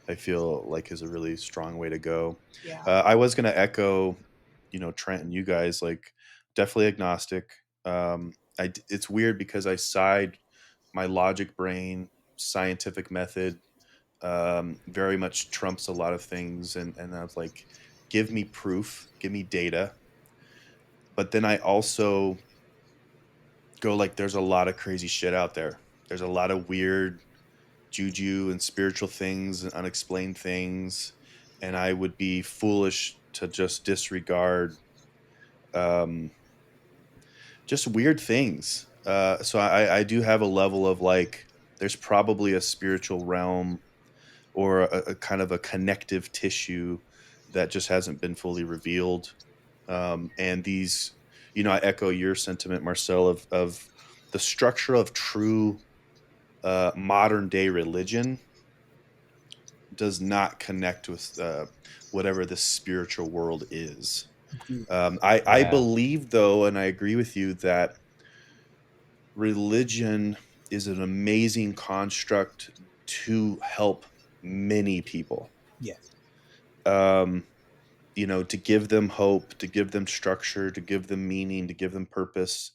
I feel like is a really strong way to go. Yeah. I was going to echo, Trent and you guys, like definitely agnostic. It's weird because I side my logic brain, scientific method, very much trumps a lot of things. And I was like, give me proof, give me data. But then I also go like, there's a lot of crazy shit out there. There's a lot of weird juju and spiritual things and unexplained things. And I would be foolish to just disregard just weird things. So I do have a level of like, there's probably a spiritual realm or a kind of a connective tissue that just hasn't been fully revealed. And these, I echo your sentiment, Marcel, of the structure of true modern day religion does not connect with whatever the spiritual world is. I believe, though, and I agree with you, that religion is an amazing construct to help many people. Yes. To give them hope, to give them structure, to give them meaning, to give them purpose.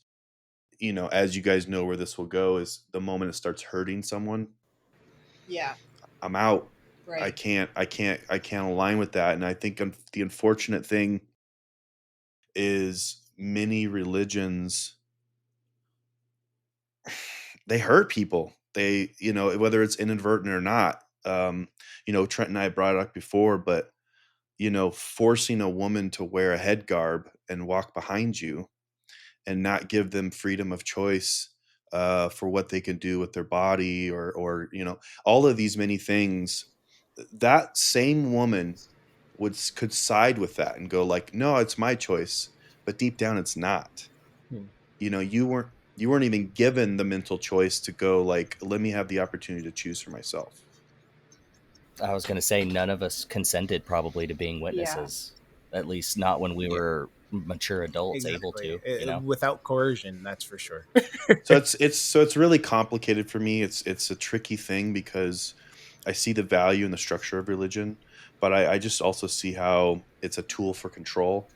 As you guys know where this will go is the moment it starts hurting someone, Yeah. I'm out. Right. I can't align with that. And I think the unfortunate thing is many religions, they hurt people. They, whether it's inadvertent or not. Trent and I brought it up before, but forcing a woman to wear a head garb and walk behind you and not give them freedom of choice for what they can do with their body, or all of these many things. That same woman could side with that and go like, no, it's my choice, but deep down it's not. You weren't even given the mental choice to go like, let me have the opportunity to choose for myself. I was going to say none of us consented probably to being Yeah. witnesses, at least not when we were mature adults able Exactly. to. Without coercion, that's for sure. So it's really complicated for me. It's a tricky thing because I see the value in the structure of religion, but I just also see how it's a tool for control.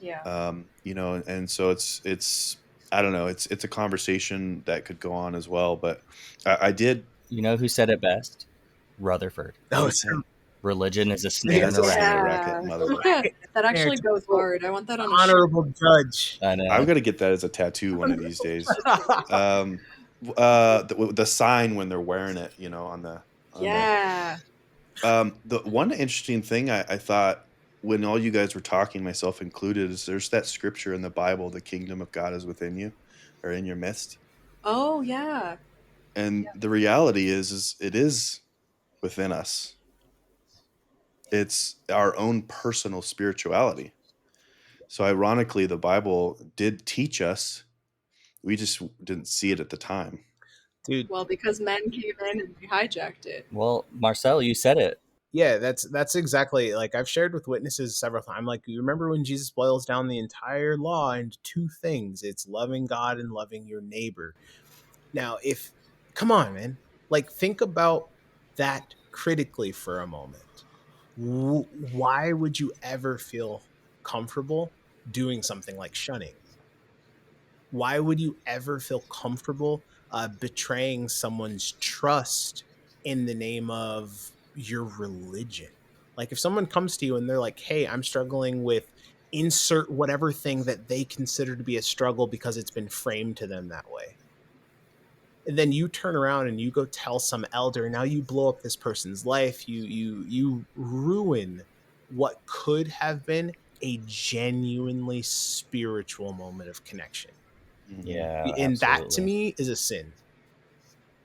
Yeah. And so it's I don't know, it's a conversation that could go on as well, but I did. You know who said it best? Rutherford. What do Oh, you say? Religion is a snare That's and a a snare racket. racket, mother. That actually goes hard. I want that on a shirt. honorable judge. I know. I'm gonna get that as a tattoo one of these days. The sign when they're wearing it, on the Yeah. the one interesting thing I thought when all you guys were talking, myself included, is there's that scripture in the Bible, the kingdom of God is within you or in your midst. Oh, yeah. And the reality is it is within us. It's our own personal spirituality. So ironically, the Bible did teach us. We just didn't see it at the time. Dude, Well, because men came in and they hijacked it. Well, Marcell, you said it. yeah, that's exactly, like, I've shared with witnesses several times. I'm like, you remember when Jesus boils down the entire law into two things? It's loving God and loving your neighbor. Now, come on, man, like, think about that critically for a moment. Why would you ever feel comfortable doing something like shunning? Why would you ever feel comfortable betraying someone's trust in the name of your religion? Like, if someone comes to you and they're like, hey, I'm struggling with insert whatever thing that they consider to be a struggle because it's been framed to them that way. And then you turn around and you go tell some elder, now you blow up this person's life. You ruin what could have been a genuinely spiritual moment of connection. Yeah, And that to absolutely. me is a sin.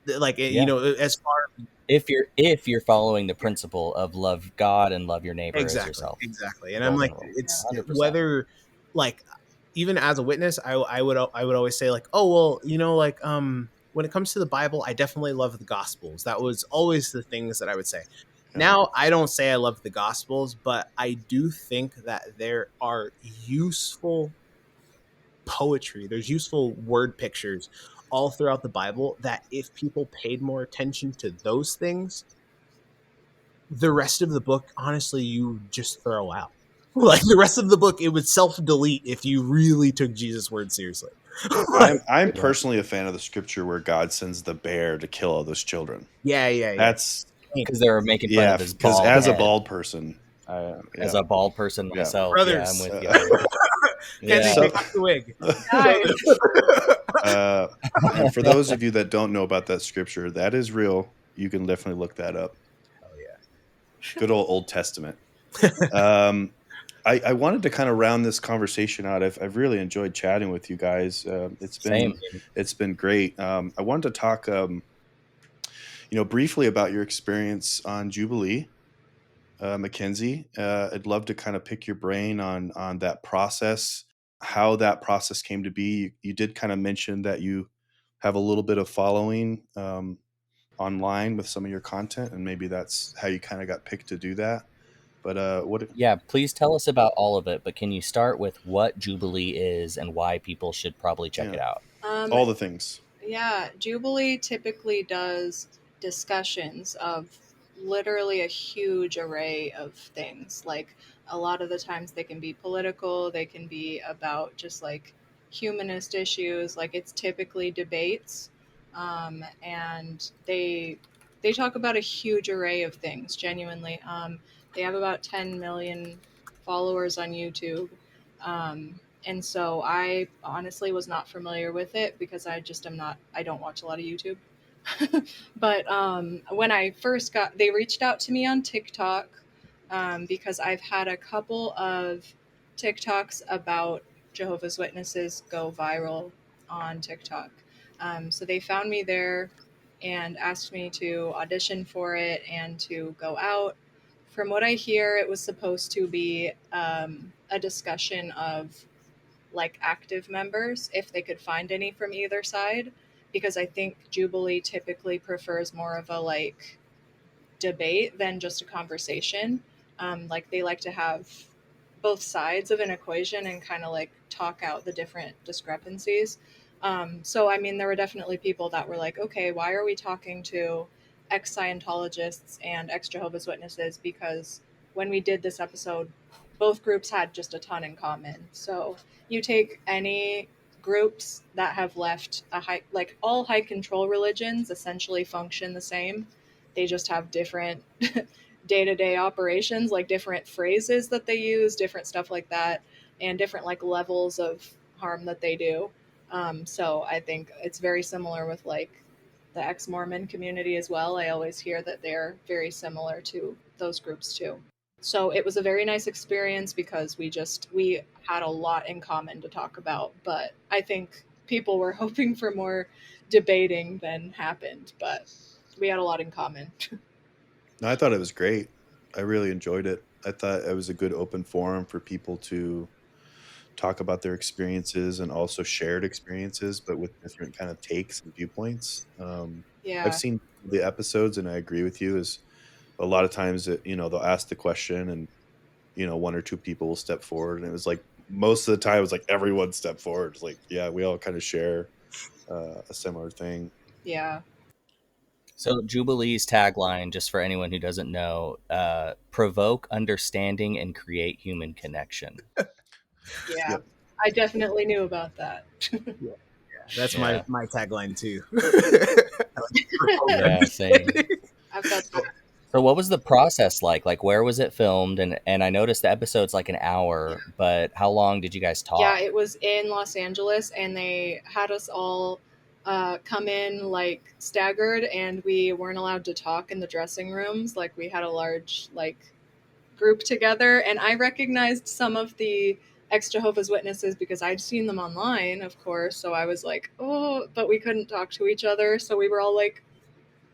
Like, Yeah. as far If you're following the principle of love God and love your neighbor as yourself. exactly. And I'm Golden like, rule. it's 100%. whether, like, even as a witness, I would always say, like, oh well, like, when it comes to the Bible, I definitely love the Gospels. That was always the things that I would say. Yeah. Now I don't say I love the Gospels, but I do think that there are useful poetry, there's useful word pictures all throughout the Bible that if people paid more attention to those things, the rest of the book, honestly, you just throw out. Like, the rest of the book, it would self-delete if you really took Jesus' word seriously. I'm Yeah. personally a fan of the scripture where God sends the bear to kill all those children. Yeah. That's Because they were making fun of his because bald as a head. bald person, As a bald person Yeah. myself, Brothers. I'm with you. Kenzie, So- take off the wig. and for those of you that don't know about that scripture, that is real. You can definitely look that up. Oh yeah. Good old Testament. I wanted to kind of round this conversation out. I've really enjoyed chatting with you guys. Same. It's been great. I wanted to talk, briefly about your experience on Jubilee, McKenzie. I'd love to kind of pick your brain on that process, how that process came to be. You did kind of mention that you have a little bit of following online with some of your content, and maybe that's how you kind of got picked to do that. But Yeah, please tell us about all of it, but can you start with what Jubilee is and why people should probably check it out? All the things. Yeah, Jubilee typically does discussions of literally a huge array of things. Like, a lot of the times they can be political, they can be about just like humanist issues. Like, it's typically debates, and they talk about a huge array of things. Genuinely, they have about 10 million followers on YouTube. And so I honestly was not familiar with it because I just am not, I don't watch a lot of YouTube. But when I first got, they reached out to me on TikTok because I've had a couple of TikToks about Jehovah's Witnesses go viral on TikTok. So they found me there and asked me to audition for it and to go out. From what I hear, it was supposed to be a discussion of like active members if they could find any from either side, because I think Jubilee typically prefers more of a like debate than just a conversation. Like they like to have both sides of an equation and kind of like talk out the different discrepancies. So, I mean, there were definitely people that were like, okay, why are we talking to ex Scientologists and ex Jehovah's Witnesses? Because when we did this episode, both groups had just a ton in common. So, you take any groups that have left a high, like all high control religions essentially function the same. They just have different day to day operations, like different phrases that they use, different stuff like that, and different like levels of harm that they do. So I think it's very similar with like the ex Mormon community as well. I always hear that they're very similar to those groups too. So it was a very nice experience because we had a lot in common to talk about, but I think people were hoping for more debating than happened, but we had a lot in common. No, I thought it was great. I really enjoyed it. I thought it was a good open forum for people to talk about their experiences and also shared experiences, but with different kind of takes and viewpoints. I've Yeah. seen the episodes, and I agree with you. Is a lot of times that they'll ask the question, and one or two people will step forward, and it was like most of the time it was like everyone stepped forward. It's like, yeah, we all kind of share a similar thing. Yeah. So Jubilee's tagline, just for anyone who doesn't know, provoke understanding and create human connection. Yeah. Yep. I definitely knew about that. Yeah, that's Yeah. my tagline too. Yeah, same. I've got the, So what was the process like? Like where was it filmed? And I noticed the episode's like an hour, but how long did you guys yeah, talk? it was in Los Angeles and they had us all come in like staggered and we weren't allowed to talk in the dressing rooms. Like we had a large like group together and I recognized some of the ex Jehovah's Witnesses because I'd seen them online, of course. So I was like, oh, but we couldn't talk to each other. So we were all like,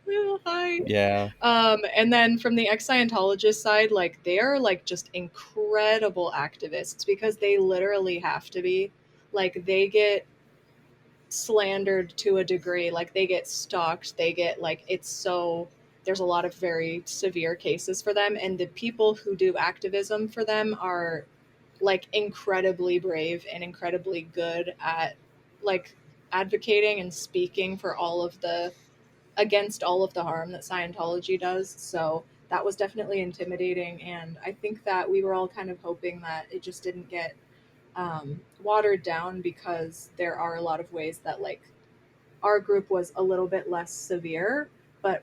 oh, hi. Yeah. And then from the ex Scientologist side, like they are like just incredible activists because they literally have to be. Like they get slandered to a degree, like they get stalked, they get like it's so there's a lot of very severe cases for them, and the people who do activism for them are like incredibly brave and incredibly good at like advocating and speaking for all of the against all of the harm that Scientology does. So that was definitely intimidating. And I think that we were all kind of hoping that it just didn't get watered down because there are a lot of ways that, like, our group was a little bit less severe, but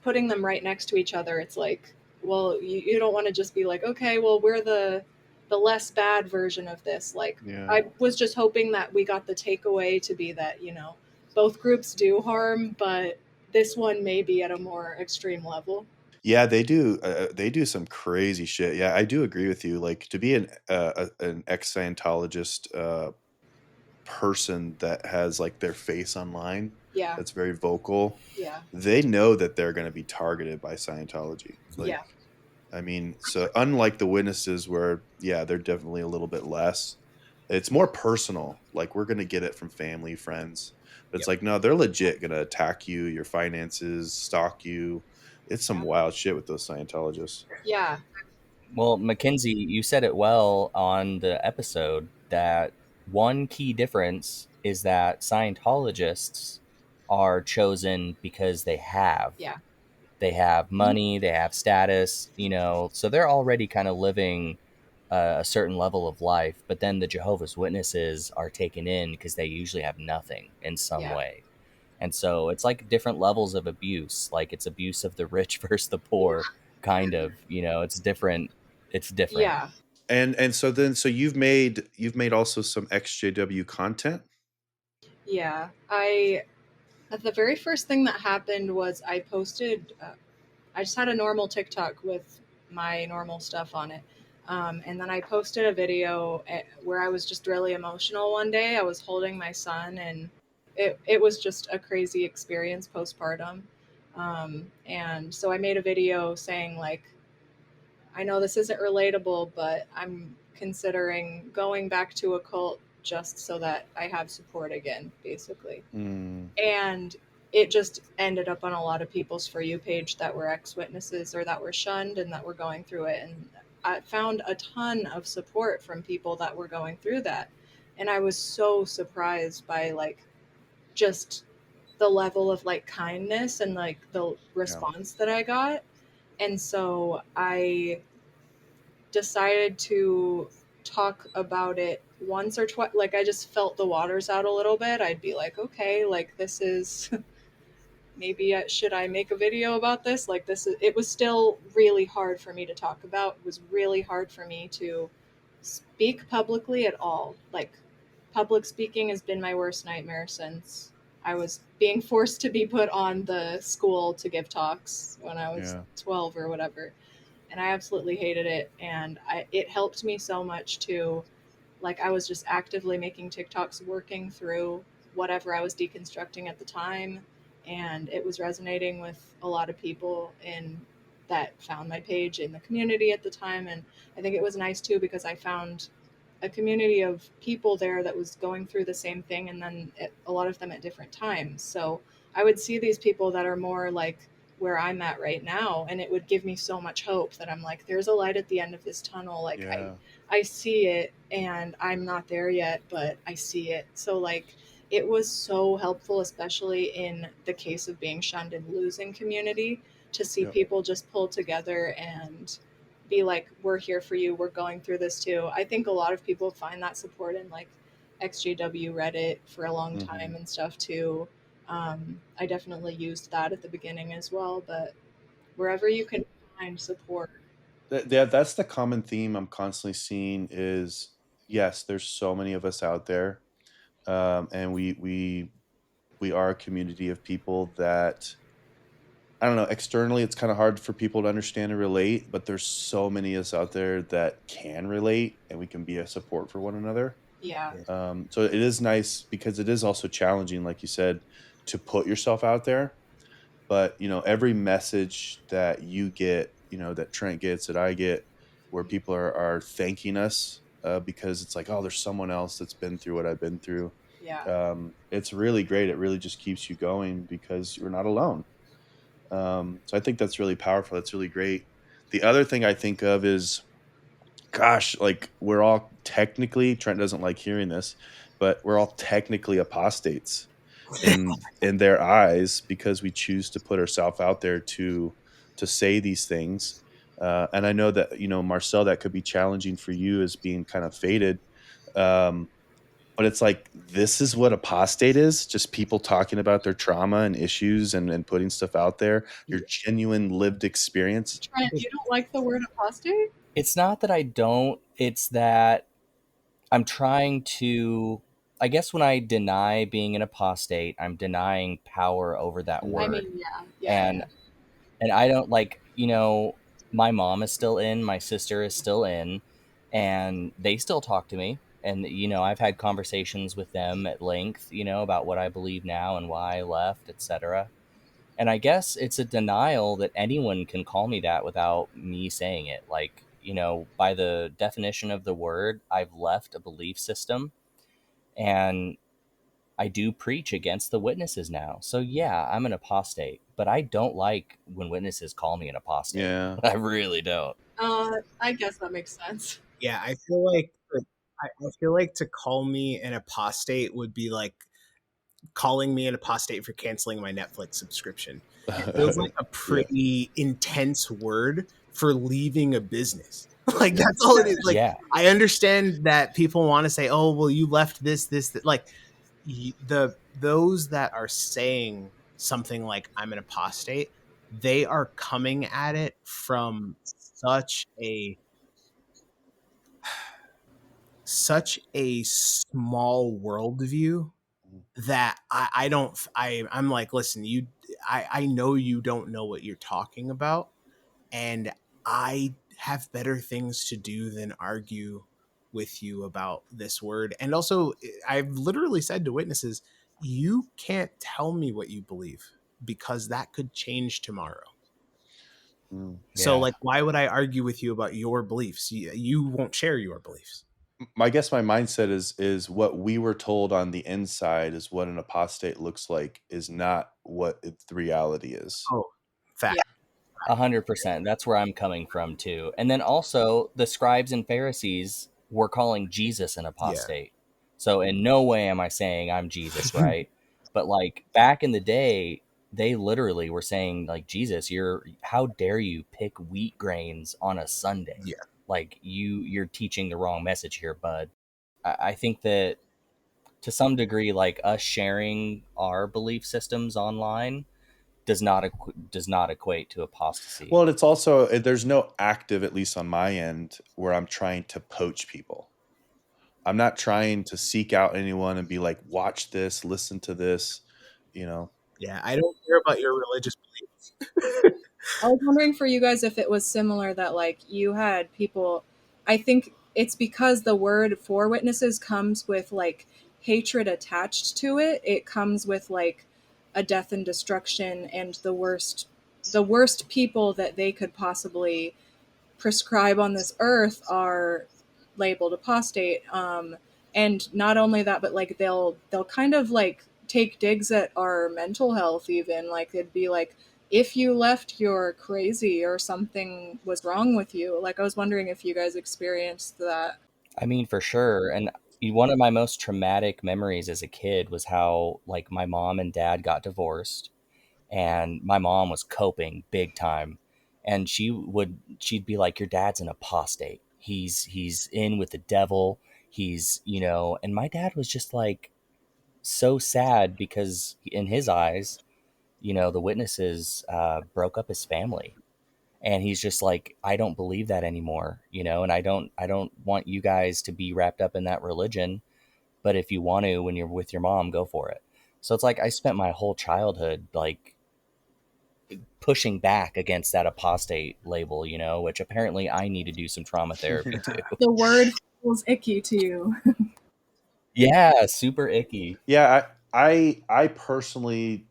putting them right next to each other, it's like, well, you don't want to just be like, okay, well, we're the less bad version of this. Like, Yeah. I was just hoping that we got the takeaway to be that, both groups do harm, but this one may be at a more extreme level. Yeah, they do. They do some crazy shit. Yeah, I do agree with you. Like to be an ex Scientologist person that has like their face online, Yeah, that's very vocal. yeah, They know that they're going to be targeted by Scientology. Like, yeah, I mean, so unlike the witnesses, where yeah, they're definitely a little bit less. It's more personal. Like we're going to get it from family, friends. But it's Yep. like no, they're legit going to attack you, your finances, stalk you. It's some yeah, wild shit with those Scientologists. yeah, Well, Mackenzie, you said it well on the episode that one key difference is that Scientologists are chosen because they have. yeah, They have mhm, money, they have status, so they're already kind of living a certain level of life. But then the Jehovah's Witnesses are taken in because they usually have nothing in some yeah, way. And so it's like different levels of abuse. Like it's abuse of the rich versus the poor, kind of. It's different. It's different. yeah, And so you've made also some XJW content. Yeah, I the very first thing that happened was I posted. I just had a normal TikTok with my normal stuff on it. And then I posted a video where I was just really emotional one day. I was holding my son, and it was just a crazy experience postpartum. And so I made a video saying, like, I know this isn't relatable, but I'm considering going back to a cult just so that I have support again, basically. Mm, And it just ended up on a lot of people's For You page that were ex witnesses or that were shunned and that were going through it. And I found a ton of support from people that were going through that. And I was so surprised by, like, just the level of, like, kindness and, like, the yeah. response that I got. And so I decided to talk about it once or twice. Like, I just felt the waters out a little bit. I'd be like, okay, like, this is maybe should I make a video about this? Like, this is, it was still really hard for me to talk about. It was really hard for me to speak publicly at all. Like, public speaking has been my worst nightmare since I was being forced to be put on the school to give talks when I was Yeah. 12 or whatever. And I absolutely hated it. And it helped me so much to, like, I was just actively making TikToks, working through whatever I was deconstructing at the time, and it was resonating with a lot of people in that found my page in the community at the time. And I think it was nice too because I found a community of people there that was going through the same thing, and then a lot of them at different times. So I would see these people that are more like where I'm at right now, and it would give me so much hope that I'm like, there's a light at the end of this tunnel. Like, Yeah. I see it, and I'm not there yet, but I see it. So, like, it was so helpful, especially in the case of being shunned and losing community, to see Yep. people just pull together and be like, we're here for you. We're going through this too. I think a lot of people find that support in, like, XJW Reddit for a long Hmm. time and stuff too. I definitely used that at the beginning as well, but wherever you can find support. That's the common theme I'm constantly seeing is, yes, there's so many of us out there, and we are a community of people that, I don't know, externally it's kind of hard for people to understand and relate, but there's so many of us out there that can relate and we can be a support for one another. Yeah. Yeah. So it is nice because it is also challenging, like you said, to put yourself out there. But every message that you get, that Trent gets, that I get, where people are thanking us, because it's like, oh, there's someone else that's been through what I've been through. Yeah. It's really great. It really just keeps you going because you're not alone. So I think that's really powerful. That's really great. The other thing I think of is, gosh, like, we're all technically, Trent doesn't like hearing this, but we're all technically apostates in their eyes because we choose to put ourselves out there to say these things. And I know that, Marcel, that could be challenging for you as being kind of faded. Um, but it's like, this is what apostate is, just people talking about their trauma and issues, and putting stuff out there, your genuine lived experience. Trent, you don't like the word apostate? It's not that I don't, it's that I'm trying to, I guess when I deny being an apostate, I'm denying power over that I Mm, word. mean, yeah, yeah, And yeah. and I don't like, my mom is still in, my sister is still in, and they still talk to me. And I've had conversations with them at length, about what I believe now and why I left, etc. And I guess it's a denial that anyone can call me that without me saying it. Like, by the definition of the word, I've left a belief system, and I do preach against the witnesses now. So yeah, I'm an apostate, but I don't like when witnesses call me an apostate. yeah. I really don't. I guess that makes sense. Yeah, I feel like to call me an apostate would be like calling me an apostate for canceling my Netflix subscription. It feels like a Yeah. pretty intense word for leaving a business. Like, Yeah. that's all it is. Like, Yeah. I understand that people want to say, "Oh, well, you left this, that." Like, those that are saying something like "I'm an apostate," they are coming at it from such a such a small worldview that I don't I'm like, listen, I know you don't know what you're talking about, and I have better things to do than argue with you about this word. And also, I've literally said to witnesses, you can't tell me what you believe because that could change tomorrow. Mm. So, Yeah. like, why would I argue with you about your beliefs? You won't share your beliefs. I guess my mindset is what we were told on the inside is what an apostate looks like is not what the reality is. Oh, fact. Yeah. 100%. That's where I'm coming from too. And then also, the scribes and Pharisees were calling Jesus an Yeah. apostate. So in no way am I saying I'm Jesus, right? But like back in the day, they literally were saying like, Jesus, how dare you pick wheat grains on a Sunday? Yeah. Like you're teaching the wrong message here, bud. I think that to some degree, like us sharing our belief systems online does not equate to apostasy. Well, it's also there's no active, at least on my end, where I'm trying to poach people. I'm not trying to seek out anyone and be like, watch this, listen to this, you know. Yeah. I don't care about your religious beliefs. I was wondering for you guys if it was similar that like you had people. I think it's because the word for witnesses comes with like hatred attached to it. It comes with like a death and destruction and the worst people that they could possibly prescribe on this earth are labeled apostate. And not only that, but like they'll kind of like take digs at our mental health. Even like it'd be like, if you left, you're crazy or something was wrong with you. Like I was wondering if you guys experienced that. I mean, for sure. And one of my most traumatic memories as a kid was how like my mom and dad got divorced, and my mom was coping big time, and she'd be like, your dad's an apostate, he's in with the devil, he's, and my dad was just like so sad because in his eyes, the witnesses broke up his family, and he's just like, I don't believe that anymore, and I don't want you guys to be wrapped up in that religion, but if you want to, when you're with your mom, go for it. So it's like I spent my whole childhood like pushing back against that apostate label, which apparently I need to do some trauma therapy too. The word feels icky to you. Yeah, super icky. Yeah, I personally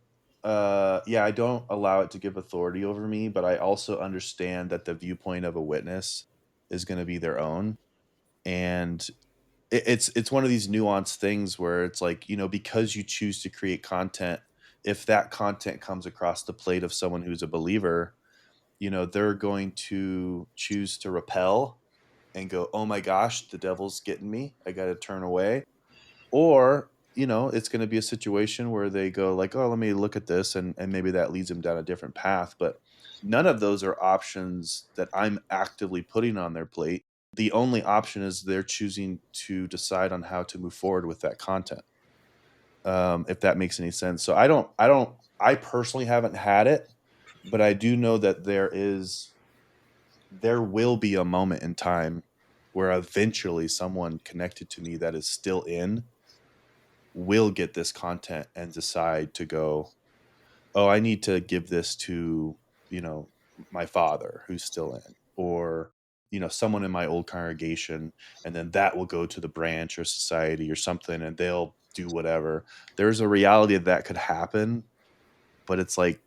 yeah, I don't allow it to give authority over me, but I also understand that the viewpoint of a witness is going to be their own. And it's one of these nuanced things where it's like, because you choose to create content, if that content comes across the plate of someone who's a believer, they're going to choose to repel and go, oh my gosh, the devil's getting me, I got to turn away. Or it's going to be a situation where they go like, oh, let me look at this, and maybe that leads them down a different path. But none of those are options that I'm actively putting on their plate. The only option is they're choosing to decide on how to move forward with that content, if that makes any sense. So I personally haven't had it, but I do know that there will be a moment in time where eventually someone connected to me that is still in will get this content and decide to go, oh, I need to give this to, my father who's still in, or, someone in my old congregation. And then that will go to the branch or society or something, and they'll do whatever. There's a reality that could happen, but it's like,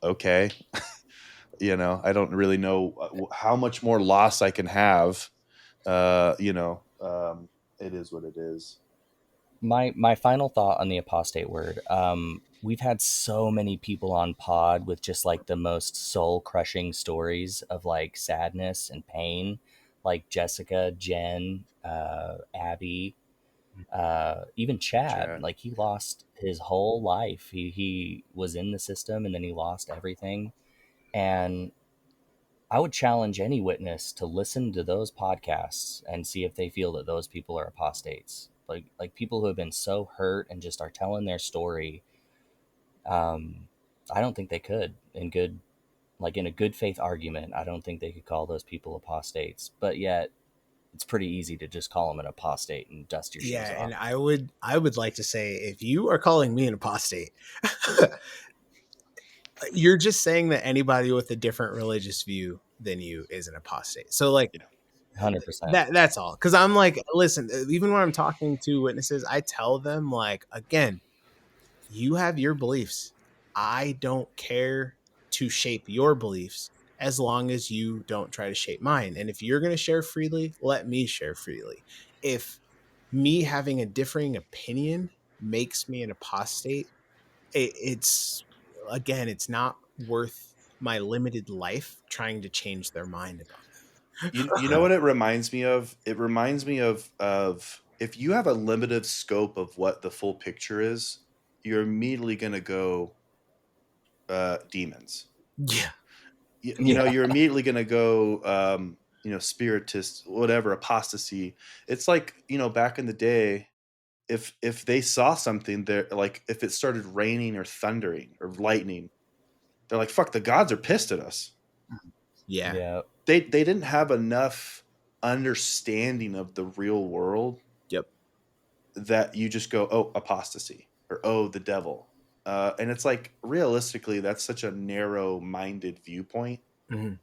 okay, I don't really know how much more loss I can have. It is what it is. My final thought on the apostate word. We've had so many people on pod with just like the most soul crushing stories of like sadness and pain, like Jessica, Jen, Abby, even Chad. Chad. Like he lost his whole life. He was in the system and then he lost everything. And I would challenge any witness to listen to those podcasts and see if they feel that those people are apostates. Like people who have been so hurt and just are telling their story. Um, I don't think they could in a good faith argument. I don't think they could call those people apostates. But yet it's pretty easy to just call them an apostate and dust your shoes Yeah, off. and I would like to say, if you are calling me an apostate, you're just saying that anybody with a different religious view than you is an apostate. So like 100%. that's all. Because I'm like, listen, even when I'm talking to witnesses, I tell them like, again, you have your beliefs. I don't care to shape your beliefs as long as you don't try to shape mine. And if you're going to share freely, let me share freely. If me having a differing opinion makes me an apostate, it's again, it's not worth my limited life trying to change their mind about You know Yeah. what it reminds me of? It reminds me of if you have a limited scope of what the full picture is, you're immediately going to go demons. that. Yeah. You know, Yeah. you're immediately going to go spiritist, whatever, apostasy. It's like, you know, back in the day, if they saw something there, like if it started raining or thundering or lightning, they're like, fuck, the gods are pissed at us. Yeah. Yeah. They didn't have enough understanding of the real world Yep. that you just go, oh, apostasy, or oh, the devil. And it's like, realistically, that's such a narrow minded viewpoint. Mm-hmm.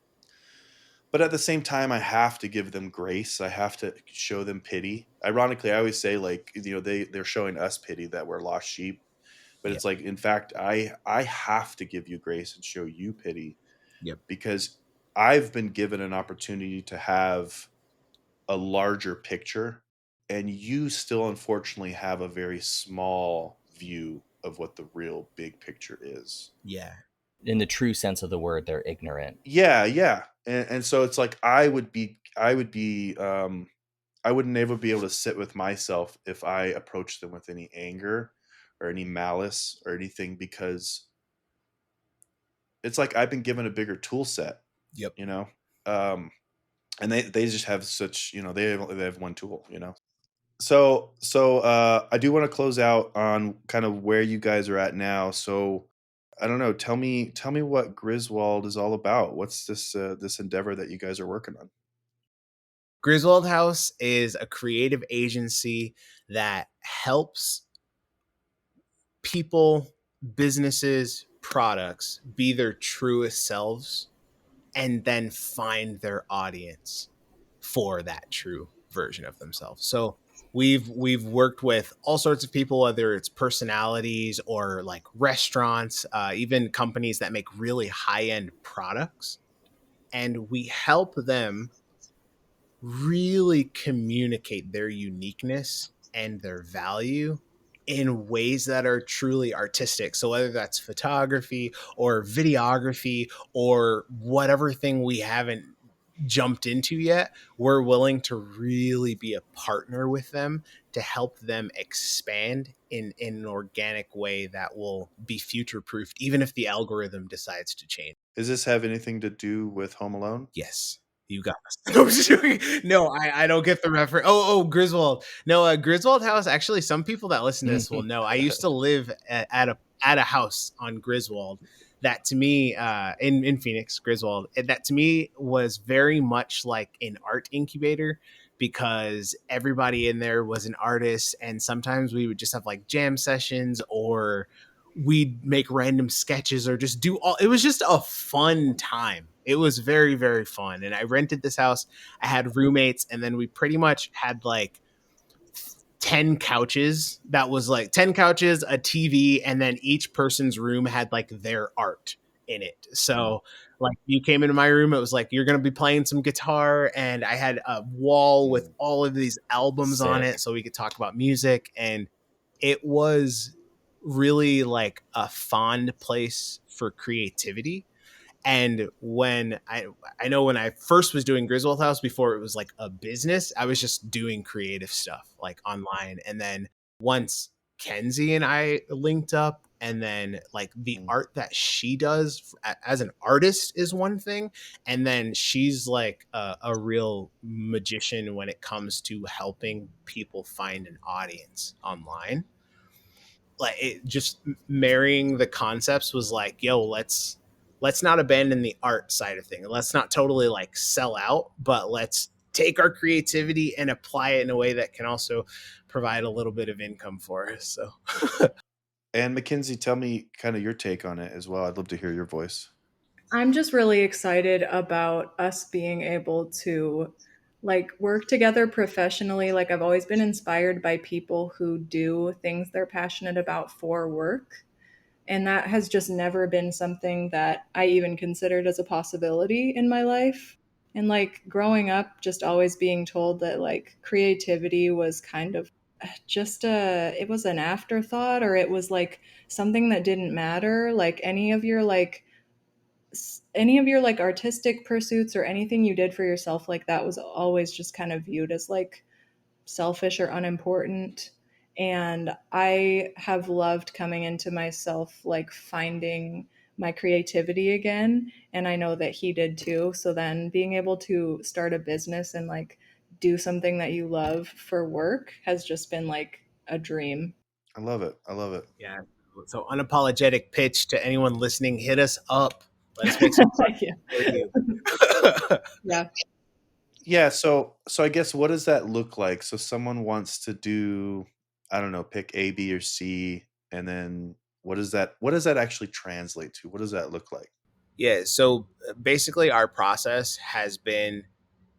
But at the same time, I have to give them grace. I have to show them pity. Ironically, I always say, like, you know, they're showing us pity that we're lost sheep. But Yep. it's like, in fact, I have to give you grace and show you pity, Yep. because I've been given an opportunity to have a larger picture, and you still unfortunately have a very small view of what the real big picture is. Yeah. In the true sense of the word, they're ignorant. Yeah. And so it's like I wouldn't ever be able to sit with myself if I approached them with any anger or any malice or anything, because it's like I've been given a bigger tool set, Yep. you know. And they just have such, you know, they have one tool, you know. So I do want to close out on kind of where you guys are at now. So I don't know, tell me what Griswold is all about. What's this endeavor that you guys are working on? Griswold House is a creative agency that helps people, businesses, products be their truest selves and then find their audience for that true version of themselves. So we've worked with all sorts of people, whether it's personalities or like restaurants, even companies that make really high-end products, and we help them really communicate their uniqueness and their value in ways that are truly artistic. So whether that's photography or videography or whatever thing we haven't jumped into yet, we're willing to really be a partner with them to help them expand in an organic way that will be future proofed, even if the algorithm decides to change. Does this have anything to do with Home Alone? Yes. You got us. No, I don't get the reference. Griswold. No, Griswold House. Actually, some people that listen to this will know. I used to live at a house on Griswold. That to me, in Phoenix, Griswold. That to me was very much like an art incubator, because everybody in there was an artist, and sometimes we would just have like jam sessions, or we'd make random sketches, or just do all. It was just a fun time. It was very, very fun. And I rented this house. I had roommates, and then we pretty much had like 10 couches. That was like 10 couches, a TV, and then each person's room had like their art in it. So like you came into my room, it was like you're going to be playing some guitar, and I had a wall with all of these albums on Sick. it so we could talk about music. And it was really like a fond place for creativity. And when I know when I first was doing Griswold House, before it was like a business, I was just doing creative stuff like online. And then once Kenzie and I linked up, and then like the art that she does as an artist is one thing, and then she's like a real magician when it comes to helping people find an audience online. Like it just marrying the concepts was like, yo, let's not abandon the art side of things. Let's not totally like sell out, but let's take our creativity and apply it in a way that can also provide a little bit of income for us. So And McKenzie, tell me kind of your take on it as well. I'd love to hear your voice. I'm just really excited about us being able to like work together professionally. Like I've always been inspired by people who do things they're passionate about for work. And that has just never been something that I even considered as a possibility in my life. And like growing up, just always being told that like creativity was kind of just it was an afterthought, or it was like something that didn't matter. Like any of your like artistic pursuits or anything you did for yourself, like that was always just kind of viewed as like selfish or unimportant. And I have loved coming into myself, like finding my creativity again. And I know that he did too. So then being able to start a business and like do something that you love for work has just been like a dream. I love it. I love it. yeah. So unapologetic pitch to anyone listening, hit us up. Let us make some Yeah. for you. Yeah. Yeah, so I guess what does that look like? So someone wants to do, I don't know, pick A, B, or C, and then what does that actually translate to? What does that look like? Yeah. So basically, our process has been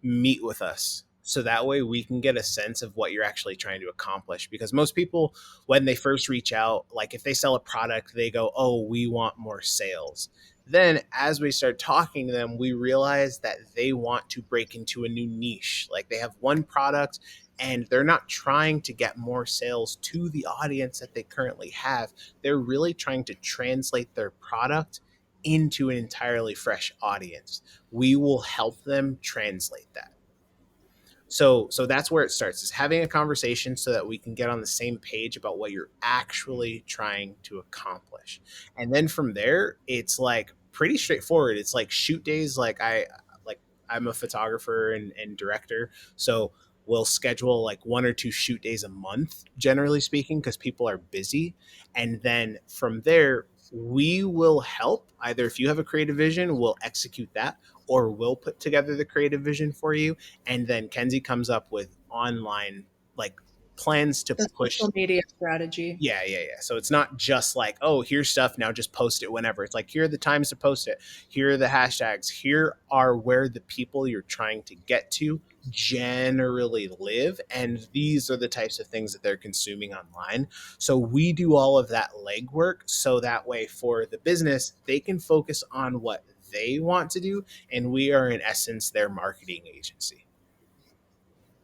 meet with us. So that way we can get a sense of what you're actually trying to accomplish. Because most people, when they first reach out, like if they sell a product, they go, oh, we want more sales. Then as we start talking to them, we realize that they want to break into a new niche. Like they have one product and they're not trying to get more sales to the audience that they currently have. They're really trying to translate their product into an entirely fresh audience. We will help them translate that. So that's where it starts, is having a conversation so that we can get on the same page about what you're actually trying to accomplish. And then from there, it's like pretty straightforward. It's like shoot days. Like I'm a photographer and director. So we'll schedule like 1 or 2 shoot days a month, generally speaking, because people are busy. And then from there, we will help. Either if you have a creative vision, we'll execute that, or we'll put together the creative vision for you, and then Kenzie comes up with online like plans to The push. social media strategy. Yeah. So it's not just like, oh, here's stuff, now just post it whenever. It's like, here are the times to post it. Here are the hashtags. Here are where the people you're trying to get to generally live. And these are the types of things that they're consuming online. So we do all of that legwork. So that way for the business, they can focus on what they want to do. And we are, in essence, their marketing agency.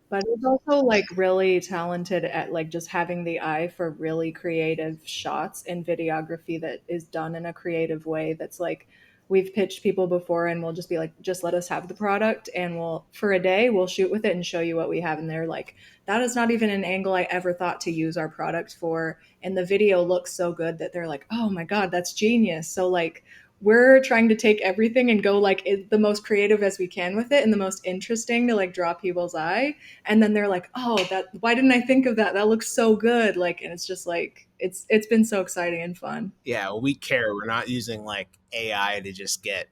But he's also like really talented at like just having the eye for really creative shots and videography that is done in a creative way. That's like we've pitched people before and we'll just be like, just let us have the product and we'll for a day we'll shoot with it and show you what we have. And they're like, that is not even an angle I ever thought to use our product for. And the video looks so good that they're like, oh my God, that's genius. So like we're trying to take everything and go like the most creative as we can with it and the most interesting to like draw people's eye, and then they're like, oh, that why didn't I think of that, that looks so good, like, and it's just like it's been so exciting and fun. Yeah, we care. We're not using like AI to just get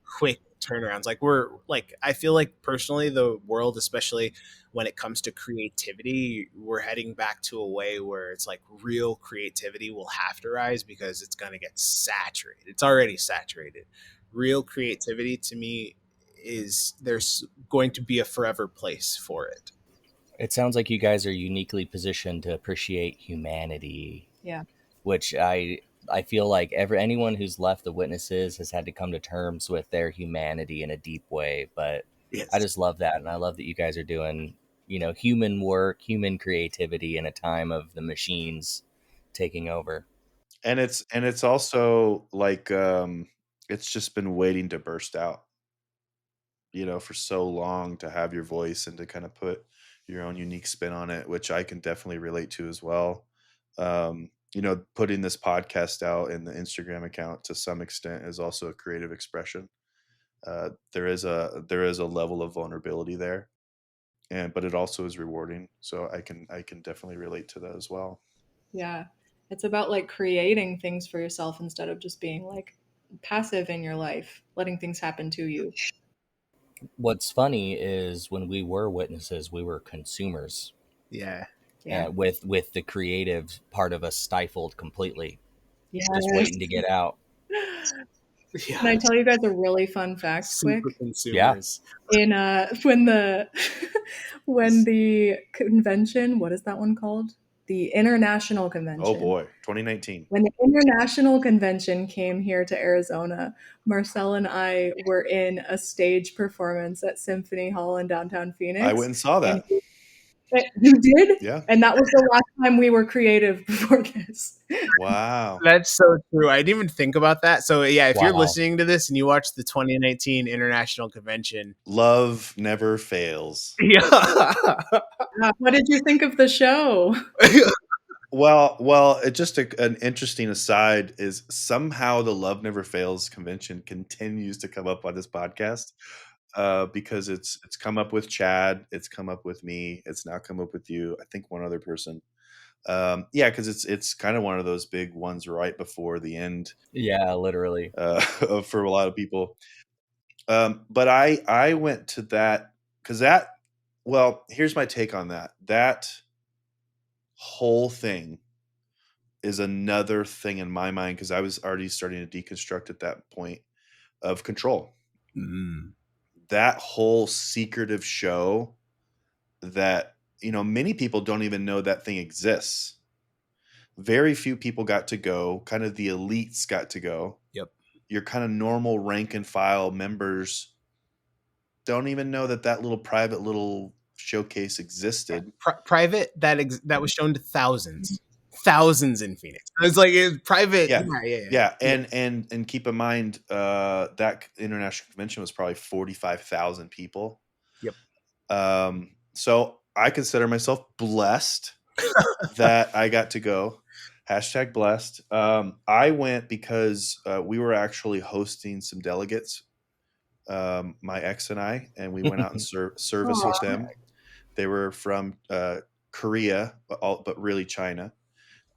quick turnarounds. Like we're like, I feel like personally the world, especially when it comes to creativity, we're heading back to a way where it's like real creativity will have to rise because it's going to get saturated. It's already saturated. Real creativity to me is, there's going to be a forever place for it. It sounds like you guys are uniquely positioned to appreciate humanity, Yeah. which I feel like anyone who's left the witnesses has had to come to terms with their humanity in a deep way. But I Yes. just love that, and I love that you guys are doing human work, human creativity in a time of the machines taking over. And it's also like it's just been waiting to burst out, for so long, to have your voice and to kind of put your own unique spin on it, which I can definitely relate to as well. Putting this podcast out in the Instagram account to some extent is also a creative expression. There is a level of vulnerability there, but it also is rewarding. So I can definitely relate to that as well. Yeah, it's about like creating things for yourself instead of just being like passive in your life, letting things happen to you. What's funny is when we were witnesses, we were consumers, Yeah. Yeah. and with the creative part of us stifled completely, Yes. just waiting to get out. Can I tell you guys a really fun fact Super quick? Yeah. consumers. In when the when the convention, what is that one called? The International Oh Convention. boy, 2019. When the International Convention came here to Arizona, Marcel and I were in a stage performance at Symphony Hall in downtown I went Phoenix. and saw And that. you did? Yeah. And that was the last time we were creative before this. Wow. That's so true. I didn't even think about that. So yeah, if you're Wow. listening to this and you watch the 2019 International Convention, Love never fails. yeah. What did you think of the show? Well, it just an interesting aside is somehow the Love Never Fails convention continues to come up on this podcast because it's come up with Chad, it's come up with me, it's now come up with you. I think one other person. Yeah, because it's kind of one of those big ones right before the end Yeah, literally. for a lot of people. But I went to that because that. Well, here's my take on that. That whole thing is another thing in my mind because I was already starting to deconstruct at that point of control. Mm. That whole secretive show that, many people don't even know that thing exists. Very few people got to go, kind of the elites got to go. Yep. Your kind of normal rank and file members don't even know that little private little showcase existed. Private that was shown to thousands in Phoenix. It's like it's private. Yeah. And keep in mind that international convention was probably 45,000 people. Yep. So I consider myself blessed that I got to go. Hashtag blessed. I went because we were actually hosting some delegates, my ex and we went out and service with them. They were from Korea, but really China.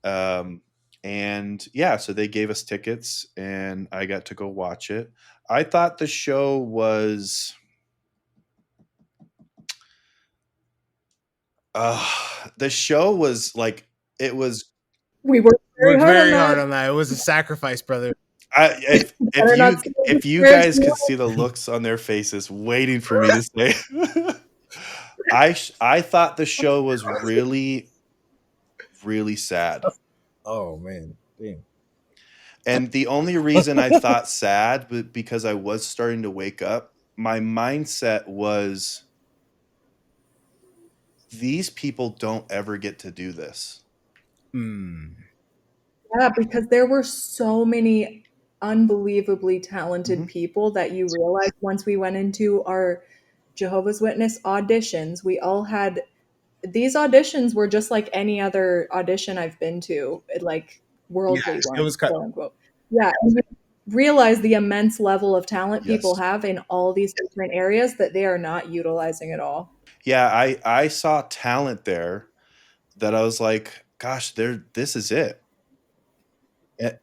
And yeah, so they gave us tickets and I got to go watch it. I thought the show was like it was. We worked very Worked hard on very hard that. on that. It was a sacrifice, brother. If Better you not say if you very guys could small. see the looks on their faces waiting for me to say, I thought the show was really, really sad. Oh man, damn. And the only reason I thought sad was because I was starting to wake up. My mindset was, these people don't ever get to do this. Mm. Yeah, because there were so many unbelievably talented Mhm. people that you realize once we went into our Jehovah's Witness auditions, we all had these auditions were just like any other audition I've been to, like worldly Yes, it ones, was cut. quote unquote. Yeah, and we realize the immense level of talent people Yes. have in all these different areas that they are not utilizing at all. Yeah, I saw talent there that I was like, gosh, this is it.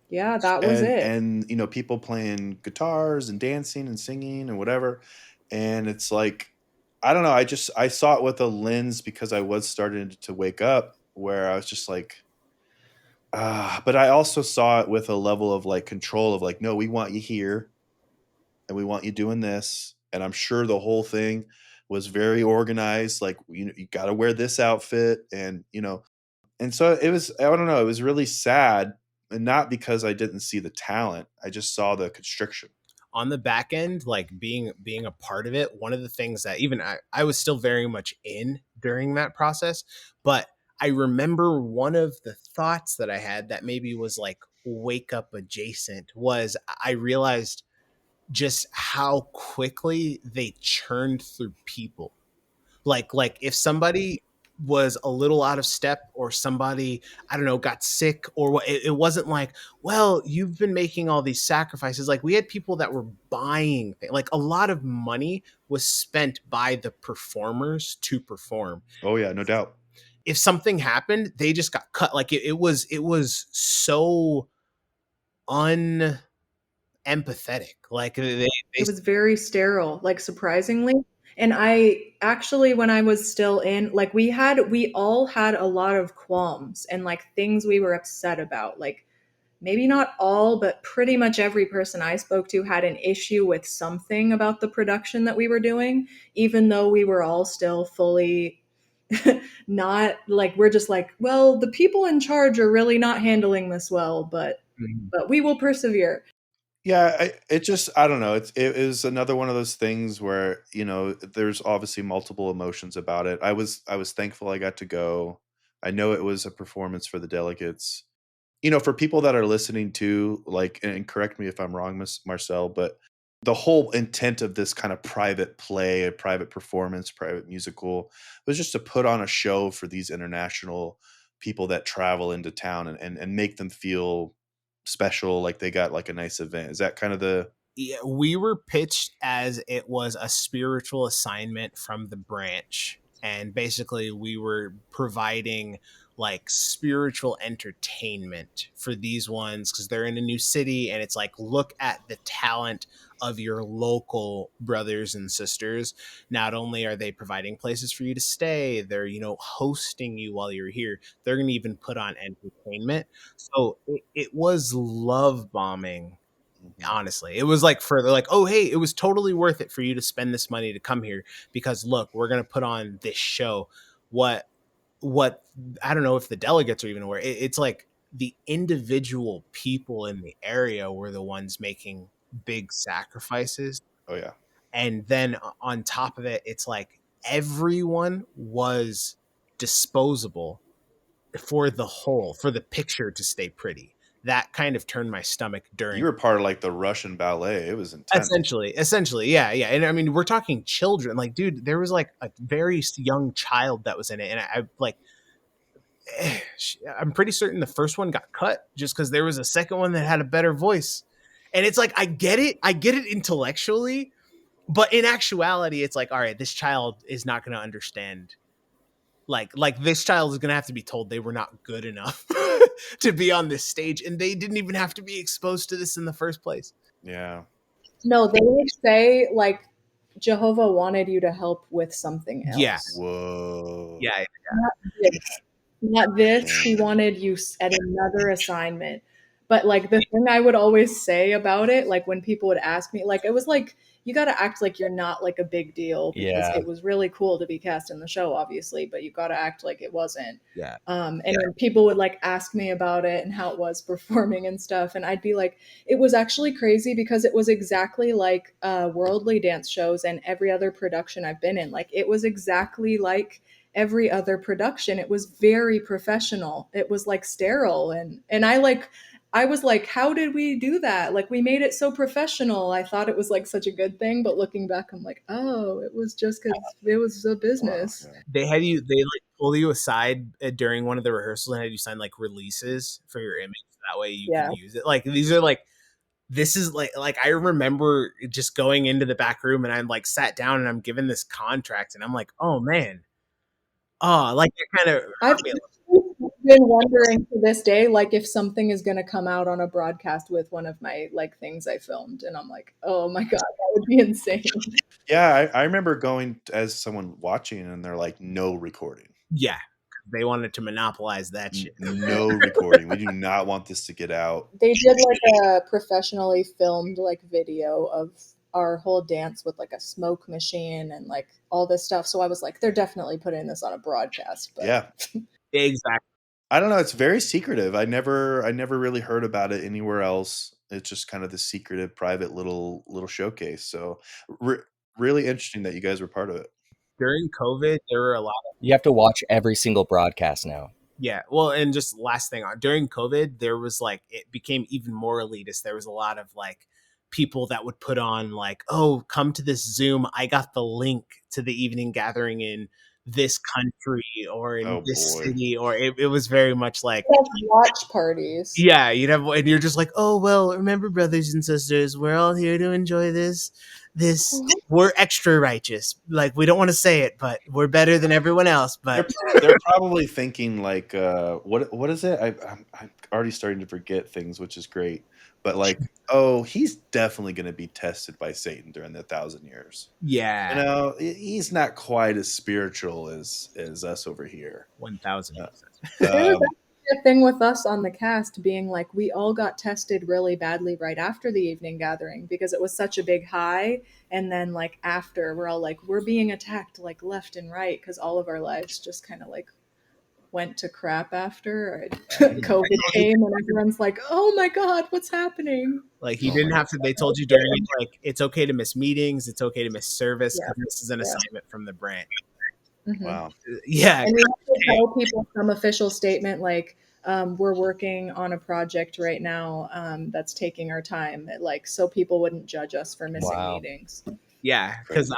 Yeah, that was and it. and people playing guitars and dancing and singing and whatever, and it's like, I don't know, I saw it with a lens because I was starting to wake up, where I was just like, but I also saw it with a level of like control of like, no, we want you here and we want you doing this. And I'm sure the whole thing was very organized, like, you got to wear this outfit, and so it was, I don't know, it was really sad, and not because I didn't see the talent, I just saw the constriction. On the back end, like being a part of it, one of the things that even I was still very much in during that process, but I remember one of the thoughts that I had that maybe was like wake up adjacent was I realized just how quickly they churned through people. Like if somebody was a little out of step or somebody, I don't know, got sick or what, it wasn't like, well, you've been making all these sacrifices. Like we had people that were buying things. Like a lot of money was spent by the performers to perform. Oh yeah, no doubt. If something happened, they just got cut. Like it was so empathetic. Like It was very sterile, like surprisingly. And I actually, when I was still in, like we all had a lot of qualms and like things we were upset about. Like maybe not all, but pretty much every person I spoke to had an issue with something about the production that we were doing, even though we were all still fully not like, we're just like, well, the people in charge are really not handling this well, but we will persevere. Yeah, it just I don't know. It is another one of those things where there's obviously multiple emotions about it. I was thankful I got to go. I know it was a performance for the delegates. For people that are listening to, like, and correct me if I'm wrong, Miss Marcel, but the whole intent of this kind of private play, a private performance, private musical was just to put on a show for these international people that travel into town and make them feel special, like they got like a nice event. Is that kind of the Yeah, we were pitched as it was a spiritual assignment from the branch. And basically, we were providing like spiritual entertainment for these ones because they're in a new city. And it's like, look at the talent of your local brothers and sisters. Not only are they providing places for you to stay, they're, hosting you while you're here. They're going to even put on entertainment. So it was love bombing. Honestly, it was like they're like, oh hey, it was totally worth it for you to spend this money to come here because look, we're gonna put on this show. What I don't know if the delegates are even aware. It's like the individual people in the area were the ones making big sacrifices, Oh yeah. and then on top of it, it's like everyone was disposable for the picture to stay pretty. That kind of turned my stomach You during. were part of like the Russian ballet. It was intense. Essentially, yeah. And I mean, we're talking children. Like, dude, there was like a very young child that was in it, and I like, I'm pretty certain the first one got cut just because there was a second one that had a better voice. And it's like, I get it intellectually, but in actuality, it's like, all right, this child is not going to understand. Like this child is going to have to be told they were not good enough to be on this stage, and they didn't even have to be exposed to this in the first place. Yeah. No, they would say like Jehovah wanted you to help with something Yeah, else. Whoa. yeah. Not this. Not this. He Dang. wanted you at another assignment. But like the thing I would always say about it, like when people would ask me, like it was like you got to act like you're not like a big deal because Yeah. it was really cool to be cast in the show, obviously, but you got to act like it wasn't. Yeah. And when people would like ask me about it and how it was performing and stuff, and I'd be like, it was actually crazy because it was exactly like worldly dance shows and every other production I've been in. Like it was exactly like every other production. It was very professional. It was like sterile, and I was like, how did we do that? Like we made it so professional. I thought it was like such a good thing, but looking back I'm like, oh, it was just cuz it was a Wow. business. Yeah. They like pull you aside during one of the rehearsals and had you sign like releases for your image. That way you Yeah. can use it. Like these are like, this is like I remember just going into the back room and I'm like sat down and I'm given this contract and I'm like, oh man, like it kind of I've been wondering to this day, like if something is going to come out on a broadcast with one of my like things I filmed, and I'm like, oh my god, that would be insane. Yeah, I remember going as someone watching and they're like, no recording. yeah. They wanted to monopolize that shit. No recording. We do not want this to get out. They did like a professionally filmed like video of our whole dance with like a smoke machine and like all this stuff. So I was like, they're definitely putting this on a broadcast. But Yeah. Exactly. I don't know. It's very secretive. I never really heard about it anywhere else. It's just kind of the secretive, private little showcase. So really interesting that you guys were part of it. During COVID, there were a lot. You have to watch every single broadcast now. Yeah. Well, and just last thing during COVID, there was like, it became even more elitist. There was a lot of like people that would put on like, oh, come to this Zoom. I got the link to the evening gathering in this country or in Oh this boy. city, or it was very much like, watch parties. yeah, and you're just like, oh, well, remember, brothers and sisters, we're all here to enjoy this. We're extra righteous. Like, we don't want to say it, but we're better than everyone else. But They're probably thinking like, what is it? I'm already starting to forget things, which is great. but like, oh, he's definitely going to be tested by Satan during the 1,000 years. Yeah. You know, he's not quite as spiritual as us over here. 1,000. There was Um, actually a thing with us on the cast being like, we all got tested really badly right after the evening gathering because it was such a big high. And then, like, after, we're all like, we're being attacked, like, left and right because all of our lives just kind of like went to crap after COVID came and everyone's like, oh my God, what's happening? Like you Oh didn't my have to. They told you during it, like it's okay to miss meetings. It's okay to miss service Yeah. because this is an Yeah. assignment from the branch. Mhm. wow. Yeah. And we have to tell people some official statement like, we're working on a project right now that's taking our time, like, so people wouldn't judge us for missing Wow. meetings. Yeah. Because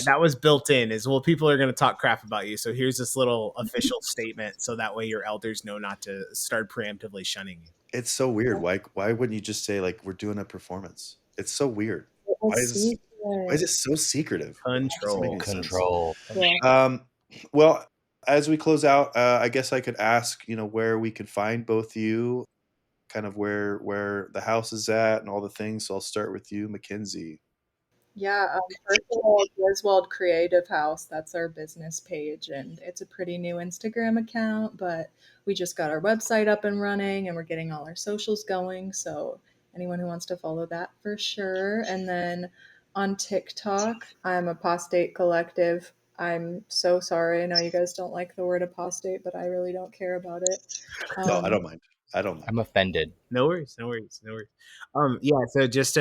that was built in is, well, people are going to talk crap about you. So here's this little official statement. So that way your elders know not to start preemptively shunning you. It's so weird. Why wouldn't you just say like we're doing a performance? It's so weird. It Why was is secret. it so secretive? It doesn't make Control. any sense. Control. Yeah. Well, as we close out, I guess I could ask, where we could find both you, kind of where the house is at and all the things. So I'll start with you, Mackenzie. Yeah, first of all, Griswold Creative House, that's our business page, and it's a pretty new Instagram account, but we just got our website up and running, and we're getting all our socials going, so anyone who wants to follow that for sure. And then on TikTok, I'm Apostate Collective. I'm so sorry. I know you guys don't like the word apostate, but I really don't care about it. No, I don't mind. I don't mind. I'm offended. No worries. Yeah. So just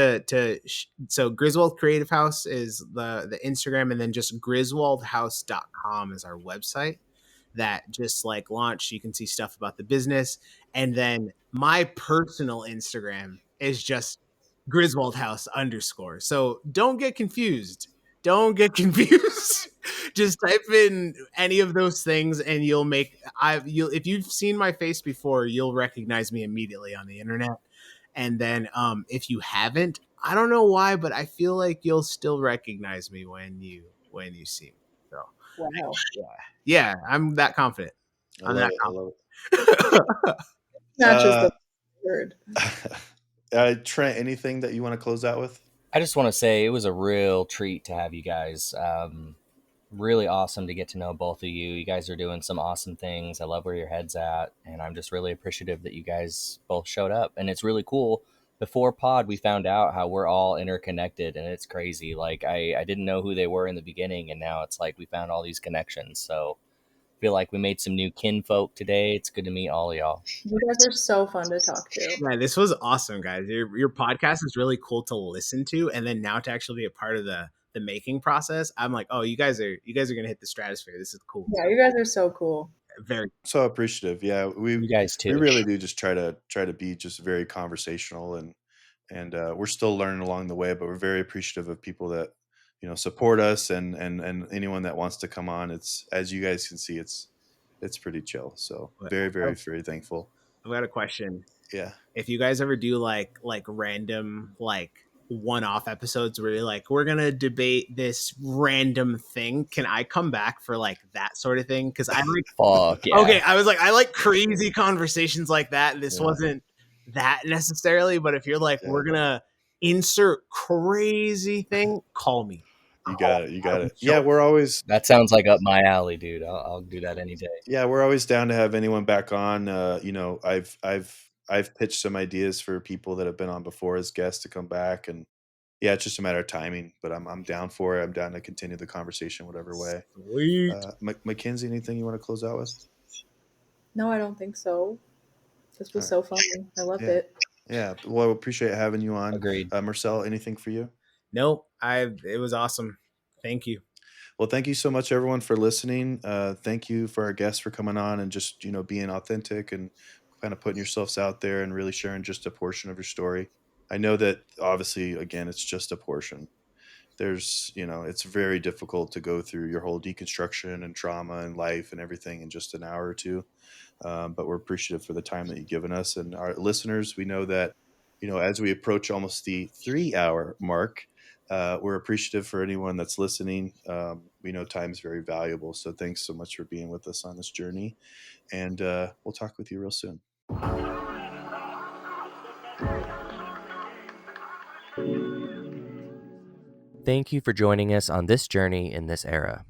so Griswold Creative House is the Instagram, and then just griswoldhouse.com is our website that just like launched. You can see stuff about the business. And then my personal Instagram is just Griswold House _. So don't get confused. Don't get confused. Just type in any of those things and you'll if you've seen my face before, you'll recognize me immediately on the internet. And then if you haven't, I don't know why, but I feel like you'll still recognize me when you see me. So Wow. yeah, I'm that confident. I I'm love that it. I love confident. Matches it. the word. Trent, anything that you want to close out with? I just want to say it was a real treat to have you guys. Really awesome to get to know both of you. You guys are doing some awesome things. I love where your head's at, and I'm just really appreciative that you guys both showed up. And it's really cool. Before pod, we found out how we're all interconnected, and it's crazy. Like I didn't know who they were in the beginning, and now it's like we found all these connections. So I feel like we made some new kinfolk today. It's good to meet all of y'all. You guys are so fun to talk to. Yeah, this was awesome, guys. Your podcast is really cool to listen to, and then now to actually be a part of the making process, I'm like, oh, you guys are gonna hit the stratosphere. This is cool. Yeah, you guys are so cool. Very. So appreciative. Yeah, You guys we too. really do just try to be just very conversational, and we're still learning along the way, but we're very appreciative of people that support us, and anyone that wants to come on. It's, as you guys can see, it's pretty chill. So very, very, very thankful. I've got a question. Yeah. If you guys ever do like random like one-off episodes where you're like, we're gonna debate this random thing, can I come back for like that sort of thing? Because I like Fuck yeah. okay, I was like, I like crazy conversations like that. This Yeah. wasn't that necessarily, but if you're like, Yeah. we're gonna insert crazy thing, call me. You got it. You got it. Sure. Yeah, we're always That sounds like up my alley, dude. I'll do that any day. we're always down to have anyone back on. I've pitched some ideas for people that have been on before as guests to come back, and yeah, it's just a matter of timing. But I'm down for it. I'm down to continue the conversation whatever way. Sweet. Mackenzie, anything you want to close out with? No, I don't think so. This was so fun. I loved Yeah. it. Yeah. Well, I appreciate having you on. Agreed. Marcell, anything for you? Nope. It was awesome. Thank you. Well, thank you so much, everyone, for listening. Thank you for our guests for coming on and just being authentic and kind of putting yourselves out there and really sharing just a portion of your story. I know that obviously, again, it's just a portion. There's, it's very difficult to go through your whole deconstruction and trauma and life and everything in just an hour or two. But we're appreciative for the time that you've given us. And our listeners, we know that, as we approach almost the 3-hour mark, we're appreciative for anyone that's listening. We know time is very valuable. So thanks so much for being with us on this journey. And we'll talk with you real soon. Thank you for joining us on this journey in this era.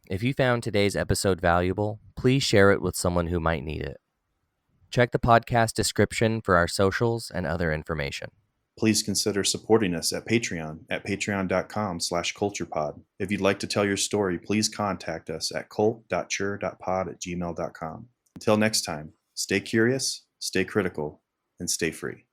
If you found today's episode valuable, please share it with someone who might need it. Check the podcast description for our socials and other information. Please consider supporting us at Patreon at patreon.com/culturepod. If you'd like to tell your story, please contact us at cult.chur.pod@gmail.com. Until next time, stay curious, stay critical, and stay free.